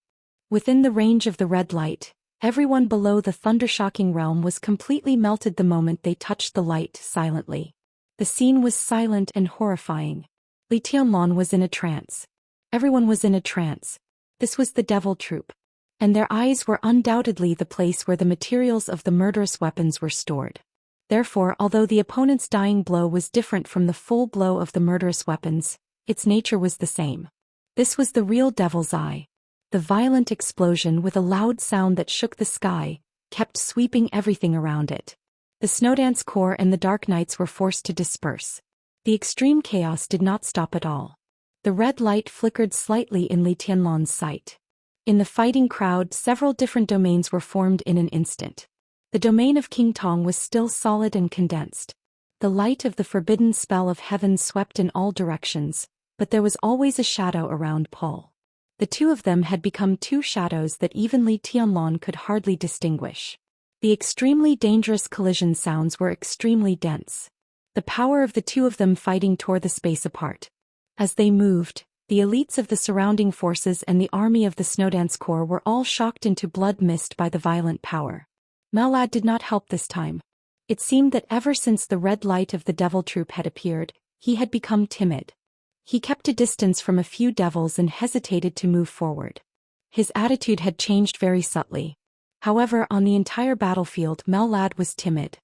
A: Within the range of the red light, everyone below the thundershocking realm was completely melted the moment they touched the light silently. The scene was silent and horrifying. Li Tianlan was in a trance. Everyone was in a trance. This was the devil troop. And their eyes were undoubtedly the place where the materials of the murderous weapons were stored. Therefore, although the opponent's dying blow was different from the full blow of the murderous weapons, its nature was the same. This was the real devil's eye. The violent explosion, with a loud sound that shook the sky, kept sweeping everything around it. The Snowdance Corps and the Dark Knights were forced to disperse. The extreme chaos did not stop at all. The red light flickered slightly in Li Tianlan's sight. In the fighting crowd, several different domains were formed in an instant. The domain of King Tong was still solid and condensed. The light of the forbidden spell of heaven swept in all directions, but there was always a shadow around Paul. The two of them had become two shadows that even Li Tianlan could hardly distinguish. The extremely dangerous collision sounds were extremely dense. The power of the two of them fighting tore the space apart. As they moved, the elites of the surrounding forces and the army of the Snowdance Corps were all shocked into blood mist by the violent power. Mellad did not help this time. It seemed that ever since the red light of the devil troop had appeared, he had become timid. He kept a distance from a few devils and hesitated to move forward. His attitude had changed very subtly. However, on the entire battlefield, Mellad was timid.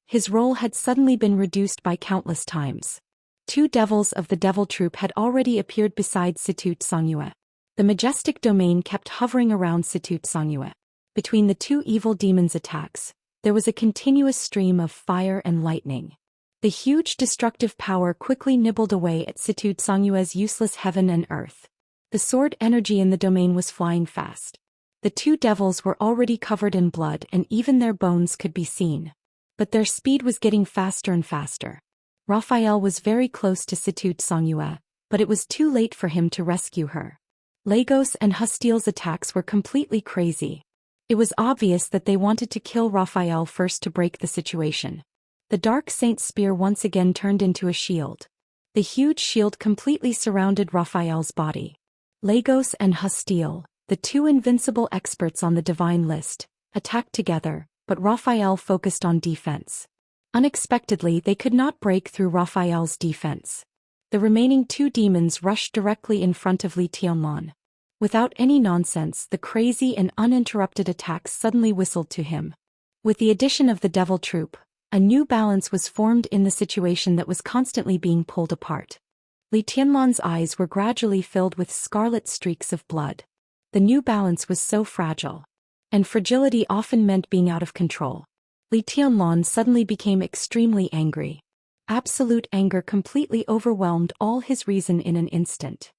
A: His role had suddenly been reduced by countless times. Two devils of the devil troop had already appeared beside Situ Xianxia. The majestic domain kept hovering around Situ Xianxia. Between the two evil demons' attacks, there was a continuous stream of fire and lightning. The huge destructive power quickly nibbled away at Situ Songyue's useless heaven and earth. The sword energy in the domain was flying fast. The two devils were already covered in blood and even their bones could be seen. But their speed was getting faster and faster. Raphael was very close to Situ Songyue, but it was too late for him to rescue her. Lagos and Hustil's attacks were completely crazy. It was obvious that they wanted to kill Raphael first to break the situation. The Dark Saint's spear once again turned into a shield. The huge shield completely surrounded Raphael's body. Lagos and Hustil, the two invincible experts on the divine list, attacked together, but Raphael focused on defense. Unexpectedly, they could not break through Raphael's defense. The remaining two demons rushed directly in front of Li Tianlan. Without any nonsense, the crazy and uninterrupted attacks suddenly whistled to him. With the addition of the devil troop, a new balance was formed in the situation that was constantly being pulled apart. Li Tianlan's eyes were gradually filled with scarlet streaks of blood. The new balance was so fragile. And fragility often meant being out of control. Li Tianlan suddenly became extremely angry. Absolute anger completely overwhelmed all his reason in an instant.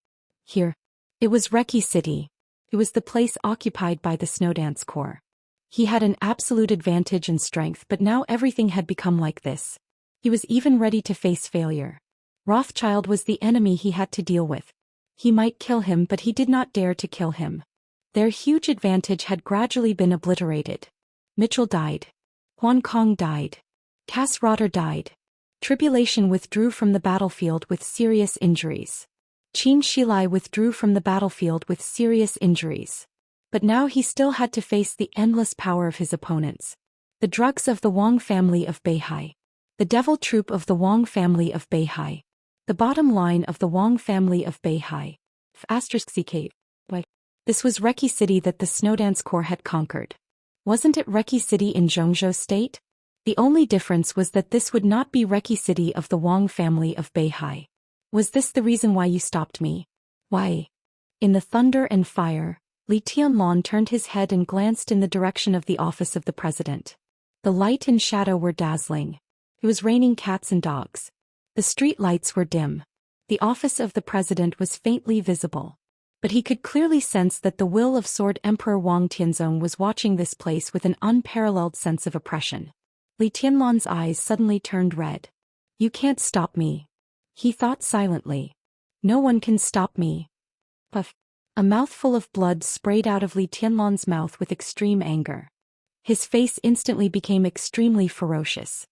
A: Here. It was Reki City. It was the place occupied by the Snowdance Corps. He had an absolute advantage and strength, but now everything had become like this. He was even ready to face failure. Rothschild was the enemy he had to deal with. He might kill him, but he did not dare to kill him. Their huge advantage had gradually been obliterated. Mitchell died. Huan Kong died. Cass Rotter died. Tribulation withdrew from the battlefield with serious injuries. Qin Shilai withdrew from the battlefield with serious injuries. But now he still had to face the endless power of his opponents. The drugs of the Wang family of Beihai. The devil troop of the Wang family of Beihai. The bottom line of the Wang family of Beihai. This was Reki City that the Snowdance Corps had conquered. Wasn't it Reki City in Zhongzhou State? The only difference was that this would not be Reki City of the Wang family of Beihai. Was this the reason why you stopped me? Why? In the thunder and fire, Li Tianlan turned his head and glanced in the direction of the office of the president. The light and shadow were dazzling. It was raining cats and dogs. The street lights were dim. The office of the president was faintly visible. But he could clearly sense that the will of Sword Emperor Wang Tianzong was watching this place with an unparalleled sense of oppression. Li Tianlan's eyes suddenly turned red. You can't stop me. He thought silently. No one can stop me. Puff. A mouthful of blood sprayed out of Li Tianlan's mouth with extreme anger. His face instantly became extremely ferocious.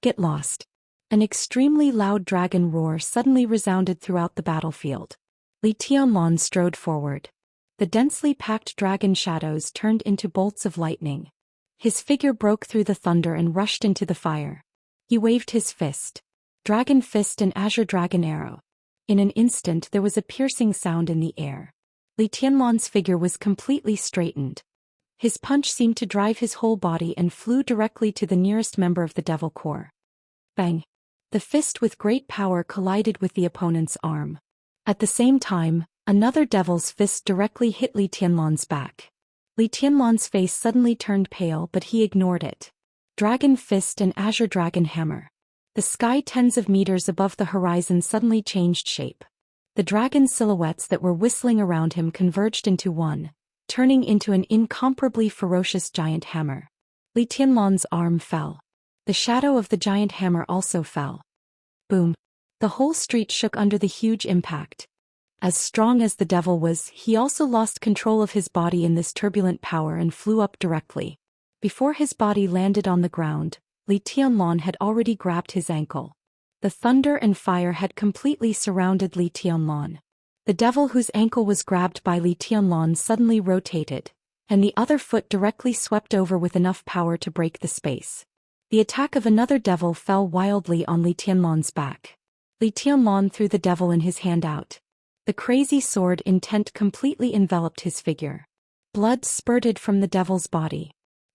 A: Get lost. An extremely loud dragon roar suddenly resounded throughout the battlefield. Li Tianlan strode forward. The densely packed dragon shadows turned into bolts of lightning. His figure broke through the thunder and rushed into the fire. He waved his fist. Dragon fist and azure dragon arrow. In an instant there was a piercing sound in the air. Li Tianlan's figure was completely straightened. His punch seemed to drive his whole body and flew directly to the nearest member of the Devil Corps. Bang! The fist with great power collided with the opponent's arm. At the same time, another devil's fist directly hit Li Tianlan's back. Li Tianlan's face suddenly turned pale, but he ignored it. Dragon fist and azure dragon hammer. The sky tens of meters above the horizon suddenly changed shape. The dragon silhouettes that were whistling around him converged into one, turning into an incomparably ferocious giant hammer. Li Tianlan's arm fell. The shadow of the giant hammer also fell. Boom! The whole street shook under the huge impact. As strong as the devil was, he also lost control of his body in this turbulent power and flew up directly. Before his body landed on the ground, Li Tianlan had already grabbed his ankle. The thunder and fire had completely surrounded Li Tianlan. The devil whose ankle was grabbed by Li Tianlan suddenly rotated, and the other foot directly swept over with enough power to break the space. The attack of another devil fell wildly on Li Tianlan's back. Li Tianlan threw the devil in his hand out. The crazy sword intent completely enveloped his figure. Blood spurted from the devil's body.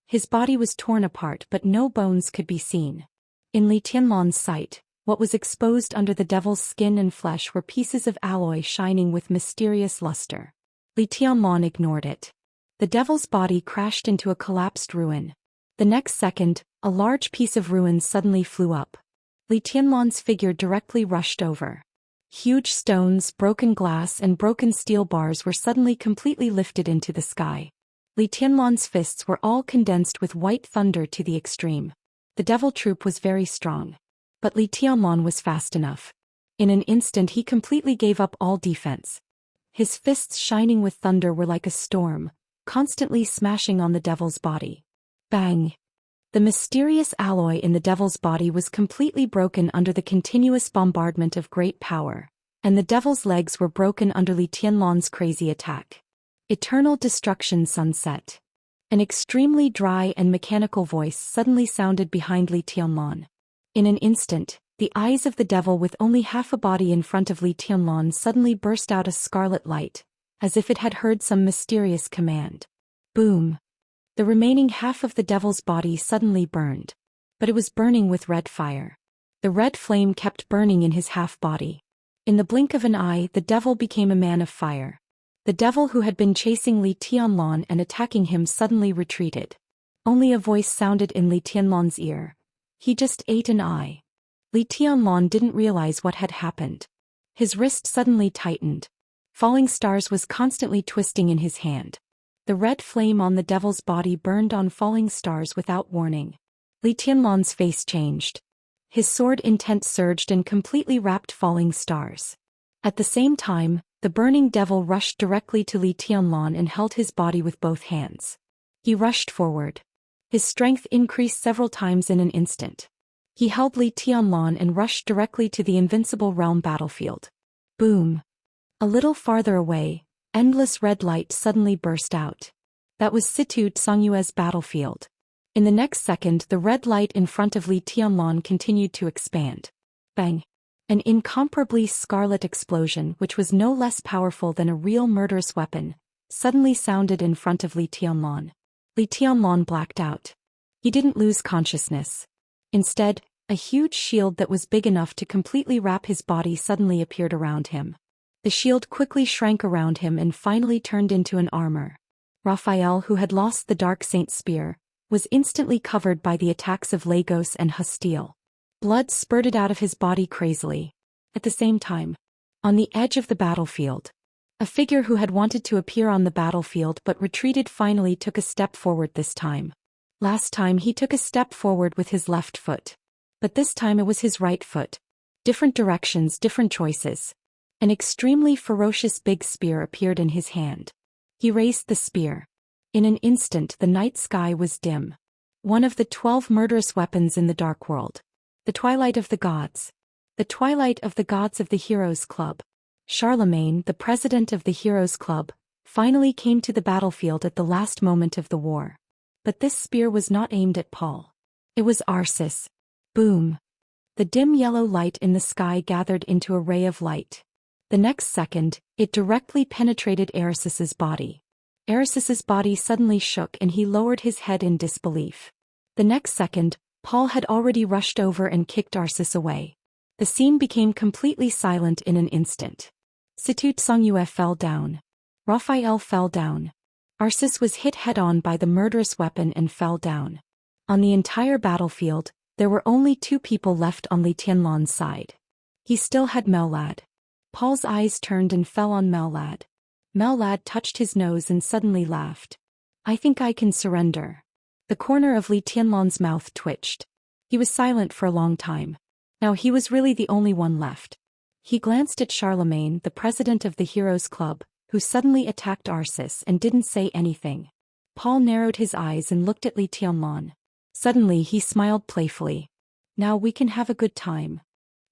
A: His body was torn apart, but no bones could be seen. In Li Tianlan's sight, what was exposed under the devil's skin and flesh were pieces of alloy shining with mysterious luster. Li Tianlan ignored it. The devil's body crashed into a collapsed ruin. The next second, a large piece of ruin suddenly flew up. Li Tianlan's figure directly rushed over. Huge stones, broken glass and broken steel bars were suddenly completely lifted into the sky. Li Tianlan's fists were all condensed with white thunder to the extreme. The devil troop was very strong. But Li Tianlan was fast enough. In an instant he completely gave up all defense. His fists shining with thunder were like a storm, constantly smashing on the devil's body. Bang! The mysterious alloy in the devil's body was completely broken under the continuous bombardment of great power, and the devil's legs were broken under Li Tianlan's crazy attack. Eternal destruction sunset. An extremely dry and mechanical voice suddenly sounded behind Li Tianlan. In an instant, the eyes of the devil with only half a body in front of Li Tianlan suddenly burst out a scarlet light, as if it had heard some mysterious command. Boom! The remaining half of the devil's body suddenly burned. But it was burning with red fire. The red flame kept burning in his half-body. In the blink of an eye the devil became a man of fire. The devil who had been chasing Li Tianlan and attacking him suddenly retreated. Only a voice sounded in Li Tianlan's ear. He just ate an eye. Li Tianlan didn't realize what had happened. His wrist suddenly tightened. Falling stars was constantly twisting in his hand. The red flame on the devil's body burned on falling stars without warning. Li Tianlan's face changed. His sword intent surged and completely wrapped falling stars. At the same time, the burning devil rushed directly to Li Tianlan and held his body with both hands. He rushed forward. His strength increased several times in an instant. He held Li Tianlan and rushed directly to the invincible realm battlefield. Boom! A little farther away, endless red light suddenly burst out. That was Situ Tsongyue's battlefield. In the next second the red light in front of Li Tianlan continued to expand. Bang! An incomparably scarlet explosion, which was no less powerful than a real murderous weapon, suddenly sounded in front of Li Tianlan. Li Tianlan blacked out. He didn't lose consciousness. Instead, a huge shield that was big enough to completely wrap his body suddenly appeared around him. The shield quickly shrank around him and finally turned into an armor. Raphael, who had lost the Dark Saint's spear, was instantly covered by the attacks of Lagos and Hostile. Blood spurted out of his body crazily. At the same time, on the edge of the battlefield, a figure who had wanted to appear on the battlefield but retreated finally took a step forward this time. Last time he took a step forward with his left foot. But this time it was his right foot. Different directions, different choices. An extremely ferocious big spear appeared in his hand. He raised the spear. In an instant the night sky was dim. One of the 12 murderous weapons in the dark world. The Twilight of the Gods. The Twilight of the Gods of the Heroes Club. Charlemagne, the president of the Heroes Club, finally came to the battlefield at the last moment of the war. But this spear was not aimed at Paul. It was Arceus. Boom! The dim yellow light in the sky gathered into a ray of light. The next second, it directly penetrated Arceus's body. Arceus's body suddenly shook and he lowered his head in disbelief. The next second, Paul had already rushed over and kicked Arceus away. The scene became completely silent in an instant. Situ Tsongyue fell down. Raphael fell down. Arceus was hit head-on by the murderous weapon and fell down. On the entire battlefield, there were only 2 people left on Li Tianlan's side. He still had Mellad. Paul's eyes turned and fell on Mellad. Mellad touched his nose and suddenly laughed. "I think I can surrender." The corner of Li Tianlan's mouth twitched. He was silent for a long time. Now he was really the only one left. He glanced at Charlemagne, the president of the Heroes Club, who suddenly attacked Arceus and didn't say anything. Paul narrowed his eyes and looked at Li Tianlan. Suddenly he smiled playfully. "Now we can have a good time."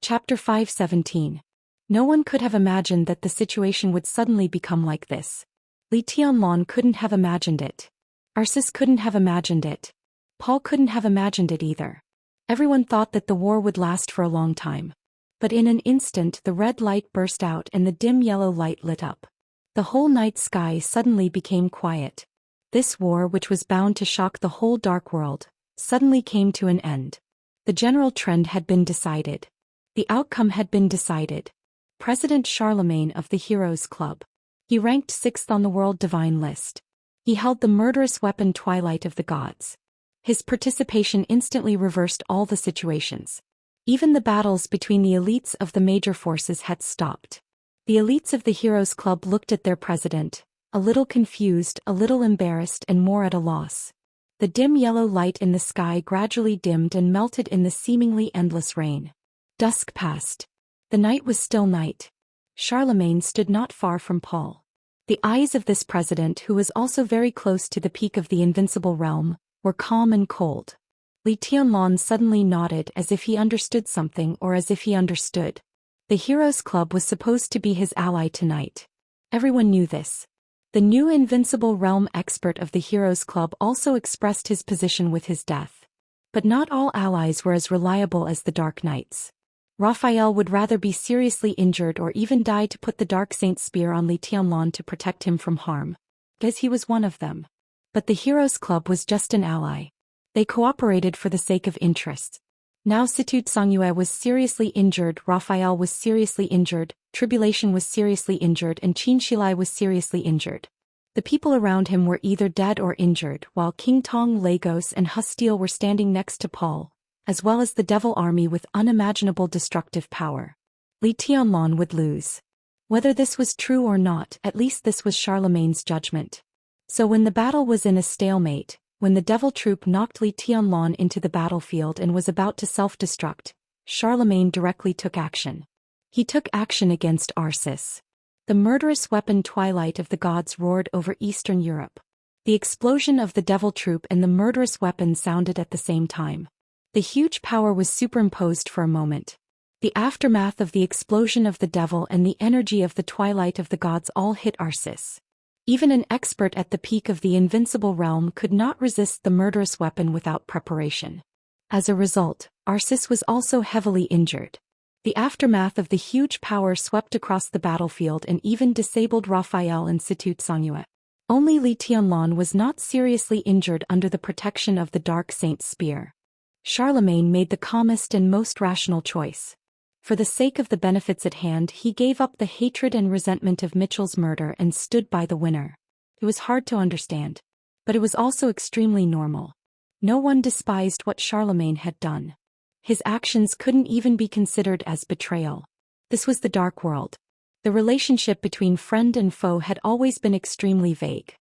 A: Chapter 5:17. No one could have imagined that the situation would suddenly become like this. Li Tianlan couldn't have imagined it. Arceus couldn't have imagined it. Paul couldn't have imagined it either. Everyone thought that the war would last for a long time. But in an instant the red light burst out and the dim yellow light lit up. The whole night sky suddenly became quiet. This war, which was bound to shock the whole dark world, suddenly came to an end. The general trend had been decided. The outcome had been decided. President Charlemagne of the Heroes Club. He ranked 6th on the World Divine list. He held the murderous weapon Twilight of the Gods. His participation instantly reversed all the situations. Even the battles between the elites of the major forces had stopped. The elites of the Heroes Club looked at their president, a little confused, a little embarrassed, and more at a loss. The dim yellow light in the sky gradually dimmed and melted in the seemingly endless rain. Dusk passed. The night was still night. Charlemagne stood not far from Paul. The eyes of this president, who was also very close to the peak of the invincible realm, were calm and cold. Li Tianlan suddenly nodded as if he understood something or as if he understood. The Heroes Club was supposed to be his ally tonight. Everyone knew this. The new invincible realm expert of the Heroes Club also expressed his position with his death. But not all allies were as reliable as the Dark Knights. Raphael would rather be seriously injured or even die to put the Dark Saint's spear on Li Tianlan to protect him from harm. As he was one of them. But the Heroes Club was just an ally. They cooperated for the sake of interests. Now Xianxia was seriously injured, Raphael was seriously injured, Tribulation was seriously injured, and Xianxia was seriously injured. The people around him were either dead or injured, while King Tong, Lagos, and Hustile were standing next to Paul, as well as the devil army with unimaginable destructive power. Li Tianlan would lose. Whether this was true or not, at least this was Charlemagne's judgment. So when the battle was in a stalemate, when the devil troop knocked Li Tianlan into the battlefield and was about to self-destruct, Charlemagne directly took action. He took action against Arsis. The murderous weapon Twilight of the Gods roared over Eastern Europe. The explosion of the devil troop and the murderous weapon sounded at the same time. The huge power was superimposed for a moment. The aftermath of the explosion of the devil and the energy of the Twilight of the Gods all hit Arsis. Even an expert at the peak of the invincible realm could not resist the murderous weapon without preparation. As a result, Arsis was also heavily injured. The aftermath of the huge power swept across the battlefield and even disabled Raphael and Xianxia. Only Li Tianlan was not seriously injured under the protection of the Dark Saint's spear. Charlemagne made the calmest and most rational choice. For the sake of the benefits at hand, he gave up the hatred and resentment of Mitchell's murder and stood by the winner. It was hard to understand. But it was also extremely normal. No one despised what Charlemagne had done. His actions couldn't even be considered as betrayal. This was the dark world. The relationship between friend and foe had always been extremely vague.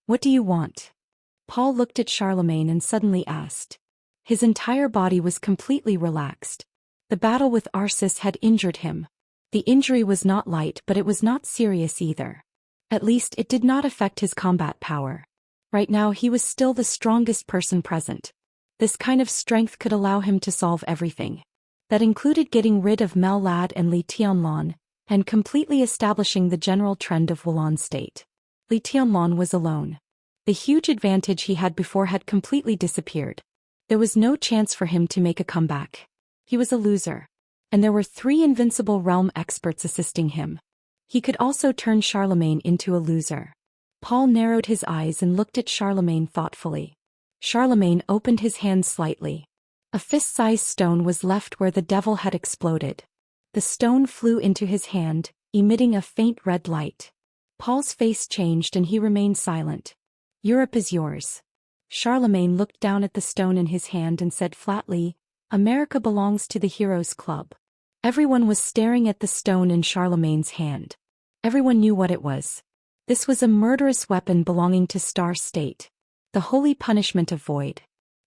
A: "What do you want?" Paul looked at Charlemagne and suddenly asked. His entire body was completely relaxed. The battle with Arsis had injured him. The injury was not light, but it was not serious either. At least it did not affect his combat power. Right now he was still the strongest person present. This kind of strength could allow him to solve everything. That included getting rid of Mel Lad and Li Tianlan, and completely establishing the general trend of Wulan state. Li Tianlan was alone. The huge advantage he had before had completely disappeared. There was no chance for him to make a comeback. He was a loser. And there were 3 invincible realm experts assisting him. He could also turn Charlemagne into a loser. Paul narrowed his eyes and looked at Charlemagne thoughtfully. Charlemagne opened his hand slightly. A fist-sized stone was left where the devil had exploded. The stone flew into his hand, emitting a faint red light. Paul's face changed and he remained silent. "Europe is yours." Charlemagne looked down at the stone in his hand and said flatly, "America belongs to the Heroes Club." Everyone was staring at the stone in Charlemagne's hand. Everyone knew what it was. This was a murderous weapon belonging to Star State. The Holy Punishment of Void.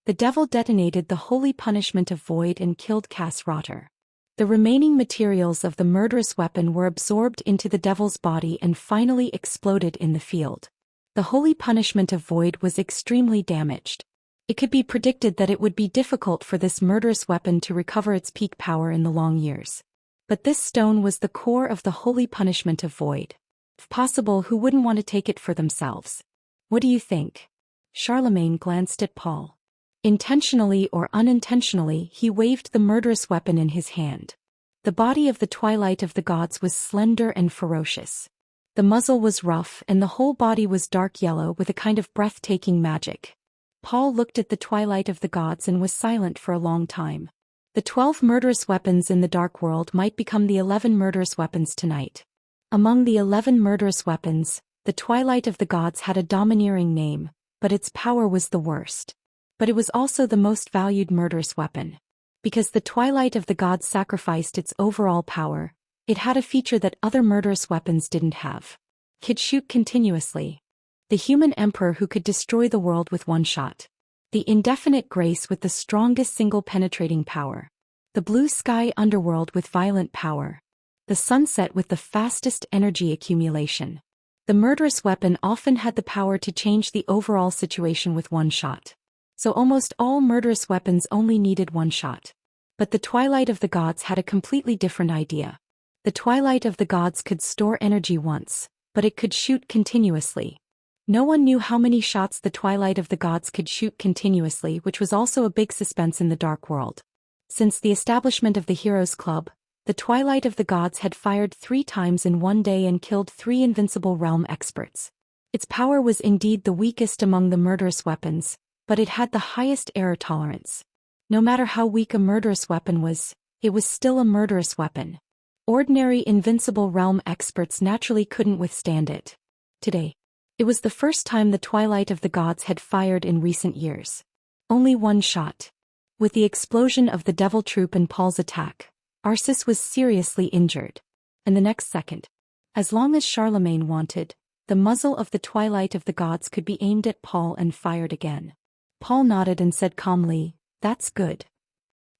A: The devil detonated the Holy Punishment of Void and killed Cass Rotter. The remaining materials of the murderous weapon were absorbed into the devil's body and finally exploded in the field. The Holy Punishment of Void was extremely damaged. It could be predicted that it would be difficult for this murderous weapon to recover its peak power in the long years. But this stone was the core of the Holy Punishment of Void. If possible, who wouldn't want to take it for themselves? What do you think? Charlemagne glanced at Paul. Intentionally or unintentionally, he waved the murderous weapon in his hand. The body of the Twilight of the Gods was slender and ferocious. The muzzle was rough and the whole body was dark yellow with a kind of breathtaking magic. Paul looked at the Twilight of the Gods and was silent for a long time. The 12 murderous weapons in the Dark World might become the 11 murderous weapons tonight. Among the 11 murderous weapons, the Twilight of the Gods had a domineering name, but its power was the worst. But it was also the most valued murderous weapon. Because the Twilight of the Gods sacrificed its overall power, it had a feature that other murderous weapons didn't have. It could shoot continuously. The human emperor who could destroy the world with one shot. The indefinite grace with the strongest single penetrating power. The blue sky underworld with violent power. The sunset with the fastest energy accumulation. The murderous weapon often had the power to change the overall situation with one shot. So almost all murderous weapons only needed one shot. But the Twilight of the Gods had a completely different idea. The Twilight of the Gods could store energy once, but it could shoot continuously. No one knew how many shots the Twilight of the Gods could shoot continuously, which was also a big suspense in the Dark World. Since the establishment of the Heroes Club, the Twilight of the Gods had fired 3 times in one day and killed 3 invincible realm experts. Its power was indeed the weakest among the murderous weapons, but it had the highest error tolerance. No matter how weak a murderous weapon was, it was still a murderous weapon. Ordinary invincible realm experts naturally couldn't withstand it. Today, it was the first time the Twilight of the Gods had fired in recent years. Only one shot. With the explosion of the Devil Troop and Paul's attack, Arsis was seriously injured. And the next second, as long as Charlemagne wanted, the muzzle of the Twilight of the Gods could be aimed at Paul and fired again. Paul nodded and said calmly, "That's good.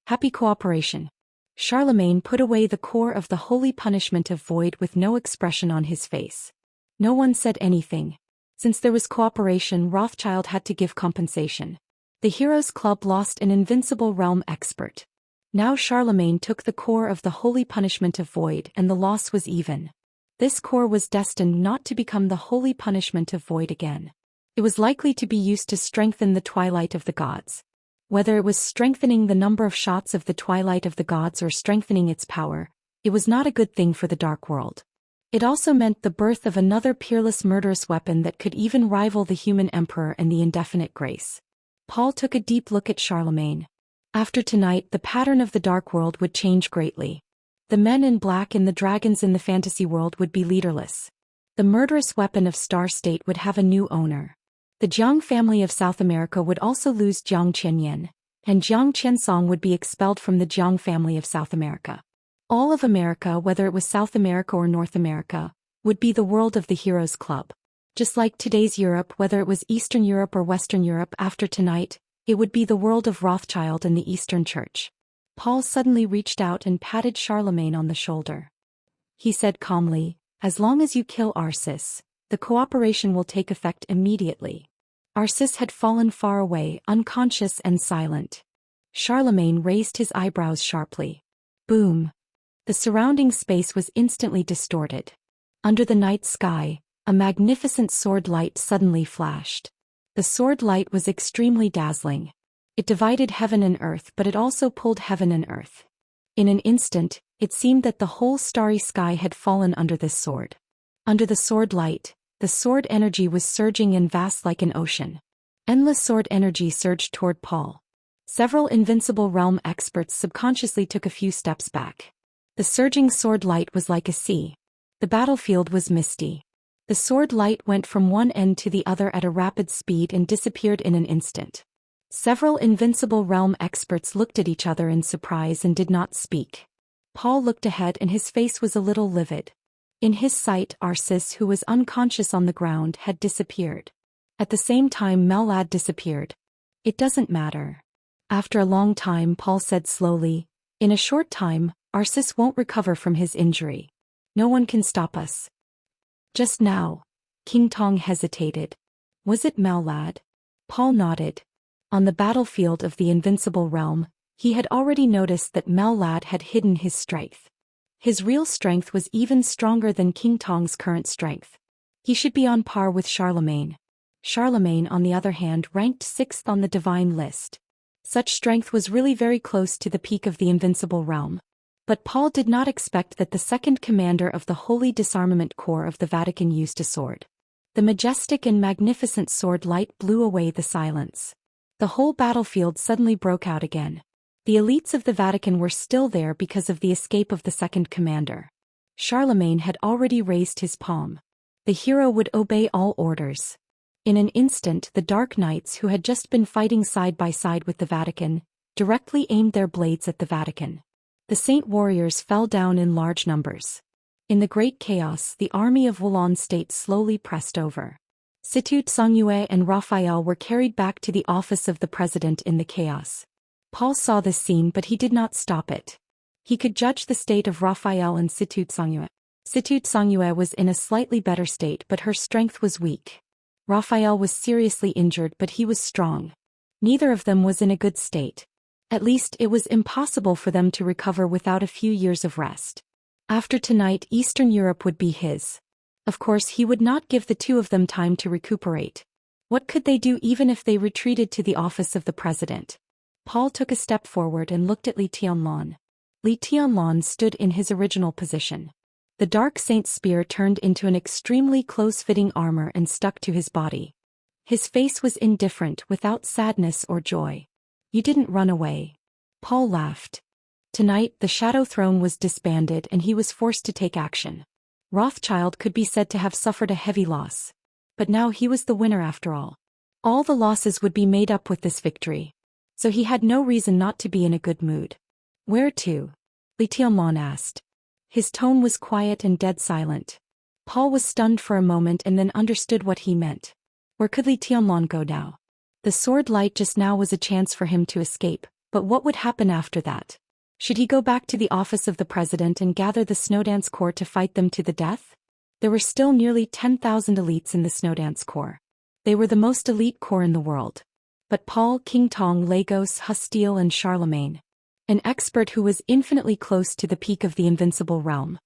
A: Happy cooperation." Charlemagne put away the core of the holy punishment of void with no expression on his face. No one said anything. Since there was cooperation, Rothschild had to give compensation. The Heroes Club lost an invincible realm expert. Now Charlemagne took the core of the holy punishment of void and the loss was even. This core was destined not to become the holy punishment of void again. It was likely to be used to strengthen the Twilight of the Gods. Whether it was strengthening the number of shots of the Twilight of the Gods or strengthening its power, it was not a good thing for the Dark World. It also meant the birth of another peerless murderous weapon that could even rival the human emperor and the indefinite grace. Paul took a deep look at Charlemagne. After tonight, the pattern of the Dark World would change greatly. The men in black and the dragons in the fantasy world would be leaderless. The murderous weapon of Star State would have a new owner. The Jiang family of South America would also lose Jiang Qianyan, and Jiang Qiansong would be expelled from the Jiang family of South America. All of America, whether it was South America or North America, would be the world of the Heroes Club. Just like today's Europe, whether it was Eastern Europe or Western Europe, after tonight, it would be the world of Rothschild and the Eastern Church. Paul suddenly reached out and patted Charlemagne on the shoulder. He said calmly, "As long as you kill Arsis, the cooperation will take effect immediately." Arsis had fallen far away, unconscious and silent. Charlemagne raised his eyebrows sharply. Boom. The surrounding space was instantly distorted. Under the night sky, a magnificent sword light suddenly flashed. The sword light was extremely dazzling. It divided heaven and earth, but it also pulled heaven and earth. In an instant, it seemed that the whole starry sky had fallen under this sword. Under the sword light, the sword energy was surging and vast like an ocean. Endless sword energy surged toward Paul. Several invincible realm experts subconsciously took a few steps back. The surging sword light was like a sea. The battlefield was misty. The sword light went from one end to the other at a rapid speed and disappeared in an instant. Several invincible realm experts looked at each other in surprise and did not speak. Paul looked ahead and his face was a little livid. In his sight, Arsis, who was unconscious on the ground, had disappeared. At the same time, Mellad disappeared. "It doesn't matter." After a long time, Paul said slowly, "In a short time, Arsis won't recover from his injury. No one can stop us." Just now, King Tong hesitated. Was it Mellad? Paul nodded. On the battlefield of the invincible realm, he had already noticed that Mellad had hidden his strength. His real strength was even stronger than King Tong's current strength. He should be on par with Charlemagne. Charlemagne, on the other hand, ranked 6th on the divine list. Such strength was really very close to the peak of the invincible realm. But Paul did not expect that the second commander of the Holy Disarmament Corps of the Vatican used a sword. The majestic and magnificent sword light blew away the silence. The whole battlefield suddenly broke out again. The elites of the Vatican were still there because of the escape of the second commander. Charlemagne had already raised his palm. The hero would obey all orders. In an instant, the Dark Knights, who had just been fighting side by side with the Vatican, directly aimed their blades at the Vatican. The saint warriors fell down in large numbers. In the great chaos, the army of Wulan state slowly pressed over. Situ Tsongyue and Raphael were carried back to the office of the president in the chaos. Paul saw this scene, but he did not stop it. He could judge the state of Raphael and Situ Tsongyue. Situ Tsongyue was in a slightly better state, but her strength was weak. Raphael was seriously injured, but he was strong. Neither of them was in a good state. At least it was impossible for them to recover without a few years of rest. After tonight, Eastern Europe would be his. Of course, he would not give the two of them time to recuperate. What could they do even if they retreated to the office of the president? Paul took a step forward and looked at Li Tianlan. Li Tianlan stood in his original position. The dark saint's spear turned into an extremely close-fitting armor and stuck to his body. His face was indifferent, without sadness or joy. "You didn't run away." Paul laughed. Tonight, the Shadow Throne was disbanded and he was forced to take action. Rothschild could be said to have suffered a heavy loss. But now he was the winner after all. All the losses would be made up with this victory. So he had no reason not to be in a good mood. "Where to?" Li Tianlan asked. His tone was quiet and dead silent. Paul was stunned for a moment and then understood what he meant. Where could Li Tianlan go now? The sword light just now was a chance for him to escape, but what would happen after that? Should he go back to the office of the president and gather the Snowdance Corps to fight them to the death? There were still nearly 10,000 elites in the Snowdance Corps. They were the most elite corps in the world. But Paul, King Tong, Lagos, Hustile and Charlemagne. An expert who was infinitely close to the peak of the invincible realm.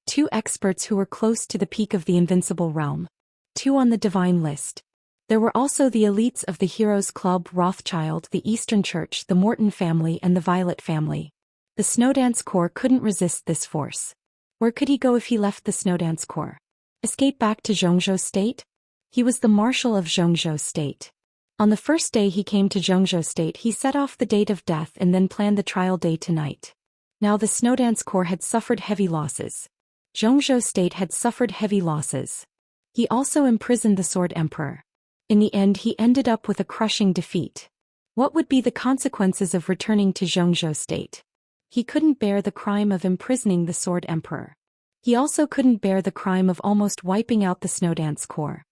A: 2 experts who were close to the peak of the invincible realm. 2 on the divine list. There were also the elites of the Heroes Club, Rothschild, the Eastern Church, the Morton family and the Violet family. The Snowdance Corps couldn't resist this force. Where could he go if he left the Snowdance Corps? Escape back to Zhongzhou State? He was the marshal of Zhongzhou State. On the first day he came to Zhongzhou State, he set off the date of death and then planned the trial day tonight. Now the Snowdance Corps had suffered heavy losses. Zhongzhou State had suffered heavy losses. He also imprisoned the Sword Emperor. In the end he ended up with a crushing defeat. What would be the consequences of returning to Zhongzhou State? He couldn't bear the crime of imprisoning the Sword Emperor. He also couldn't bear the crime of almost wiping out the Snowdance Corps.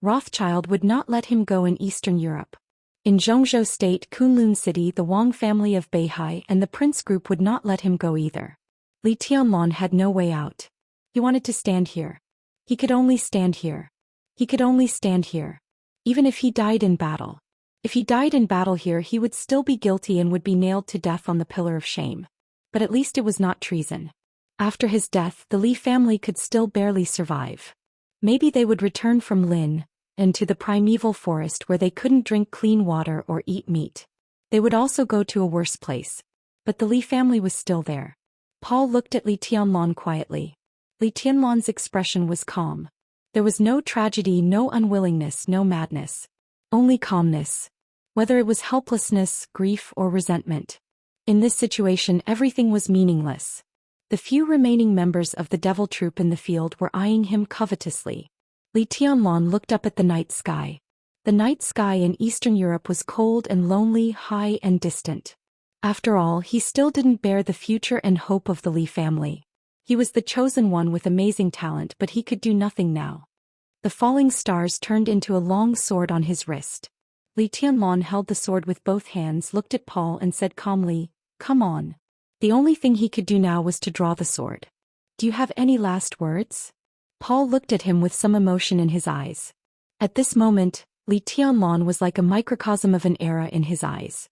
A: Rothschild would not let him go in Eastern Europe. In Zhongzhou State, Kunlun City, the Wang family of Beihai and the Prince Group would not let him go either. Li Tianlan had no way out. He wanted to stand here. He could only stand here. He could only stand here. Even if he died in battle. If he died in battle here, he would still be guilty and would be nailed to death on the pillar of shame. But at least it was not treason. After his death, the Li family could still barely survive. Maybe they would return from Lin, and to the primeval forest where they couldn't drink clean water or eat meat. They would also go to a worse place. But the Li family was still there. Paul looked at Li Tianlan quietly. Li Tianlan's expression was calm. There was no tragedy, no unwillingness, no madness. Only calmness. Whether it was helplessness, grief, or resentment. In this situation, everything was meaningless. The few remaining members of the devil troop in the field were eyeing him covetously. Li Tianlan looked up at the night sky. The night sky in Eastern Europe was cold and lonely, high and distant. After all, he still didn't bear the future and hope of the Li family. He was the chosen one with amazing talent, but he could do nothing now. The falling stars turned into a long sword on his wrist. Li Tianlan held the sword with both hands, looked at Paul and said calmly, "Come on." The only thing he could do now was to draw the sword. "Do you have any last words?" Paul looked at him with some emotion in his eyes. At this moment, Li Tianlan was like a microcosm of an era in his eyes.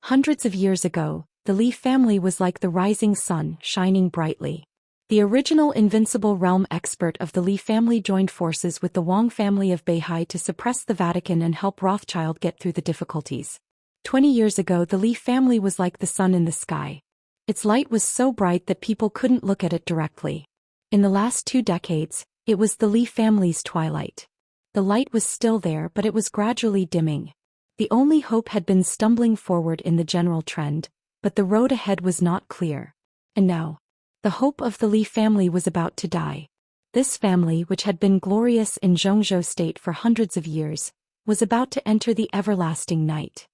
A: Hundreds of years ago, the Li family was like the rising sun, shining brightly. The original invincible realm expert of the Li family joined forces with the Wang family of Beihai to suppress the Vatican and help Rothschild get through the difficulties. 20 years ago, the Li family was like the sun in the sky. Its light was so bright that people couldn't look at it directly. In the last 2 decades, it was the Li family's twilight. The light was still there, but it was gradually dimming. The only hope had been stumbling forward in the general trend, but the road ahead was not clear. And now, the hope of the Li family was about to die. This family, which had been glorious in Zhongzhou State for hundreds of years, was about to enter the everlasting night.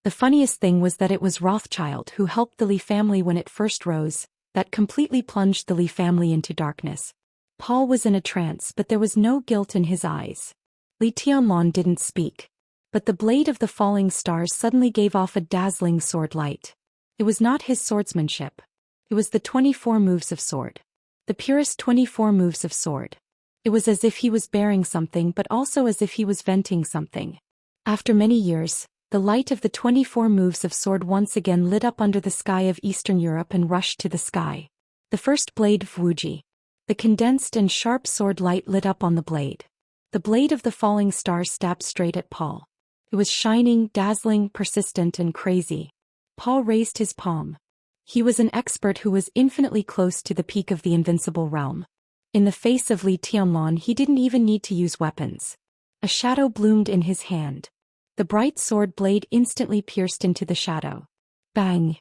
A: The funniest thing was that it was Rothschild who helped the Li family when it first rose, that completely plunged the Li family into darkness. Paul was in a trance, but there was no guilt in his eyes. Li Tianlan didn't speak. But the blade of the falling stars suddenly gave off a dazzling sword light. It was not his swordsmanship. It was the 24 moves of sword. The purest 24 moves of sword. It was as if he was bearing something, but also as if he was venting something. After many years, the light of the 24 moves of sword once again lit up under the sky of Eastern Europe and rushed to the sky. The first blade of Wuji. The condensed and sharp sword light lit up on the blade. The blade of the falling star stabbed straight at Paul. It was shining, dazzling, persistent, and crazy. Paul raised his palm. He was an expert who was infinitely close to the peak of the invincible realm. In the face of Li Tianlan, he didn't even need to use weapons. A shadow bloomed in his hand. The bright sword blade instantly pierced into the shadow. Bang!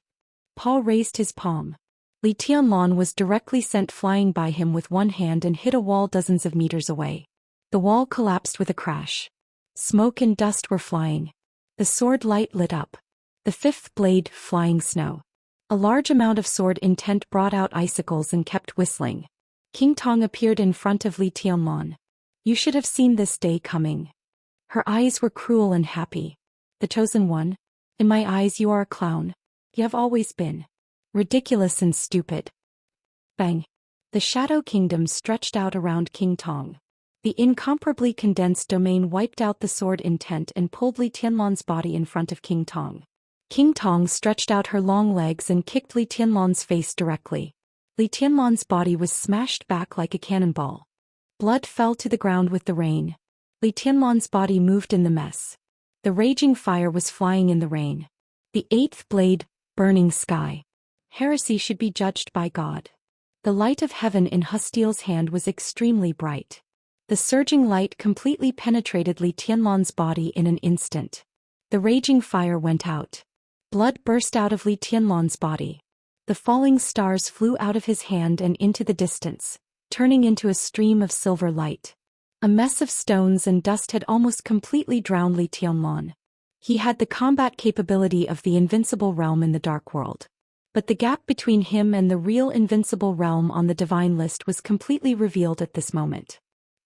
A: Paul raised his palm. Li Tianlan was directly sent flying by him with one hand and hit a wall dozens of meters away. The wall collapsed with a crash. Smoke and dust were flying. The sword light lit up. The fifth blade, flying snow. A large amount of sword intent brought out icicles and kept whistling. King Tong appeared in front of Li Tianlan. You should have seen this day coming. Her eyes were cruel and happy. The chosen one? In my eyes you are a clown. You have always been. Ridiculous and stupid. Bang! The Shadow Kingdom stretched out around King Tong. The incomparably condensed domain wiped out the sword intent and pulled Li Tianlan's body in front of King Tong. King Tong stretched out her long legs and kicked Li Tianlan's face directly. Li Tianlan's body was smashed back like a cannonball. Blood fell to the ground with the rain. Li Tianlan's body moved in the mess. The raging fire was flying in the rain. The eighth blade, burning sky. Heresy should be judged by God. The light of heaven in Hustiel's hand was extremely bright. The surging light completely penetrated Li Tianlan's body in an instant. The raging fire went out. Blood burst out of Li Tianlan's body. The falling stars flew out of his hand and into the distance, turning into a stream of silver light. A mess of stones and dust had almost completely drowned Li Tianlan. He had the combat capability of the invincible realm in the dark world. But the gap between him and the real invincible realm on the divine list was completely revealed at this moment.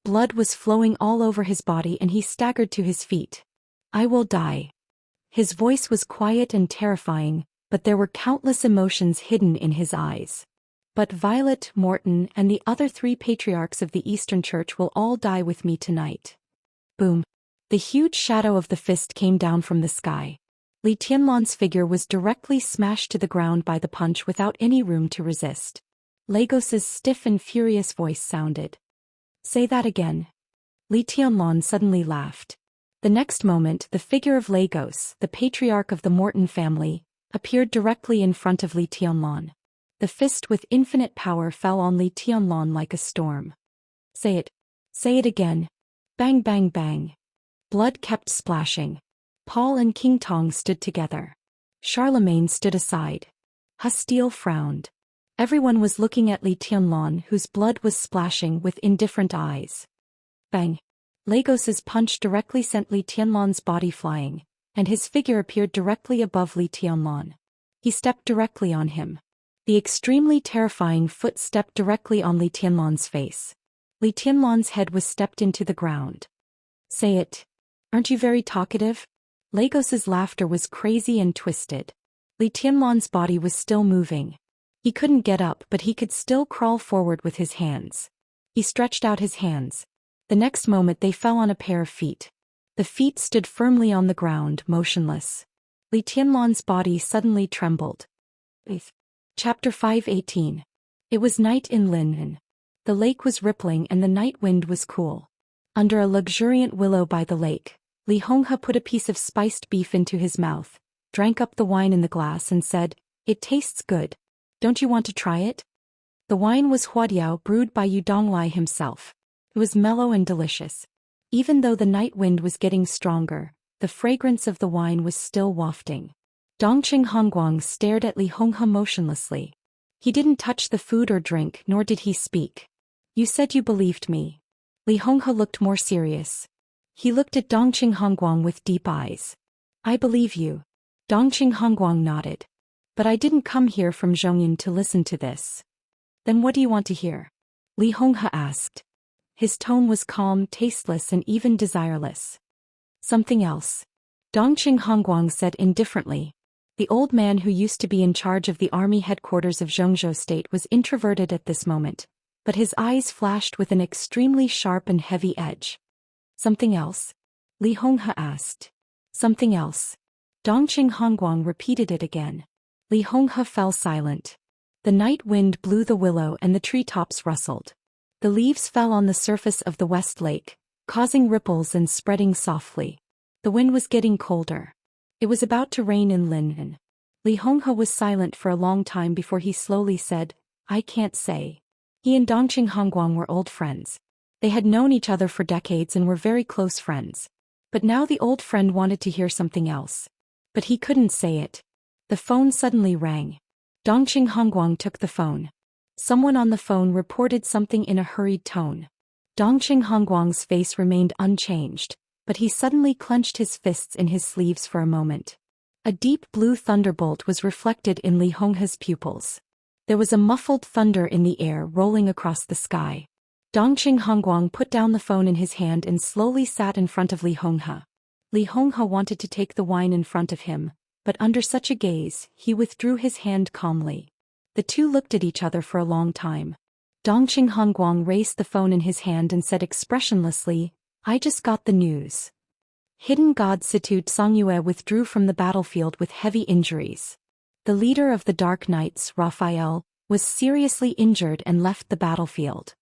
A: Blood was flowing all over his body and he staggered to his feet. I will die. His voice was quiet and terrifying, but there were countless emotions hidden in his eyes. But Violet, Morton, and the other 3 patriarchs of the Eastern Church will all die with me tonight. Boom. The huge shadow of the fist came down from the sky. Li Tianlan's figure was directly smashed to the ground by the punch without any room to resist. Lagos's stiff and furious voice sounded. Say that again. Li Tianlan suddenly laughed. The next moment, the figure of Lagos, the patriarch of the Morton family, appeared directly in front of Li Tianlan. The fist with infinite power fell on Li Tianlan like a storm. Say it. Say it again. Bang bang bang. Blood kept splashing. Paul and King Tong stood together. Charlemagne stood aside. Hustiel frowned. Everyone was looking at Li Tianlan, whose blood was splashing, with indifferent eyes. Bang! Lagos's punch directly sent Li Tianlan's body flying, and his figure appeared directly above Li Tianlan. He stepped directly on him. The extremely terrifying foot stepped directly on Li Tianlan's face. Li Tianlan's head was stepped into the ground. Say it. Aren't you very talkative? Lagos's laughter was crazy and twisted. Li Tianlan's body was still moving. He couldn't get up, but he could still crawl forward with his hands. He stretched out his hands. The next moment they fell on a pair of feet. The feet stood firmly on the ground, motionless. Li Tianlan's body suddenly trembled. Chapter 5:18. It was night in Linhen. The lake was rippling and the night wind was cool. Under a luxuriant willow by the lake, Li Honghe put a piece of spiced beef into his mouth, drank up the wine in the glass and said, "It tastes good. Don't you want to try it?" The wine was huadiao brewed by Yu Donglai himself. It was mellow and delicious. Even though the night wind was getting stronger, the fragrance of the wine was still wafting. Dongqing Hongguang stared at Li Honghe motionlessly. He didn't touch the food or drink, nor did he speak. You said you believed me. Li Honghe looked more serious. He looked at Dongqing Hongguang with deep eyes. I believe you. Dongqing Hongguang nodded. But I didn't come here from Zhongyan to listen to this. Then what do you want to hear? Li Honghe asked. His tone was calm, tasteless and even desireless. Something else. Dongqing Hongguang said indifferently. The old man who used to be in charge of the army headquarters of Zhongzhou State was introverted at this moment, but his eyes flashed with an extremely sharp and heavy edge. Something else? Li Honghe asked. Something else. Dongqing Hongguang repeated it again. Li Honghe fell silent. The night wind blew the willow and the treetops rustled. The leaves fell on the surface of the West Lake, causing ripples and spreading softly. The wind was getting colder. It was about to rain in Linhen. Li Honghe was silent for a long time before he slowly said, I can't say. He and Dongqing Hongguang were old friends. They had known each other for decades and were very close friends. But now the old friend wanted to hear something else. But he couldn't say it. The phone suddenly rang. Dongqing Hongguang took the phone. Someone on the phone reported something in a hurried tone. Dongqing Hongguang's face remained unchanged, but he suddenly clenched his fists in his sleeves for a moment. A deep blue thunderbolt was reflected in Li Honghe's pupils. There was a muffled thunder in the air rolling across the sky. Dongqing Hongguang put down the phone in his hand and slowly sat in front of Li Honghe. Li Honghe wanted to take the wine in front of him, but under such a gaze, he withdrew his hand calmly. The two looked at each other for a long time. Dongqing Hongguang raised the phone in his hand and said expressionlessly, I just got the news. Hidden God Situ Songyue withdrew from the battlefield with heavy injuries. The leader of the Dark Knights, Raphael, was seriously injured and left the battlefield.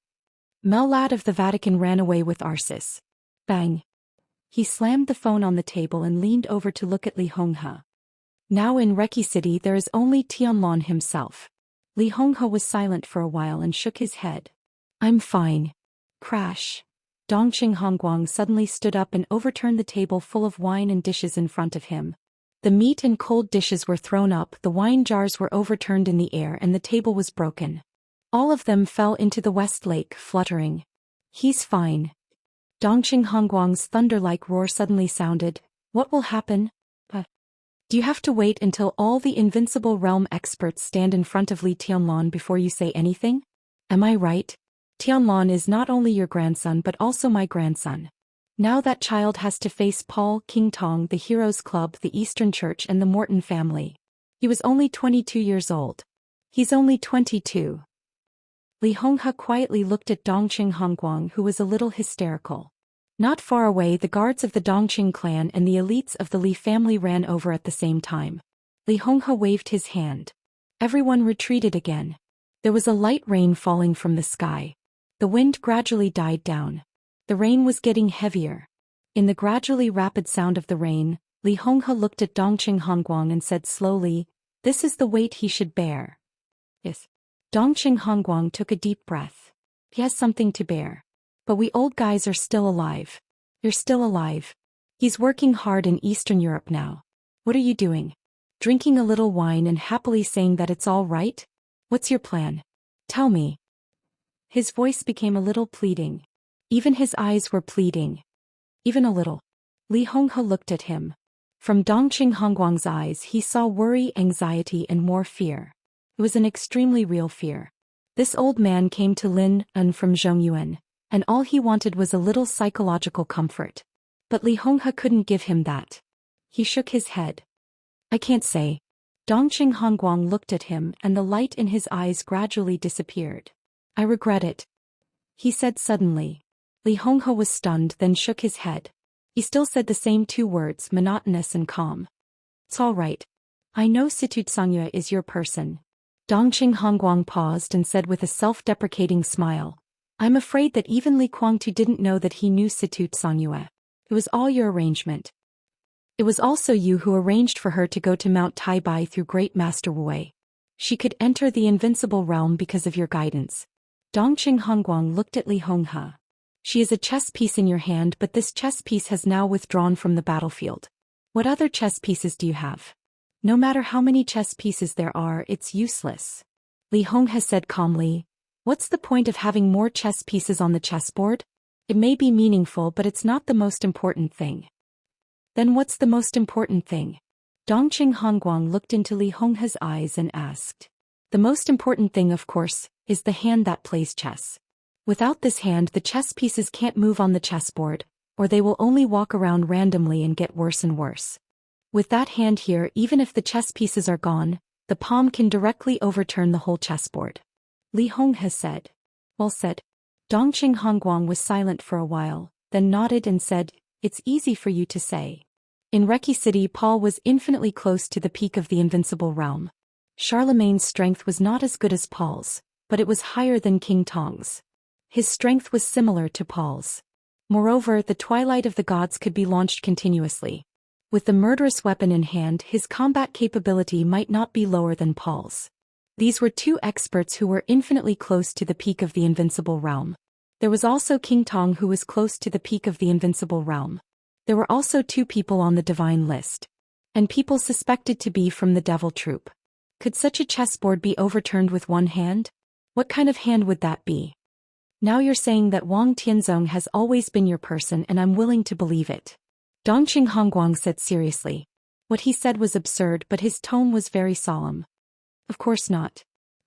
A: Melad of the Vatican ran away with Arsis. Bang. He slammed the phone on the table and leaned over to look at Li Honghe. Now in Reki City there is only Tianlong himself. Li Honghe was silent for a while and shook his head. I'm fine. Crash. Dongqing Hongguang suddenly stood up and overturned the table full of wine and dishes in front of him. The meat and cold dishes were thrown up, the wine jars were overturned in the air and the table was broken. All of them fell into the West Lake, fluttering. He's fine. Dongqing Hongguang's thunder-like roar suddenly sounded. What will happen? Do you have to wait until all the Invincible Realm experts stand in front of Li Tianlong before you say anything? Am I right? Tianlong is not only your grandson but also my grandson. Now that child has to face Paul, King Tong, the Heroes Club, the Eastern Church and the Morton family. He was only 22 years old. He's only 22. Li Honghe quietly looked at Dongqing Hongguang, who was a little hysterical. Not far away, the guards of the Dongqing clan and the elites of the Li family ran over at the same time. Li Honghe waved his hand. Everyone retreated again. There was a light rain falling from the sky. The wind gradually died down. The rain was getting heavier. In the gradually rapid sound of the rain, Li Honghe looked at Dongqing Hongguang and said slowly, This is the weight he should bear. Yes. Dongqing Hongguang took a deep breath. He has something to bear. But we old guys are still alive. You're still alive. He's working hard in Eastern Europe now. What are you doing? Drinking a little wine and happily saying that it's all right? What's your plan? Tell me. His voice became a little pleading. Even his eyes were pleading. Even a little. Li Honghe looked at him. From Dongqing Hongguang's eyes he saw worry, anxiety and more fear. It was an extremely real fear. This old man came to Linhen from Zhongyuan, and all he wanted was a little psychological comfort. But Li Honghe couldn't give him that. He shook his head. I can't say. Dongqing Hongguang looked at him and the light in his eyes gradually disappeared. I regret it. He said suddenly. Li Honghe was stunned, then shook his head. He still said the same two words, monotonous and calm. It's all right. I know Situ Songyue is your person. Dongqing Hongguang paused and said with a self-deprecating smile. I'm afraid that even Li Kuangtu didn't know that he knew Situ Songyue. It was all your arrangement. It was also you who arranged for her to go to Mount Taibai through Great Master Wu. She could enter the Invincible Realm because of your guidance. Dongqing Hongguang looked at Li Honghe. She is a chess piece in your hand, but this chess piece has now withdrawn from the battlefield. What other chess pieces do you have? No matter how many chess pieces there are, it's useless. Li Honghe said calmly. What's the point of having more chess pieces on the chessboard? It may be meaningful, but it's not the most important thing. Then what's the most important thing? Dongqing Hongguang looked into Li Honghe's eyes and asked. The most important thing, of course, is the hand that plays chess. Without this hand, the chess pieces can't move on the chessboard, or they will only walk around randomly and get worse and worse. With that hand here, even if the chess pieces are gone, the palm can directly overturn the whole chessboard. Li Honghe said. Well said. Dongqing Hongguang was silent for a while, then nodded and said, It's easy for you to say. In Reki City, Paul was infinitely close to the peak of the invincible realm. Charlemagne's strength was not as good as Paul's, but it was higher than King Tong's. His strength was similar to Paul's. Moreover, the Twilight of the Gods could be launched continuously. With the murderous weapon in hand, his combat capability might not be lower than Paul's. These were two experts who were infinitely close to the peak of the invincible realm. There was also King Tong, who was close to the peak of the invincible realm. There were also 2 people on the divine list. And people suspected to be from the devil troop. Could such a chessboard be overturned with one hand? What kind of hand would that be? Now you're saying that Wang Tianzong has always been your person, and I'm willing to believe it. Dongqing Hongguang said seriously. What he said was absurd, but his tone was very solemn. Of course not.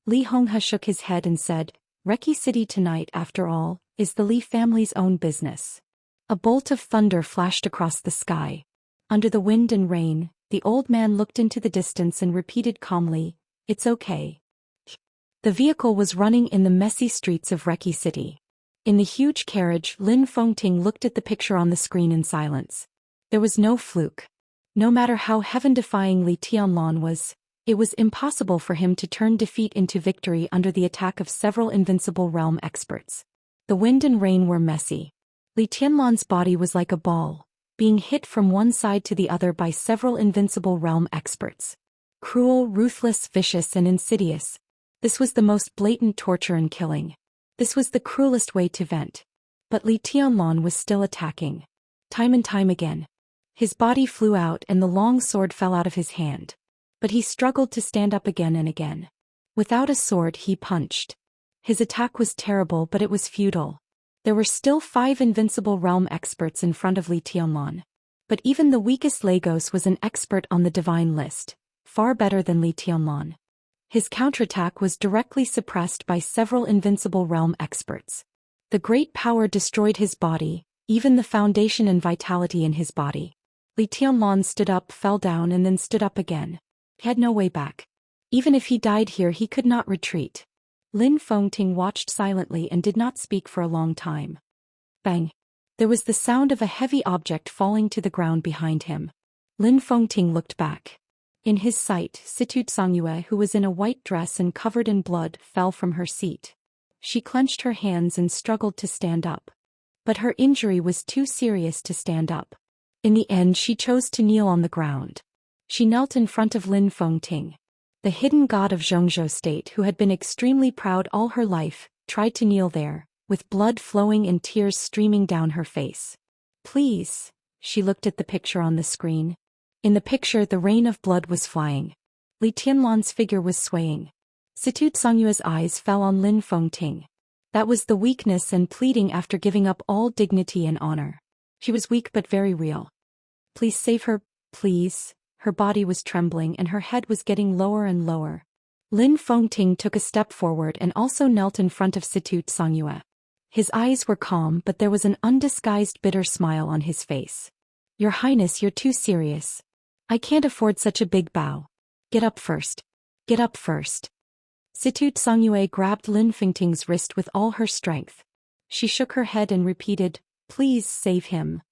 A: Li Honghe shook his head and said, Reki City tonight, after all, is the Li family's own business. A bolt of thunder flashed across the sky. Under the wind and rain, the old man looked into the distance and repeated calmly, It's okay. The vehicle was running in the messy streets of Reki City. In the huge carriage, Lin Fengting looked at the picture on the screen in silence. There was no fluke. No matter how heaven-defying Li Tianlan was, it was impossible for him to turn defeat into victory under the attack of several invincible realm experts. The wind and rain were messy. Li Tianlan's body was like a ball, being hit from one side to the other by several invincible realm experts. Cruel, ruthless, vicious, and insidious. This was the most blatant torture and killing. This was the cruelest way to vent. But Li Tianlan was still attacking. Time and time again. His body flew out and the long sword fell out of his hand. But he struggled to stand up again and again. Without a sword, he punched. His attack was terrible, but it was futile. There were still 5 invincible realm experts in front of Li Tianlan. But even the weakest Lagos was an expert on the divine list, far better than Li Tianlan. His counterattack was directly suppressed by several invincible realm experts. The great power destroyed his body, even the foundation and vitality in his body. Li Tianlan stood up, fell down, and then stood up again. He had no way back. Even if he died here, he could not retreat. Lin Fengting watched silently and did not speak for a long time. Bang! There was the sound of a heavy object falling to the ground behind him. Lin Fengting looked back. In his sight, Situ Songyue, who was in a white dress and covered in blood, fell from her seat. She clenched her hands and struggled to stand up. But her injury was too serious to stand up. In the end, she chose to kneel on the ground. She knelt in front of Lin Fengting. The hidden god of Zhongzhou state, who had been extremely proud all her life, tried to kneel there, with blood flowing and tears streaming down her face. Please, she looked at the picture on the screen. In the picture, the rain of blood was flying. Li Tianlan's figure was swaying. Situ Songyue's eyes fell on Lin Fengting. That was the weakness and pleading after giving up all dignity and honor. She was weak but very real. Please save her, please. Her body was trembling and her head was getting lower and lower. Lin Fengting took a step forward and also knelt in front of Situ Songyue. His eyes were calm, but there was an undisguised bitter smile on his face. Your Highness, you're too serious. I can't afford such a big bow. Get up first. Get up first. Situ Songyue grabbed Lin Fengting's wrist with all her strength. She shook her head and repeated, Please save him.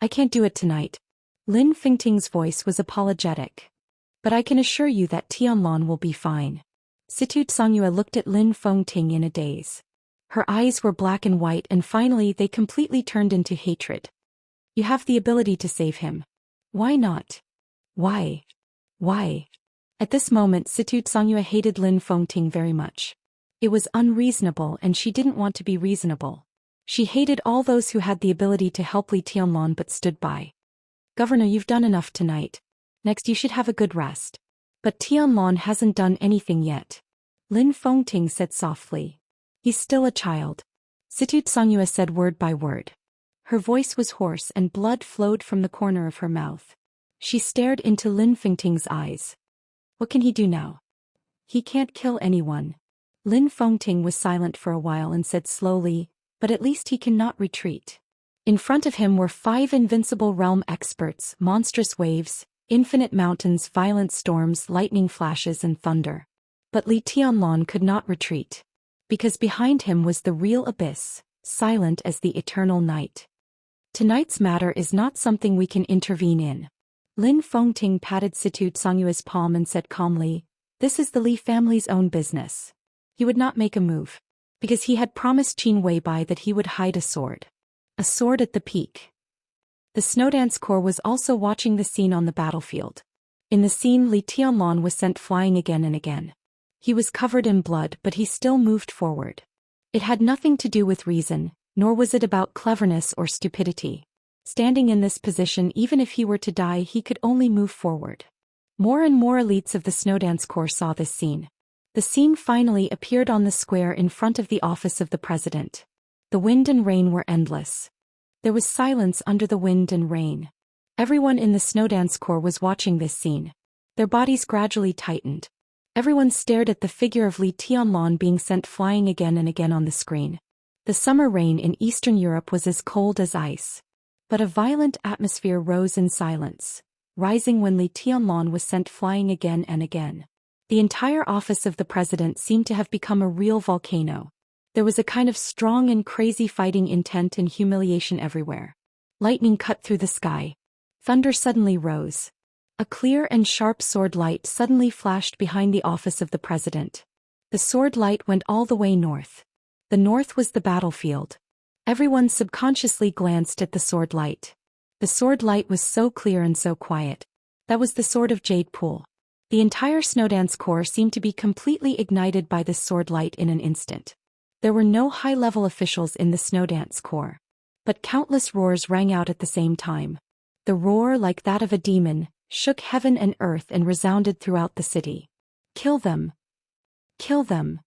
A: I can't do it tonight. Lin Fengting's voice was apologetic. But I can assure you that Tianlan will be fine. Situ Songyue looked at Lin Fengting in a daze. Her eyes were black and white, and finally they completely turned into hatred. You have the ability to save him. Why not? Why? Why? At this moment, Situ Songyue hated Lin Fengting very much. It was unreasonable, and she didn't want to be reasonable. She hated all those who had the ability to help Li Tianlan but stood by. Governor, you've done enough tonight. Next you should have a good rest. But Tianlan hasn't done anything yet. Lin Fengting said softly. He's still a child. Situ Songyue said word by word. Her voice was hoarse and blood flowed from the corner of her mouth. She stared into Lin Fengting's eyes. What can he do now? He can't kill anyone. Lin Fengting was silent for a while and said slowly, but at least he cannot retreat. In front of him were 5 invincible realm experts, monstrous waves, infinite mountains, violent storms, lightning flashes and thunder. But Li Tianlan could not retreat. Because behind him was the real abyss, silent as the eternal night. Tonight's matter is not something we can intervene in. Lin Fengting patted Situ Songyue's palm and said calmly, "This is the Li family's own business." He would not make a move. Because he had promised Qin Weibai that he would hide a sword. A sword at the peak. The Snowdance Corps was also watching the scene on the battlefield. In the scene, Li Tianlan was sent flying again and again. He was covered in blood, but he still moved forward. It had nothing to do with reason, nor was it about cleverness or stupidity. Standing in this position, even if he were to die, he could only move forward. More and more elites of the Snowdance Corps saw this scene. The scene finally appeared on the square in front of the office of the president. The wind and rain were endless. There was silence under the wind and rain. Everyone in the Snowdance Corps was watching this scene. Their bodies gradually tightened. Everyone stared at the figure of Li Tianlan being sent flying again and again on the screen. The summer rain in Eastern Europe was as cold as ice. But a violent atmosphere rose in silence, rising when Li Tianlan was sent flying again and again. The entire office of the president seemed to have become a real volcano. There was a kind of strong and crazy fighting intent and humiliation everywhere. Lightning cut through the sky. Thunder suddenly rose. A clear and sharp sword light suddenly flashed behind the office of the president. The sword light went all the way north. The north was the battlefield. Everyone subconsciously glanced at the sword light. The sword light was so clear and so quiet. That was the sword of Jade Pool. The entire Snowdance Corps seemed to be completely ignited by this sword light in an instant. There were no high-level officials in the Snowdance Corps. But countless roars rang out at the same time. The roar, like that of a demon, shook heaven and earth and resounded throughout the city. Kill them! Kill them!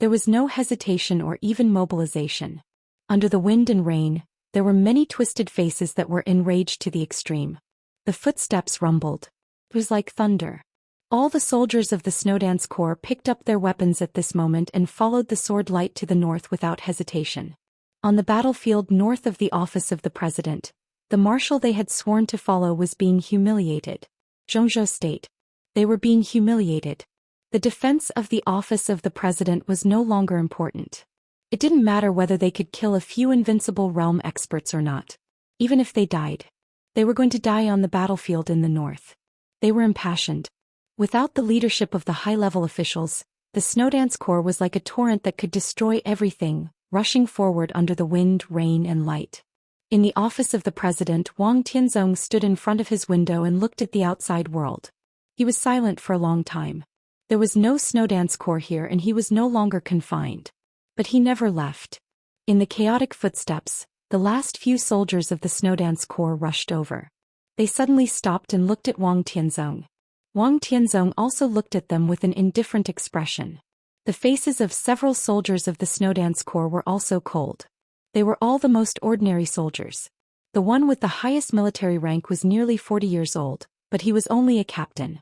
A: There was no hesitation or even mobilization. Under the wind and rain, there were many twisted faces that were enraged to the extreme. The footsteps rumbled. It was like thunder. All the soldiers of the Snowdance Corps picked up their weapons at this moment and followed the sword light to the north without hesitation. On the battlefield north of the office of the president, the marshal they had sworn to follow was being humiliated. Zhou State. They were being humiliated. The defense of the office of the president was no longer important. It didn't matter whether they could kill a few invincible realm experts or not. Even if they died. They were going to die on the battlefield in the north. They were impassioned. Without the leadership of the high-level officials, the Snowdance Corps was like a torrent that could destroy everything, rushing forward under the wind, rain and light. In the office of the president, Wang Tianzong stood in front of his window and looked at the outside world. He was silent for a long time. There was no Snowdance Corps here and he was no longer confined. But he never left. In the chaotic footsteps, the last few soldiers of the Snowdance Corps rushed over. They suddenly stopped and looked at Wang Tianzong. Wang Tianzong also looked at them with an indifferent expression. The faces of several soldiers of the Snowdance Corps were also cold. They were all the most ordinary soldiers. The one with the highest military rank was nearly 40 years old, but he was only a captain.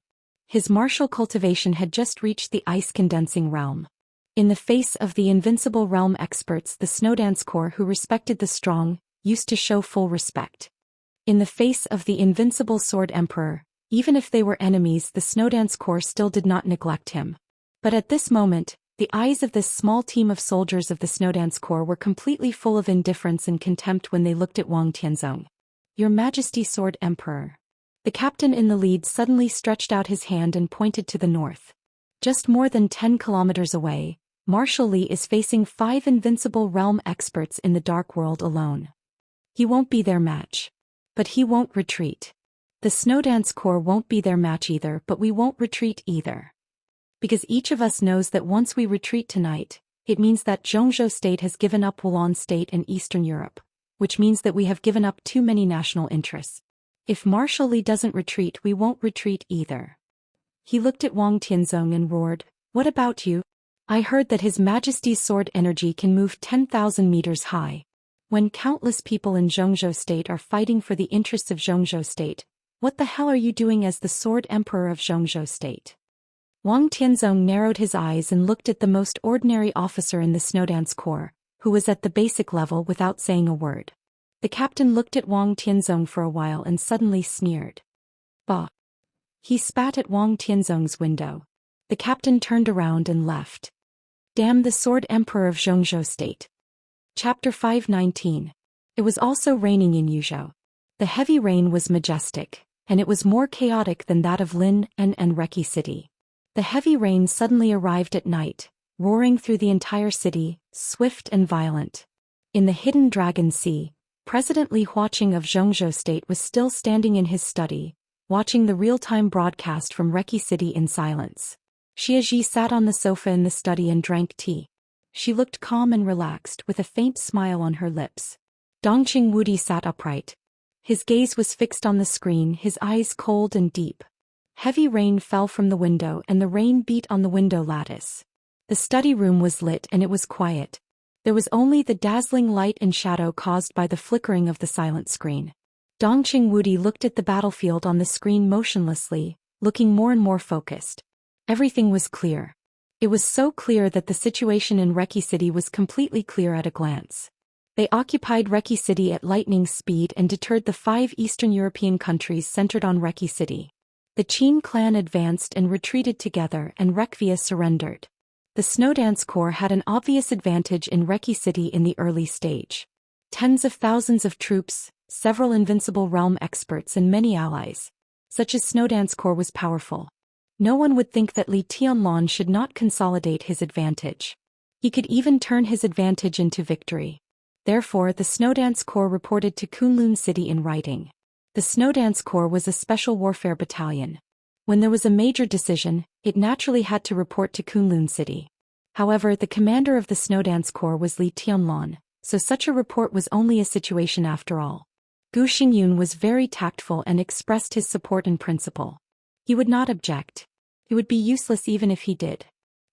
A: His martial cultivation had just reached the ice-condensing realm. In the face of the invincible realm experts, the Snowdance Corps who respected the strong, used to show full respect. In the face of the invincible Sword Emperor, even if they were enemies, the Snowdance Corps still did not neglect him. But at this moment, the eyes of this small team of soldiers of the Snowdance Corps were completely full of indifference and contempt when they looked at Wang Tianzong. "Your Majesty, Sword Emperor." The captain in the lead suddenly stretched out his hand and pointed to the north. Just more than 10 kilometers away, Marshal Li is facing 5 invincible realm experts in the dark world alone. He won't be their match. But he won't retreat. The Snowdance Corps won't be their match either, but we won't retreat either. Because each of us knows that once we retreat tonight, it means that Zhou State has given up Wulan State and Eastern Europe, which means that we have given up too many national interests. If Marshal Li doesn't retreat, we won't retreat either. He looked at Wang Tianzong and roared, "What about you? I heard that His Majesty's sword energy can move 10,000 meters high. When countless people in Zhou State are fighting for the interests of Zhou State, What the hell are you doing as the Sword Emperor of Zhongzhou State? Wang Tianzong narrowed his eyes and looked at the most ordinary officer in the Snowdance Corps, who was at the basic level without saying a word. The captain looked at Wang Tianzong for a while and suddenly sneered. Bah! He spat at Wang Tianzong's window. The captain turned around and left. Damn the Sword Emperor of Zhongzhou State. Chapter 519. It was also raining in Yuzhou. The heavy rain was majestic, and it was more chaotic than that of Lin and Reki City. The heavy rain suddenly arrived at night, roaring through the entire city, swift and violent. In the hidden Dragon Sea, President Li Huaqing of Zhongzhou State was still standing in his study, watching the real-time broadcast from Reki City in silence. Xia Ji sat on the sofa in the study and drank tea. She looked calm and relaxed with a faint smile on her lips. Dongqing Wudi sat upright. His gaze was fixed on the screen, his eyes cold and deep. Heavy rain fell from the window and the rain beat on the window lattice. The study room was lit and it was quiet. There was only the dazzling light and shadow caused by the flickering of the silent screen. Dongqing Wudi looked at the battlefield on the screen motionlessly, looking more and more focused. Everything was clear. It was so clear that the situation in Reki City was completely clear at a glance. They occupied Reki City at lightning speed and deterred the 5 Eastern European countries centered on Reki City. The Qin clan advanced and retreated together and Rekvia surrendered. The Snowdance Corps had an obvious advantage in Reki City in the early stage. Tens of thousands of troops, several invincible realm experts and many allies. Such as Snowdance Corps was powerful. No one would think that Li Tianlan should not consolidate his advantage. He could even turn his advantage into victory. Therefore, the Snowdance Corps reported to Kunlun City in writing. The Snowdance Corps was a special warfare battalion. When there was a major decision, it naturally had to report to Kunlun City. However, the commander of the Snowdance Corps was Li Tianlan, so such a report was only a situation after all. Gu Xingyun was very tactful and expressed his support in principle. He would not object. It would be useless even if he did.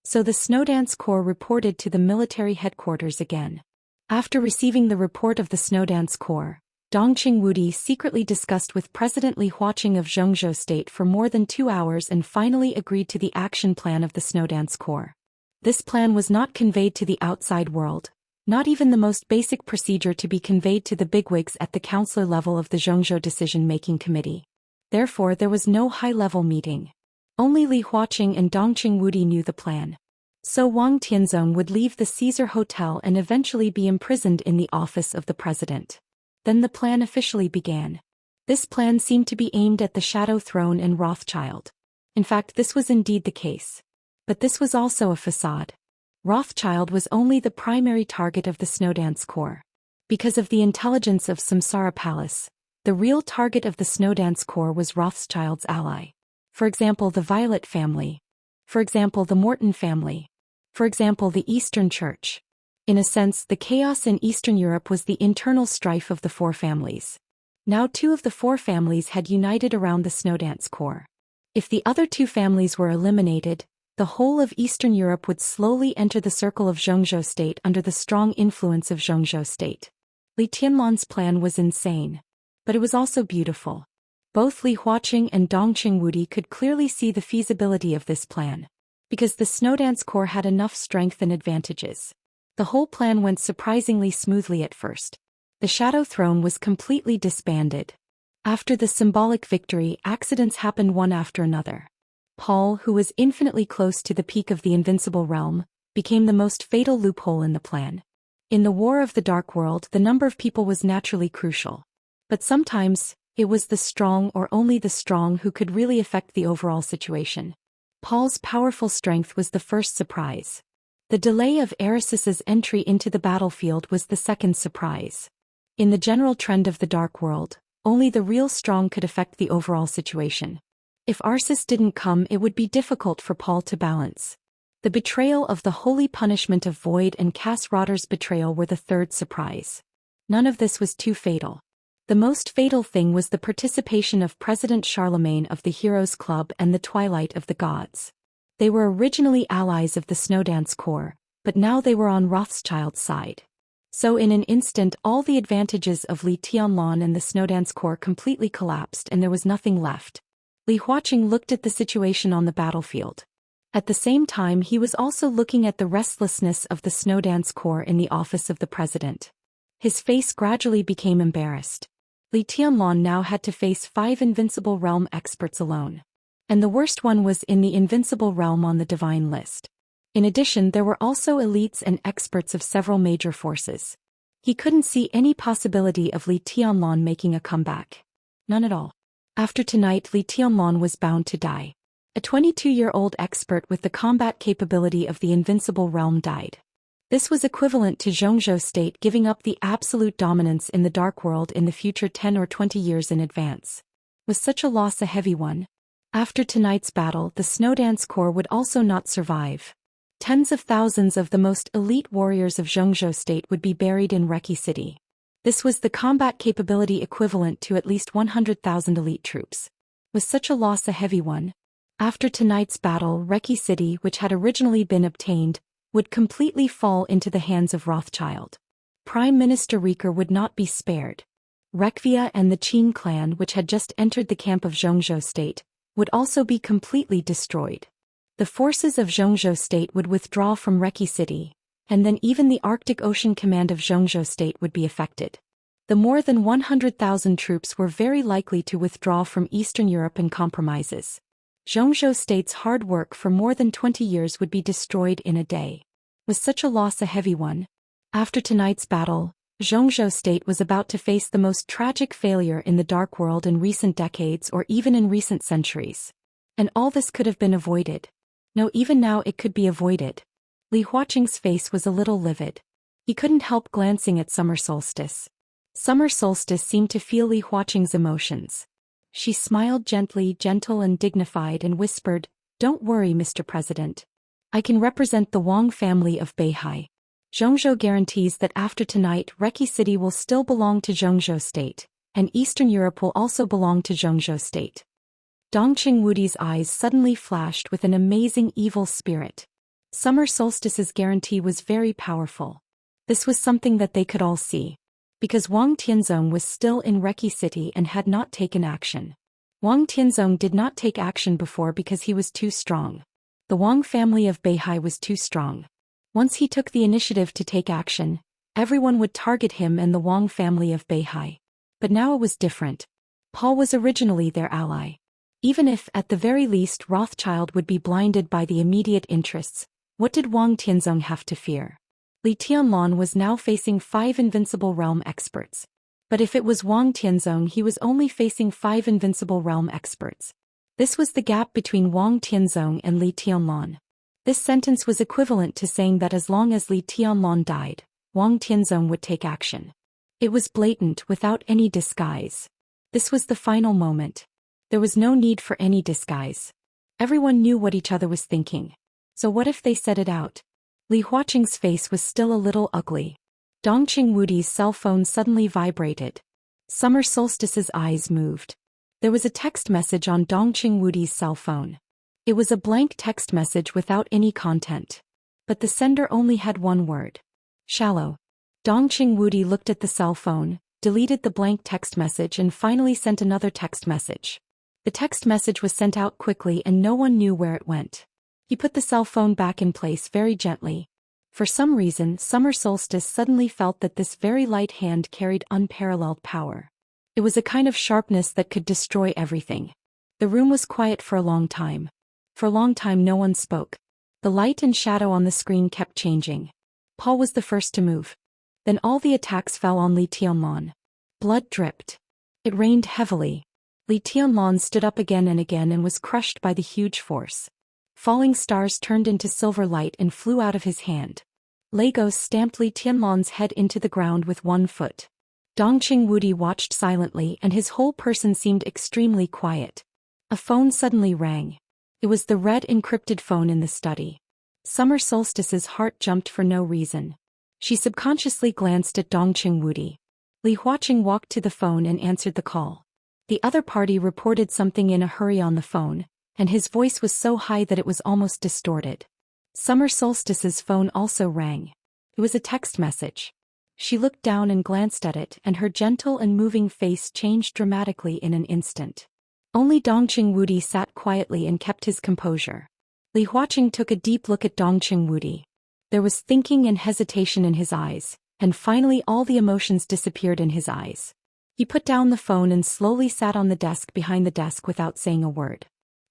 A: So the Snowdance Corps reported to the military headquarters again. After receiving the report of the Snowdance Corps, Dongqing Wudi secretly discussed with President Li Huaqing of Zhongzhou State for more than 2 hours and finally agreed to the action plan of the Snowdance Corps. This plan was not conveyed to the outside world, not even the most basic procedure to be conveyed to the bigwigs at the councillor level of the Zhongzhou Decision-Making Committee. Therefore, there was no high-level meeting. Only Li Huaqing and Dongqing Wudi knew the plan. So Wang Tianzong would leave the Caesar Hotel and eventually be imprisoned in the office of the president. Then the plan officially began. This plan seemed to be aimed at the Shadow Throne and Rothschild. In fact, this was indeed the case. But this was also a facade. Rothschild was only the primary target of the Snowdance Corps. Because of the intelligence of Samsara Palace, the real target of the Snowdance Corps was Rothschild's ally. For example, the Violet family. For example, the Morton family. For example, the Eastern Church. In a sense, the chaos in Eastern Europe was the internal strife of the 4 families. Now 2 of the 4 families had united around the Snowdance Corps. If the other 2 families were eliminated, the whole of Eastern Europe would slowly enter the circle of Zhongzhou State under the strong influence of Zhongzhou State. Li Tianlan's plan was insane. But it was also beautiful. Both Li Huaqing and Dongqing Wudi could clearly see the feasibility of this plan. Because the Snowdance Corps had enough strength and advantages. The whole plan went surprisingly smoothly at first. The Shadow Throne was completely disbanded. After the symbolic victory, accidents happened one after another. Paul, who was infinitely close to the peak of the invincible realm, became the most fatal loophole in the plan. In the War of the Dark World, the number of people was naturally crucial. But sometimes, it was the strong or only the strong who could really affect the overall situation. Paul's powerful strength was the first surprise. The delay of Erisis's entry into the battlefield was the second surprise. In the general trend of the Dark World, only the real strong could affect the overall situation. If Arsis didn't come, it would be difficult for Paul to balance. The betrayal of the holy punishment of Void and Cass Rotter's betrayal were the third surprise. None of this was too fatal. The most fatal thing was the participation of President Charlemagne of the Heroes Club and the Twilight of the Gods. They were originally allies of the Snowdance Corps, but now they were on Rothschild's side. So in an instant all the advantages of Li Tianlan and the Snowdance Corps completely collapsed and there was nothing left. Li Huaqing looked at the situation on the battlefield. At the same time he was also looking at the restlessness of the Snowdance Corps in the office of the president. His face gradually became embarrassed. Li Tianlan now had to face 5 Invincible Realm experts alone. And the worst one was in the Invincible Realm on the Divine list. In addition there were also elites and experts of several major forces. He couldn't see any possibility of Li Tianlan making a comeback. None at all. After tonight Li Tianlan was bound to die. A 22-year-old expert with the combat capability of the Invincible Realm died. This was equivalent to Zhou State giving up the absolute dominance in the Dark World in the future 10 or 20 years in advance. Was such a loss a heavy one? After tonight's battle the Snowdance Corps would also not survive. Tens of thousands of the most elite warriors of Zhou State would be buried in Reki City. This was the combat capability equivalent to at least 100,000 elite troops. Was such a loss a heavy one? After tonight's battle Reki City, which had originally been obtained, would completely fall into the hands of Rothschild. Prime Minister Rieker would not be spared. Rekvia and the Qin clan, which had just entered the camp of Zhou State, would also be completely destroyed. The forces of Zhou State would withdraw from Reki City, and then even the Arctic Ocean Command of Zhou State would be affected. The more than 100,000 troops were very likely to withdraw from Eastern Europe and compromises. Zhou State's hard work for more than 20 years would be destroyed in a day. Was such a loss a heavy one? After tonight's battle, Zhou State was about to face the most tragic failure in the Dark World in recent decades or even in recent centuries. And all this could have been avoided. No, even now it could be avoided. Li Huaqing's face was a little livid. He couldn't help glancing at Summer Solstice. Summer Solstice seemed to feel Li Huaqing's emotions. She smiled gently, gentle and dignified, and whispered, "Don't worry, Mr. President. I can represent the Wang family of Beihai. Zhou guarantees that after tonight Reki City will still belong to Zhou State, and Eastern Europe will also belong to Zhou State." Dongqing Wudi's eyes suddenly flashed with an amazing evil spirit. Summer Solstice's guarantee was very powerful. This was something that they could all see. Because Wang Tianzong was still in Reki City and had not taken action. Wang Tianzong did not take action before because he was too strong. The Wang family of Beihai was too strong. Once he took the initiative to take action, everyone would target him and the Wang family of Beihai. But now it was different. Paul was originally their ally. Even if, at the very least, Rothschild would be blinded by the immediate interests, what did Wang Tianzong have to fear? Li Tianlan was now facing 5 Invincible Realm experts. But if it was Wang Tianzong, he was only facing 5 Invincible Realm experts. This was the gap between Wang Tianzong and Li Tianlan. This sentence was equivalent to saying that as long as Li Tianlan died, Wang Tianzong would take action. It was blatant, without any disguise. This was the final moment. There was no need for any disguise. Everyone knew what each other was thinking. So what if they said it out? Li Huaqing's face was still a little ugly. Dongqing Wudi's cell phone suddenly vibrated. Summer Solstice's eyes moved. There was a text message on Dongqing Wudi's cell phone. It was a blank text message without any content. But the sender only had one word. Shallow. Dongqing Wudi looked at the cell phone, deleted the blank text message and finally sent another text message. The text message was sent out quickly and no one knew where it went. He put the cell phone back in place very gently. For some reason, Summer Solstice suddenly felt that this very light hand carried unparalleled power. It was a kind of sharpness that could destroy everything. The room was quiet for a long time. For a long time no one spoke. The light and shadow on the screen kept changing. Paul was the first to move. Then all the attacks fell on Li Tianlan. Blood dripped. It rained heavily. Li Tianlan stood up again and was crushed by the huge force. Falling stars turned into silver light and flew out of his hand. Legos stamped Li Tianlan's head into the ground with one foot. Dongqing Wudi watched silently and his whole person seemed extremely quiet. A phone suddenly rang. It was the red encrypted phone in the study. Summer Solstice's heart jumped for no reason. She subconsciously glanced at Dongqing Wudi. Li Huaqing walked to the phone and answered the call. The other party reported something in a hurry on the phone, and his voice was so high that it was almost distorted. Summer Solstice's phone also rang. It was a text message. She looked down and glanced at it, and her gentle and moving face changed dramatically in an instant. Only Dongqing Wudi sat quietly and kept his composure. Li Huaqing took a deep look at Dongqing Wudi. There was thinking and hesitation in his eyes, and finally all the emotions disappeared in his eyes. He put down the phone and slowly sat on the desk behind the desk without saying a word.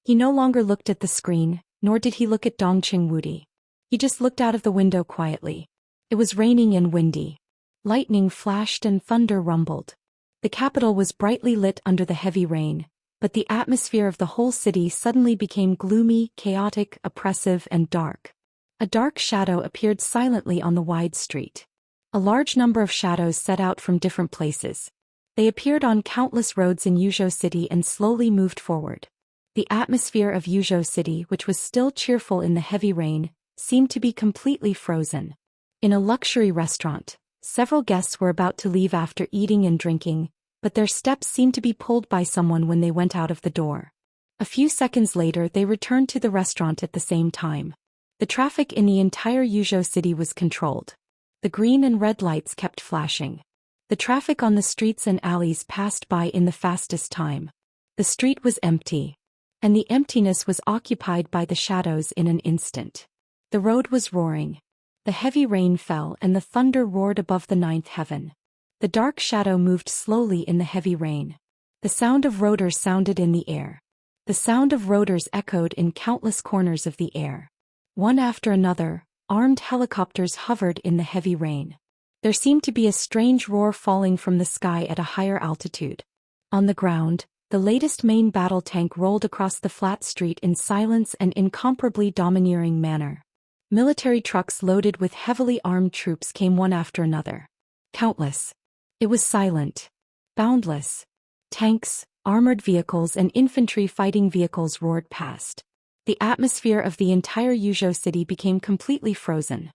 A: He no longer looked at the screen, nor did he look at Dongqing Wudi. He just looked out of the window quietly. It was raining and windy. Lightning flashed and thunder rumbled. The capital was brightly lit under the heavy rain, but the atmosphere of the whole city suddenly became gloomy, chaotic, oppressive, and dark. A dark shadow appeared silently on the wide street. A large number of shadows set out from different places. They appeared on countless roads in Yuzhou City and slowly moved forward. The atmosphere of Yuzhou City, which was still cheerful in the heavy rain, seemed to be completely frozen. In a luxury restaurant, several guests were about to leave after eating and drinking, but their steps seemed to be pulled by someone when they went out of the door. A few seconds later they returned to the restaurant at the same time. The traffic in the entire Yuzhou City was controlled. The green and red lights kept flashing. The traffic on the streets and alleys passed by in the fastest time. The street was empty. And the emptiness was occupied by the shadows in an instant. The road was roaring. The heavy rain fell and the thunder roared above the ninth heaven. The dark shadow moved slowly in the heavy rain. The sound of rotors sounded in the air. The sound of rotors echoed in countless corners of the air. One after another, armed helicopters hovered in the heavy rain. There seemed to be a strange roar falling from the sky at a higher altitude. On the ground, the latest main battle tank rolled across the flat street in silence and incomparably domineering manner. Military trucks loaded with heavily armed troops came one after another. Countless. It was silent. Boundless. Tanks, armored vehicles and infantry fighting vehicles roared past. The atmosphere of the entire Yuzhou City became completely frozen.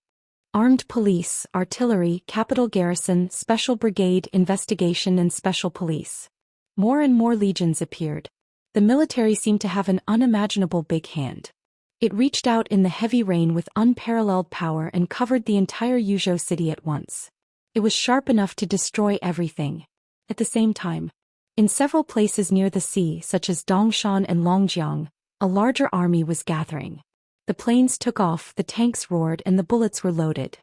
A: Armed police, artillery, capital garrison, special brigade, investigation and special police. More and more legions appeared. The military seemed to have an unimaginable big hand. It reached out in the heavy rain with unparalleled power and covered the entire Yuzhou City at once. It was sharp enough to destroy everything. At the same time, in several places near the sea such as Dongshan and Longjiang, a larger army was gathering. The planes took off, the tanks roared and the bullets were loaded.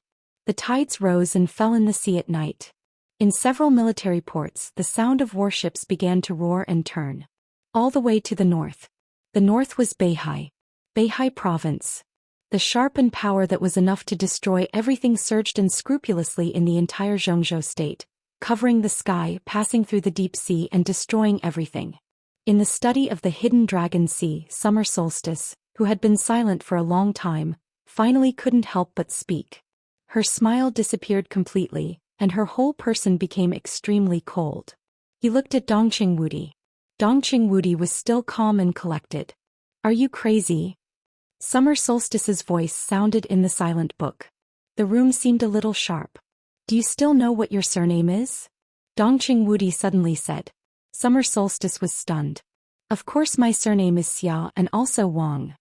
A: The tides rose and fell in the sea at night. In several military ports, the sound of warships began to roar and turn. All the way to the north. The north was Beihai. Beihai province. The sharpened power that was enough to destroy everything surged unscrupulously in the entire Zhongzhou state, covering the sky, passing through the deep sea and destroying everything. In the study of the hidden dragon sea, Summer Solstice, who had been silent for a long time, finally couldn't help but speak. Her smile disappeared completely, and her whole person became extremely cold. He looked at Dongqing Wudi. Dongqing Wudi was still calm and collected. "Are you crazy?" Summer Solstice's voice sounded in the silent book. The room seemed a little sharp. "Do you still know what your surname is?" Dongqing Wudi suddenly said. Summer Solstice was stunned. "Of course my surname is Xia and also Wang."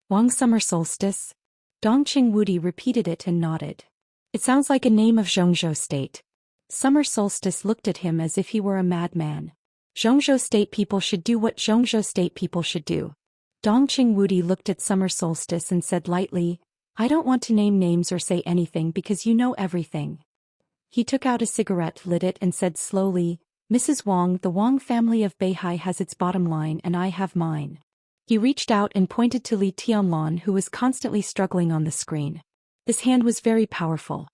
A: "Wang Summer Solstice?" Dongqing Wudi repeated it and nodded. "It sounds like a name of Zhongzhou State." Summer Solstice looked at him as if he were a madman. Zhongzhou State people should do what Zhongzhou State people should do. Dongqing Wudi looked at Summer Solstice and said lightly, "I don't want to name names or say anything because you know everything." He took out a cigarette, lit it and said slowly, "Mrs. Wang, the Wang family of Beihai has its bottom line and I have mine." He reached out and pointed to Li Tianlan, who was constantly struggling on the screen. This hand was very powerful.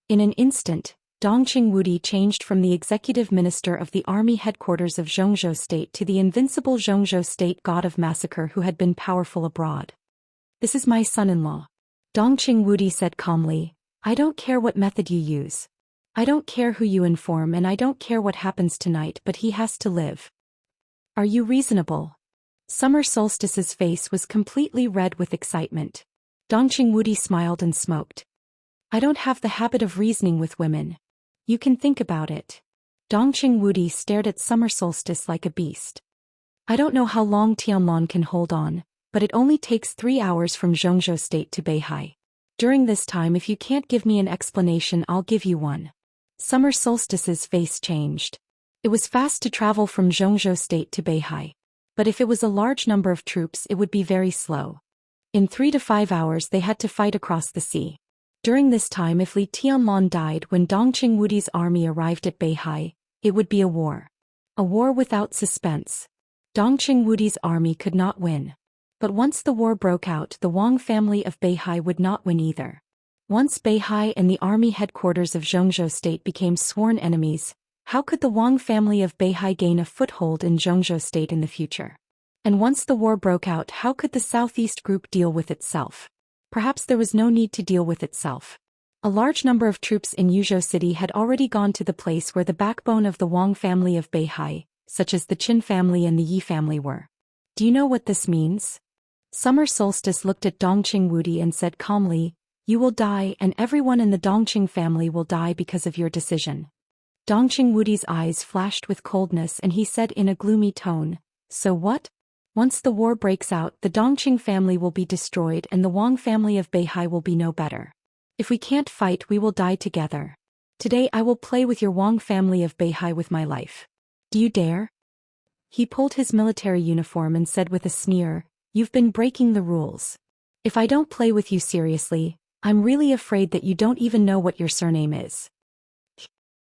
A: In an instant, Dongqing Wudi changed from the executive minister of the army headquarters of Zhongzhou State to the invincible Zhongzhou State god of massacre who had been powerful abroad. "This is my son-in-law." Dongqing Wudi said calmly, "I don't care what method you use. I don't care who you inform and I don't care what happens tonight, but he has to live. Are you reasonable?" Summer Solstice's face was completely red with excitement. Dongqing Wudi smiled and smoked. "I don't have the habit of reasoning with women. You can think about it." Dongqing Wudi stared at Summer Solstice like a beast. "I don't know how long Tianlan can hold on, but it only takes 3 hours from Zhongzhou State to Beihai. During this time if you can't give me an explanation I'll give you one." Summer Solstice's face changed. It was fast to travel from Zhou State to Beihai. But if it was a large number of troops, it would be very slow. In 3 to 5 hours they had to fight across the sea. During this time, if Li Tianlan died when Dongqing Wudi's army arrived at Beihai, it would be a war. A war without suspense. Dongqing Wudi's army could not win. But once the war broke out, the Wang family of Beihai would not win either. Once Beihai and the army headquarters of Zhou State became sworn enemies, how could the Wang family of Beihai gain a foothold in Zhou State in the future? And once the war broke out, how could the Southeast group deal with itself? Perhaps there was no need to deal with itself. A large number of troops in Yuzhou City had already gone to the place where the backbone of the Wang family of Beihai, such as the Qin family and the Yi family, were. Do you know what this means? Summer Solstice looked at Dongqing Wudi and said calmly, "You will die, and everyone in the Dongqing family will die because of your decision." Dongqing Wudi's eyes flashed with coldness and he said in a gloomy tone, "So what? Once the war breaks out, the Dongqing family will be destroyed and the Wang family of Beihai will be no better. If we can't fight, we will die together. Today I will play with your Wang family of Beihai with my life. Do you dare?" He pulled his military uniform and said with a sneer, "You've been breaking the rules. If I don't play with you seriously, I'm really afraid that you don't even know what your surname is."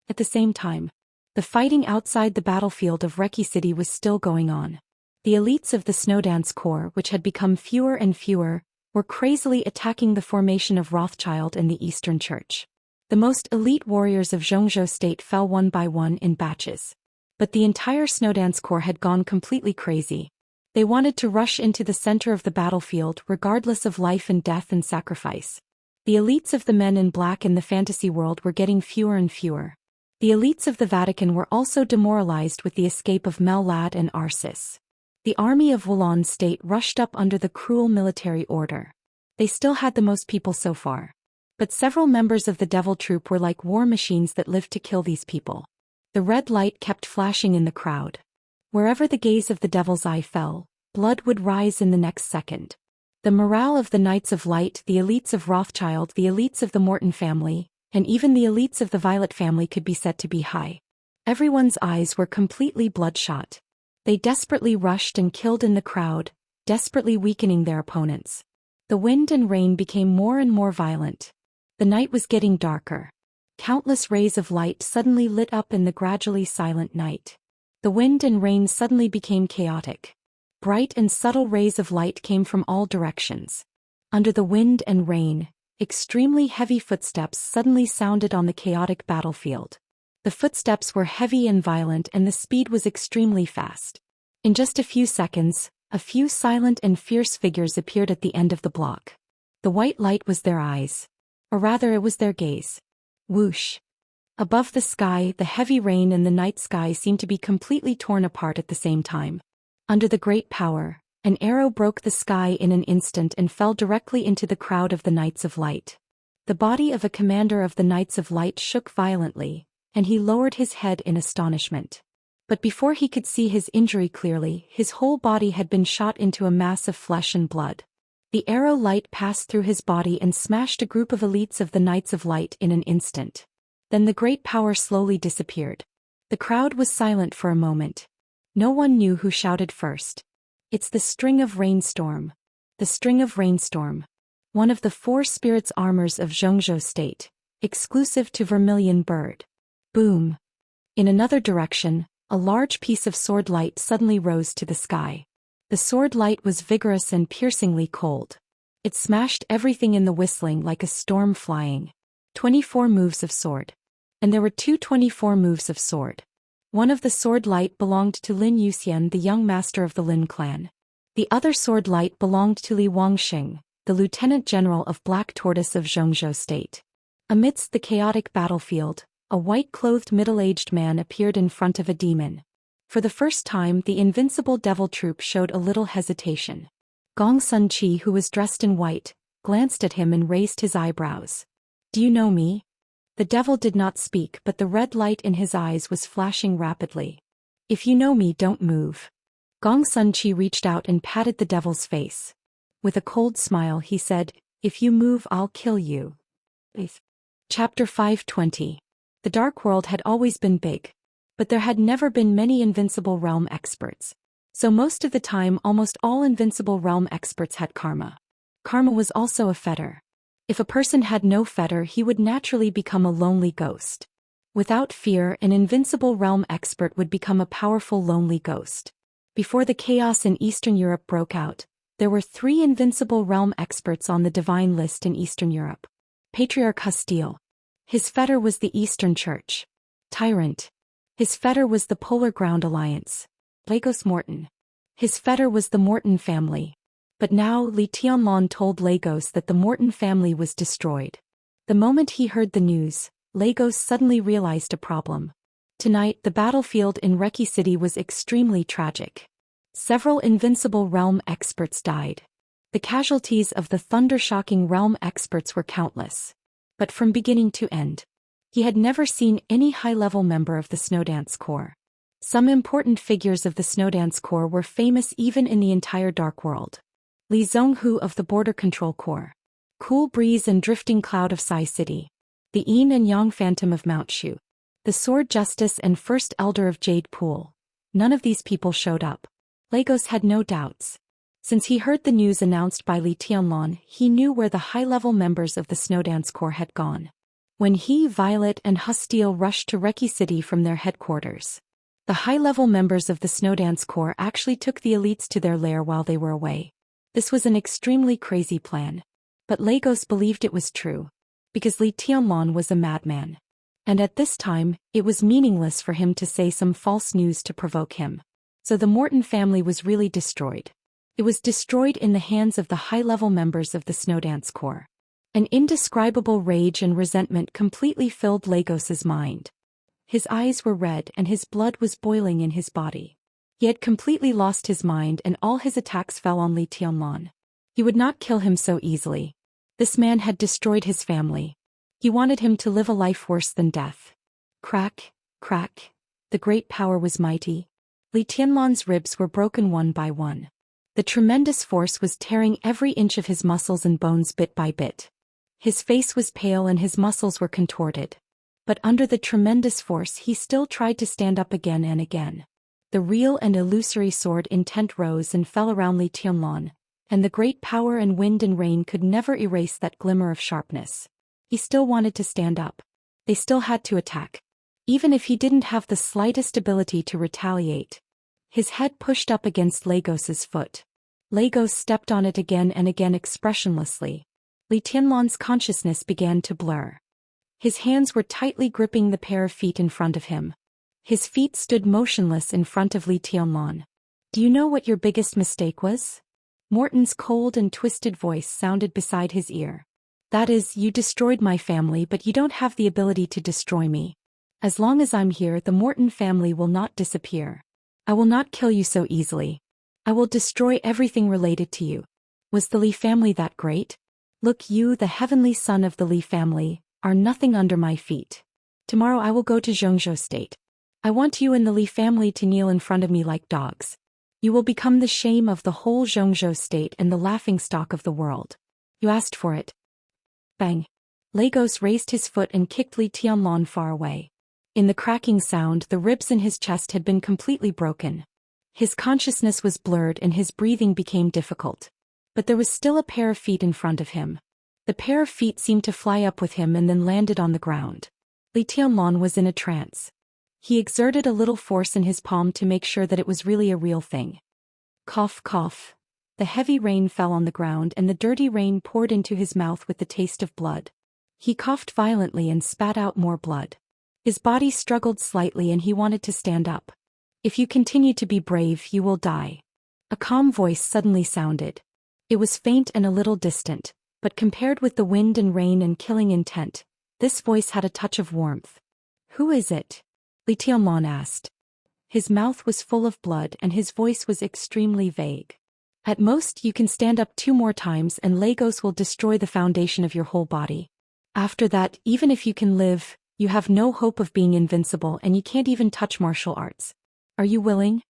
A: At the same time, the fighting outside the battlefield of Reki City was still going on. The elites of the Snowdance Corps, which had become fewer and fewer, were crazily attacking the formation of Rothschild and the Eastern Church. The most elite warriors of Zhou State fell one by one in batches. But the entire Snowdance Corps had gone completely crazy. They wanted to rush into the center of the battlefield regardless of life and death and sacrifice. The elites of the men in black in the fantasy world were getting fewer and fewer. The elites of the Vatican were also demoralized with the escape of Mel-Lad and Arsis. The army of Wulan State rushed up under the cruel military order. They still had the most people so far. But several members of the Devil Troop were like war machines that lived to kill these people. The red light kept flashing in the crowd. Wherever the gaze of the Devil's Eye fell, blood would rise in the next second. The morale of the Knights of Light, the elites of Rothschild, the elites of the Morton family, and even the elites of the Violet family could be said to be high. Everyone's eyes were completely bloodshot. They desperately rushed and killed in the crowd, desperately weakening their opponents. The wind and rain became more and more violent. The night was getting darker. Countless rays of light suddenly lit up in the gradually silent night. The wind and rain suddenly became chaotic. Bright and subtle rays of light came from all directions. Under the wind and rain, extremely heavy footsteps suddenly sounded on the chaotic battlefield. The footsteps were heavy and violent and the speed was extremely fast. In just a few seconds, a few silent and fierce figures appeared at the end of the block. The white light was their eyes. Or rather, it was their gaze. Whoosh! Above the sky, the heavy rain and the night sky seemed to be completely torn apart at the same time. Under the great power, an arrow broke the sky in an instant and fell directly into the crowd of the Knights of Light. The body of a commander of the Knights of Light shook violently, and he lowered his head in astonishment. But before he could see his injury clearly, his whole body had been shot into a mass of flesh and blood. The arrow light passed through his body and smashed a group of elites of the Knights of Light in an instant. Then the great power slowly disappeared. The crowd was silent for a moment. No one knew who shouted first. "It's the String of Rainstorm. The String of Rainstorm. One of the 4 spirits armors of Zhou State, exclusive to Vermilion Bird." Boom! In another direction, a large piece of sword light suddenly rose to the sky. The sword light was vigorous and piercingly cold. It smashed everything in the whistling like a storm flying. 24 moves of sword. And there were 24 moves of sword. One of the sword light belonged to Lin Yuxian, the young master of the Lin clan. The other sword light belonged to Li Wangxing, the lieutenant general of Black Tortoise of Zhou State. Amidst the chaotic battlefield, a white-clothed middle-aged man appeared in front of a demon. For the first time, the invincible devil troop showed a little hesitation. Gong Sun Chi, who was dressed in white, glanced at him and raised his eyebrows. "Do you know me?" The devil did not speak, but the red light in his eyes was flashing rapidly. "If you know me, don't move." Gong Sun Chi reached out and patted the devil's face. With a cold smile, he said, "If you move, I'll kill you." Chapter 520. The Dark World had always been big, but there had never been many Invincible Realm experts. So most of the time almost all Invincible Realm experts had karma. Karma was also a fetter. If a person had no fetter, he would naturally become a lonely ghost. Without fear, an Invincible Realm expert would become a powerful lonely ghost. Before the chaos in Eastern Europe broke out, there were 3 Invincible Realm experts on the divine list in Eastern Europe. Patriarch Hostile. His fetter was the Eastern Church. Tyrant. His fetter was the Polar Ground Alliance. Lagos Morton. His fetter was the Morton family. But now Li Tianlan told Lagos that the Morton family was destroyed. The moment he heard the news, Lagos suddenly realized a problem. Tonight the battlefield in Reki City was extremely tragic. Several Invincible Realm experts died. The casualties of the thunder-shocking Realm experts were countless. But from beginning to end, he had never seen any high-level member of the Snowdance Corps. Some important figures of the Snowdance Corps were famous even in the entire Dark World. Li Zhonghu of the Border Control Corps. Cool Breeze and Drifting Cloud of Sai City. The Yin and Yang Phantom of Mount Shu. The Sword Justice and First Elder of Jade Pool. None of these people showed up. Lagos had no doubts. Since he heard the news announced by Li Tianlan, he knew where the high-level members of the Snowdance Corps had gone. When he, Violet, and Hostile rushed to Reki City from their headquarters, the high-level members of the Snowdance Corps actually took the elites to their lair while they were away. This was an extremely crazy plan. But Lagos believed it was true, because Li Tianlan was a madman. And at this time, it was meaningless for him to say some false news to provoke him. So the Morton family was really destroyed. It was destroyed in the hands of the high-level members of the Snowdance Corps. An indescribable rage and resentment completely filled Lagos's mind. His eyes were red and his blood was boiling in his body. He had completely lost his mind and all his attacks fell on Li Tianlan. He would not kill him so easily. This man had destroyed his family. He wanted him to live a life worse than death. Crack, crack. The great power was mighty. Li Tianlan's ribs were broken one by one. The tremendous force was tearing every inch of his muscles and bones bit by bit. His face was pale and his muscles were contorted. But under the tremendous force he still tried to stand up again and again. The real and illusory sword intent rose and fell around Li Tianlan, and the great power and wind and rain could never erase that glimmer of sharpness. He still wanted to stand up. They still had to attack. Even if he didn't have the slightest ability to retaliate. His head pushed up against Lagos's foot. Lagos stepped on it again and again expressionlessly. Li Tianlan's consciousness began to blur. His hands were tightly gripping the pair of feet in front of him. His feet stood motionless in front of Li Tianlan. Do you know what your biggest mistake was? Morton's cold and twisted voice sounded beside his ear. That is, you destroyed my family, but you don't have the ability to destroy me. As long as I'm here, the Morton family will not disappear. I will not kill you so easily. I will destroy everything related to you. Was the Li family that great? Look, you, the heavenly son of the Li family, are nothing under my feet. Tomorrow I will go to Zhongzhou State. I want you and the Li family to kneel in front of me like dogs. You will become the shame of the whole Zhongzhou State and the laughingstock of the world. You asked for it. Bang. Lagos raised his foot and kicked Li Tianlan far away. In the cracking sound, the ribs in his chest had been completely broken. His consciousness was blurred and his breathing became difficult. But there was still a pair of feet in front of him. The pair of feet seemed to fly up with him and then landed on the ground. Li Tianlan was in a trance. He exerted a little force in his palm to make sure that it was really a real thing. Cough, cough. The heavy rain fell on the ground and the dirty rain poured into his mouth with the taste of blood. He coughed violently and spat out more blood. His body struggled slightly and he wanted to stand up. If you continue to be brave, you will die. A calm voice suddenly sounded. It was faint and a little distant, but compared with the wind and rain and killing intent, this voice had a touch of warmth. Who is it? Li Tianlan asked. His mouth was full of blood and his voice was extremely vague. At most, you can stand up 2 more times and Lagos will destroy the foundation of your whole body. After that, even if you can live, you have no hope of being invincible and you can't even touch martial arts. Are you willing?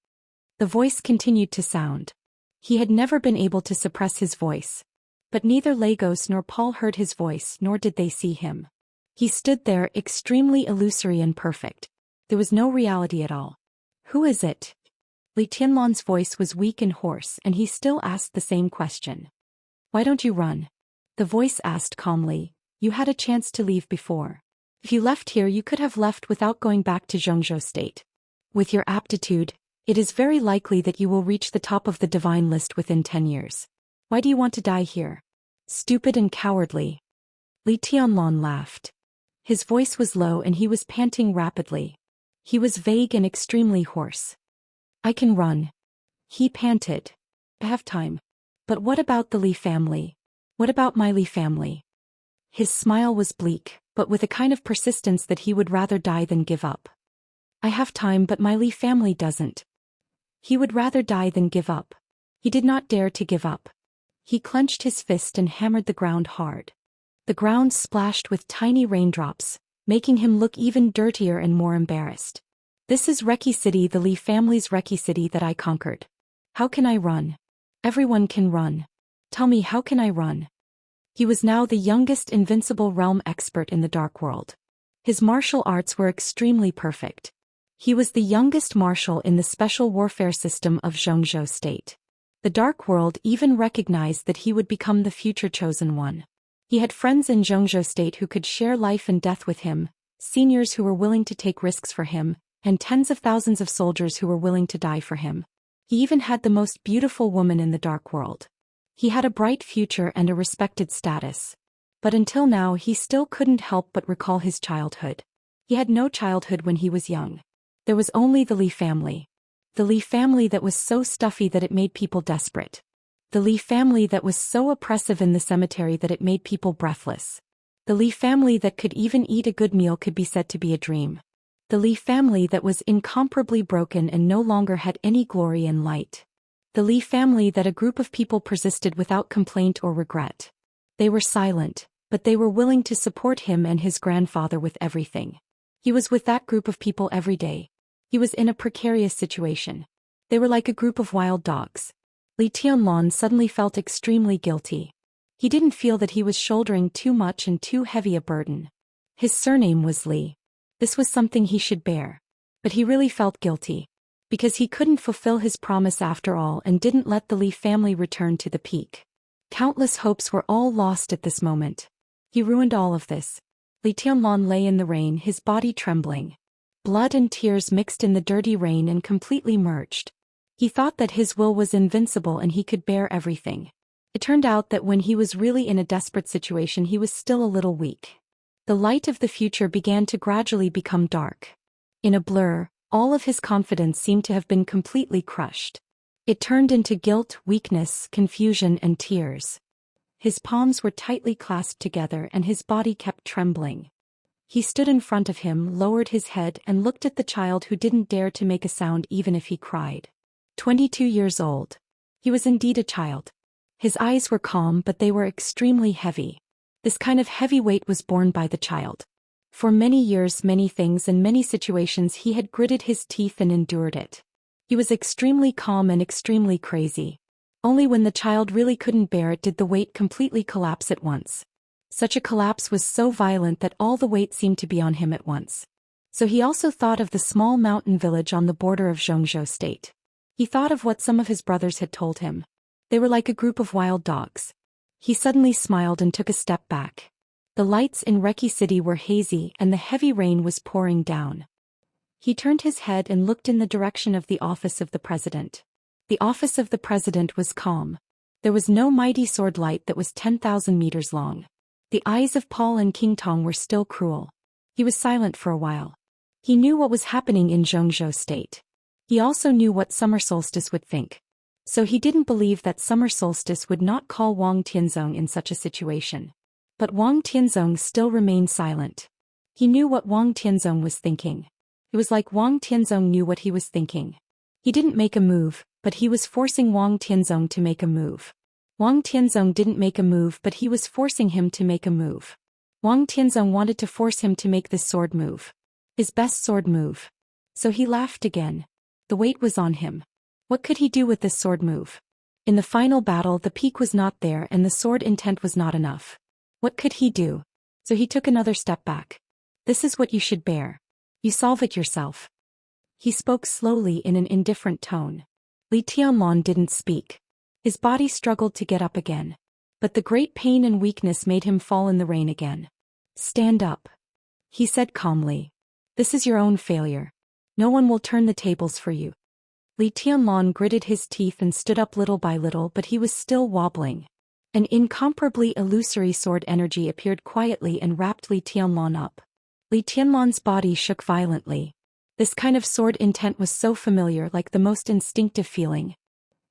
A: The voice continued to sound. He had never been able to suppress his voice. But neither Lagos nor Paul heard his voice nor did they see him. He stood there, extremely illusory and perfect. There was no reality at all. Who is it? Li Tianlan's voice was weak and hoarse, and he still asked the same question. Why don't you run? The voice asked calmly. You had a chance to leave before. If you left here, you could have left without going back to Zhou state. With your aptitude, it is very likely that you will reach the top of the divine list within 10 years. Why do you want to die here? Stupid and cowardly. Li Tianlan laughed. His voice was low and he was panting rapidly. He was vague and extremely hoarse. I can run. He panted. I have time. But what about the Li family? What about my Li family? His smile was bleak, but with a kind of persistence that he would rather die than give up. I have time, but my Li family doesn't. He would rather die than give up. He did not dare to give up. He clenched his fist and hammered the ground hard. The ground splashed with tiny raindrops, making him look even dirtier and more embarrassed. This is Reki City, the Li family's Reki City that I conquered. How can I run? Everyone can run. Tell me, how can I run? He was now the youngest invincible realm expert in the Dark World. His martial arts were extremely perfect. He was the youngest marshal in the special warfare system of Zhou state. The Dark World even recognized that he would become the future chosen one. He had friends in Zhou state who could share life and death with him, seniors who were willing to take risks for him, and tens of thousands of soldiers who were willing to die for him. He even had the most beautiful woman in the Dark World. He had a bright future and a respected status. But until now he still couldn't help but recall his childhood. He had no childhood when he was young. There was only the Li family. The Li family that was so stuffy that it made people desperate. The Li family that was so oppressive in the cemetery that it made people breathless. The Li family that could even eat a good meal could be said to be a dream. The Li family that was incomparably broken and no longer had any glory and light. The Li family that a group of people persisted without complaint or regret. They were silent, but they were willing to support him and his grandfather with everything. He was with that group of people every day. He was in a precarious situation. They were like a group of wild dogs. Li Tianlan suddenly felt extremely guilty. He didn't feel that he was shouldering too much and too heavy a burden. His surname was Li. This was something he should bear. But he really felt guilty. Because he couldn't fulfill his promise after all and didn't let the Li family return to the peak. Countless hopes were all lost at this moment. He ruined all of this. Li Tianlan lay in the rain, his body trembling. Blood and tears mixed in the dirty rain and completely merged. He thought that his will was invincible and he could bear everything. It turned out that when he was really in a desperate situation he was still a little weak. The light of the future began to gradually become dark. In a blur, all of his confidence seemed to have been completely crushed. It turned into guilt, weakness, confusion, and tears. His palms were tightly clasped together and his body kept trembling. He stood in front of him, lowered his head, and looked at the child who didn't dare to make a sound even if he cried. 22 years old. He was indeed a child. His eyes were calm, but they were extremely heavy. This kind of heavy weight was borne by the child. For many years, many things and many situations he had gritted his teeth and endured it. He was extremely calm and extremely crazy. Only when the child really couldn't bear it did the weight completely collapse at once. Such a collapse was so violent that all the weight seemed to be on him at once. So he also thought of the small mountain village on the border of Zhou state. He thought of what some of his brothers had told him. They were like a group of wild dogs. He suddenly smiled and took a step back. The lights in Reki City were hazy and the heavy rain was pouring down. He turned his head and looked in the direction of the office of the president. The office of the president was calm. There was no mighty sword light that was 10,000 meters long. The eyes of Paul and King Tong were still cruel. He was silent for a while. He knew what was happening in Zhou state. He also knew what Summer Solstice would think. So he didn't believe that Summer Solstice would not call Wang Tianzong in such a situation. But Wang Tianzong still remained silent. He knew what Wang Tianzong was thinking. It was like Wang Tianzong knew what he was thinking. He didn't make a move, but he was forcing Wang Tianzong to make a move. Wang Tianzong didn't make a move, but he was forcing him to make a move. Wang Tianzong wanted to force him to make this sword move. His best sword move. So he laughed again. The weight was on him. What could he do with this sword move? In the final battle the peak was not there and the sword intent was not enough. What could he do? So he took another step back. This is what you should bear. You solve it yourself. He spoke slowly in an indifferent tone. Li Tianlan didn't speak. His body struggled to get up again. But the great pain and weakness made him fall in the rain again. Stand up. He said calmly. This is your own failure. No one will turn the tables for you. Li Tianlan gritted his teeth and stood up little by little, but he was still wobbling. An incomparably illusory sword energy appeared quietly and wrapped Li Tianlan up. Li Tianlan's body shook violently. This kind of sword intent was so familiar, like the most instinctive feeling.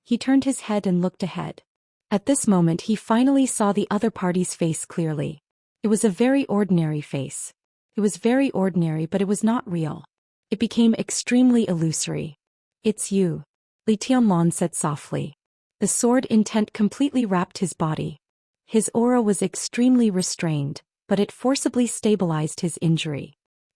A: He turned his head and looked ahead. At this moment he finally saw the other party's face clearly. It was a very ordinary face. It was very ordinary, but it was not real. It became extremely illusory. It's you, Li Tianlan said softly. The sword intent completely wrapped his body. His aura was extremely restrained, but it forcibly stabilized his injury.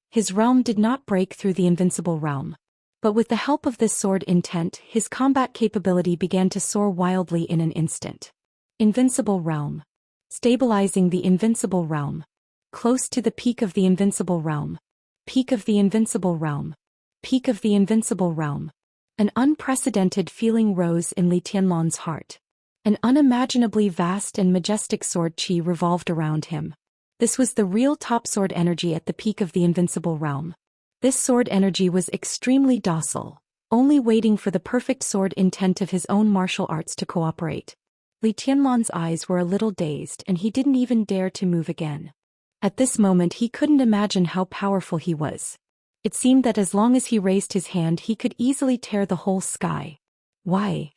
A: His realm did not break through the invincible realm. But with the help of this sword intent, his combat capability began to soar wildly in an instant. Invincible realm. Stabilizing the invincible realm. Close to the peak of the invincible realm. Peak of the invincible realm. Peak of the invincible realm. An unprecedented feeling rose in Li Tianlan's heart. An unimaginably vast and majestic sword qi revolved around him. This was the real top sword energy at the peak of the invincible realm. This sword energy was extremely docile, only waiting for the perfect sword intent of his own martial arts to cooperate. Li Tianlan's eyes were a little dazed and he didn't even dare to move again. At this moment he couldn't imagine how powerful he was. It seemed that as long as he raised his hand he could easily tear the whole sky. Why?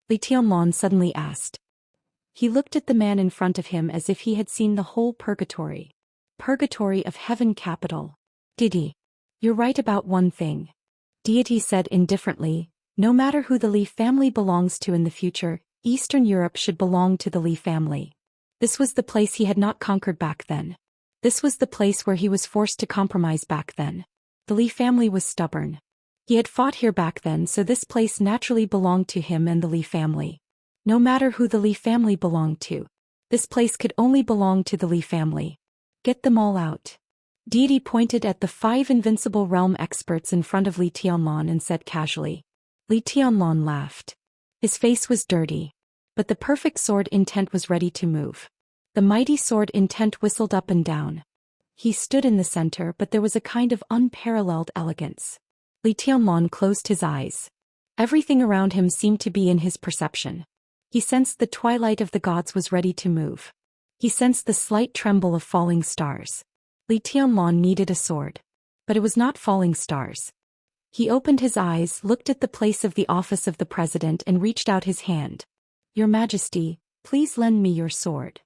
A: Li Tianlan suddenly asked. He looked at the man in front of him as if he had seen the whole purgatory. Purgatory of heaven capital. Didi. You're right about one thing. Deity said indifferently, no matter who the Li family belongs to in the future, Eastern Europe should belong to the Li family. This was the place he had not conquered back then. This was the place where he was forced to compromise back then. The Li family was stubborn. He had fought here back then, so this place naturally belonged to him and the Li family. No matter who the Li family belonged to, this place could only belong to the Li family. Get them all out. Deity pointed at the 5 invincible realm experts in front of Li Tianlan and said casually. Li Tianlan laughed. His face was dirty. But the perfect sword intent was ready to move. The mighty sword intent whistled up and down. He stood in the center, but there was a kind of unparalleled elegance. Li Tianlan closed his eyes. Everything around him seemed to be in his perception. He sensed the twilight of the gods was ready to move. He sensed the slight tremble of falling stars. Li Tianlan needed a sword. But it was not falling stars. He opened his eyes, looked at the place of the office of the president and reached out his hand. Your Majesty, please lend me your sword.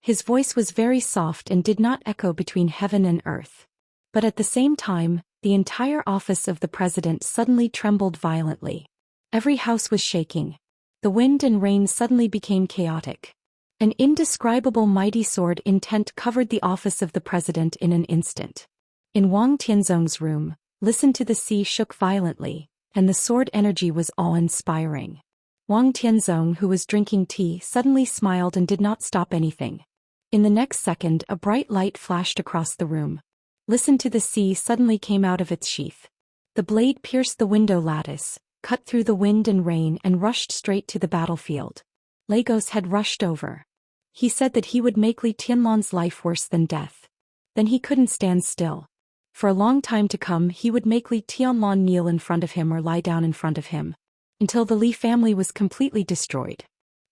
A: His voice was very soft and did not echo between heaven and earth. But at the same time, the entire office of the president suddenly trembled violently. Every house was shaking. The wind and rain suddenly became chaotic. An indescribable mighty sword intent covered the office of the president in an instant. In Wang Tianzong's room, Listen to the Sea shook violently, and the sword energy was awe-inspiring. Wang Tianzong, who was drinking tea, suddenly smiled and did not stop anything. In the next second, a bright light flashed across the room. Listen to the Sea suddenly came out of its sheath. The blade pierced the window lattice, cut through the wind and rain and rushed straight to the battlefield. Lagos had rushed over. He said that he would make Li Tianlan's life worse than death. Then he couldn't stand still. For a long time to come he would make Li Tianlan kneel in front of him or lie down in front of him, until the Li family was completely destroyed.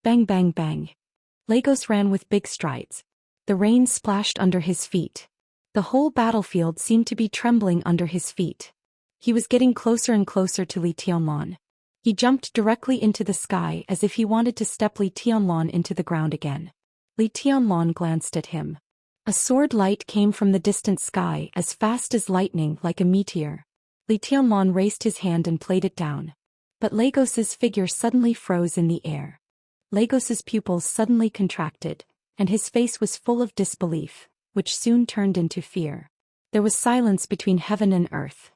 A: Bang bang bang. Lagos ran with big strides. The rain splashed under his feet. The whole battlefield seemed to be trembling under his feet. He was getting closer and closer to Li Tianlan. He jumped directly into the sky as if he wanted to step Li Tianlan into the ground again. Li Tianlan glanced at him. A sword light came from the distant sky as fast as lightning, like a meteor. Li Tianlan raised his hand and played it down. But Lagos's figure suddenly froze in the air. Lagos's pupils suddenly contracted, and his face was full of disbelief, which soon turned into fear. There was silence between heaven and earth.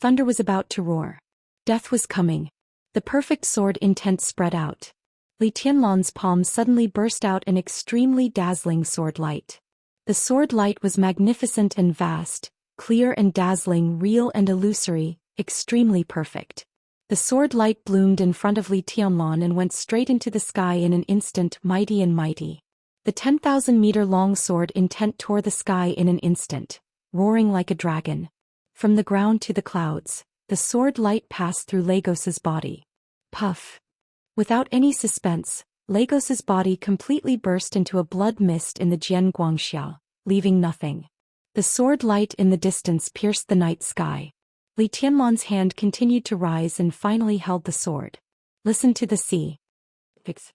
A: Thunder was about to roar. Death was coming. The perfect sword intent spread out. Li Tianlan's palm suddenly burst out an extremely dazzling sword light. The sword light was magnificent and vast, clear and dazzling, real and illusory, extremely perfect. The sword light bloomed in front of Li Tianlan and went straight into the sky in an instant, mighty and mighty. The 10,000-meter-long sword intent tore the sky in an instant, roaring like a dragon. From the ground to the clouds, the sword light passed through Lagos's body. Puff! Without any suspense, Lagos's body completely burst into a blood mist in the Jian Guangxia, leaving nothing. The sword light in the distance pierced the night sky. Li Tianlan's hand continued to rise and finally held the sword. Listen to the sea. Fix.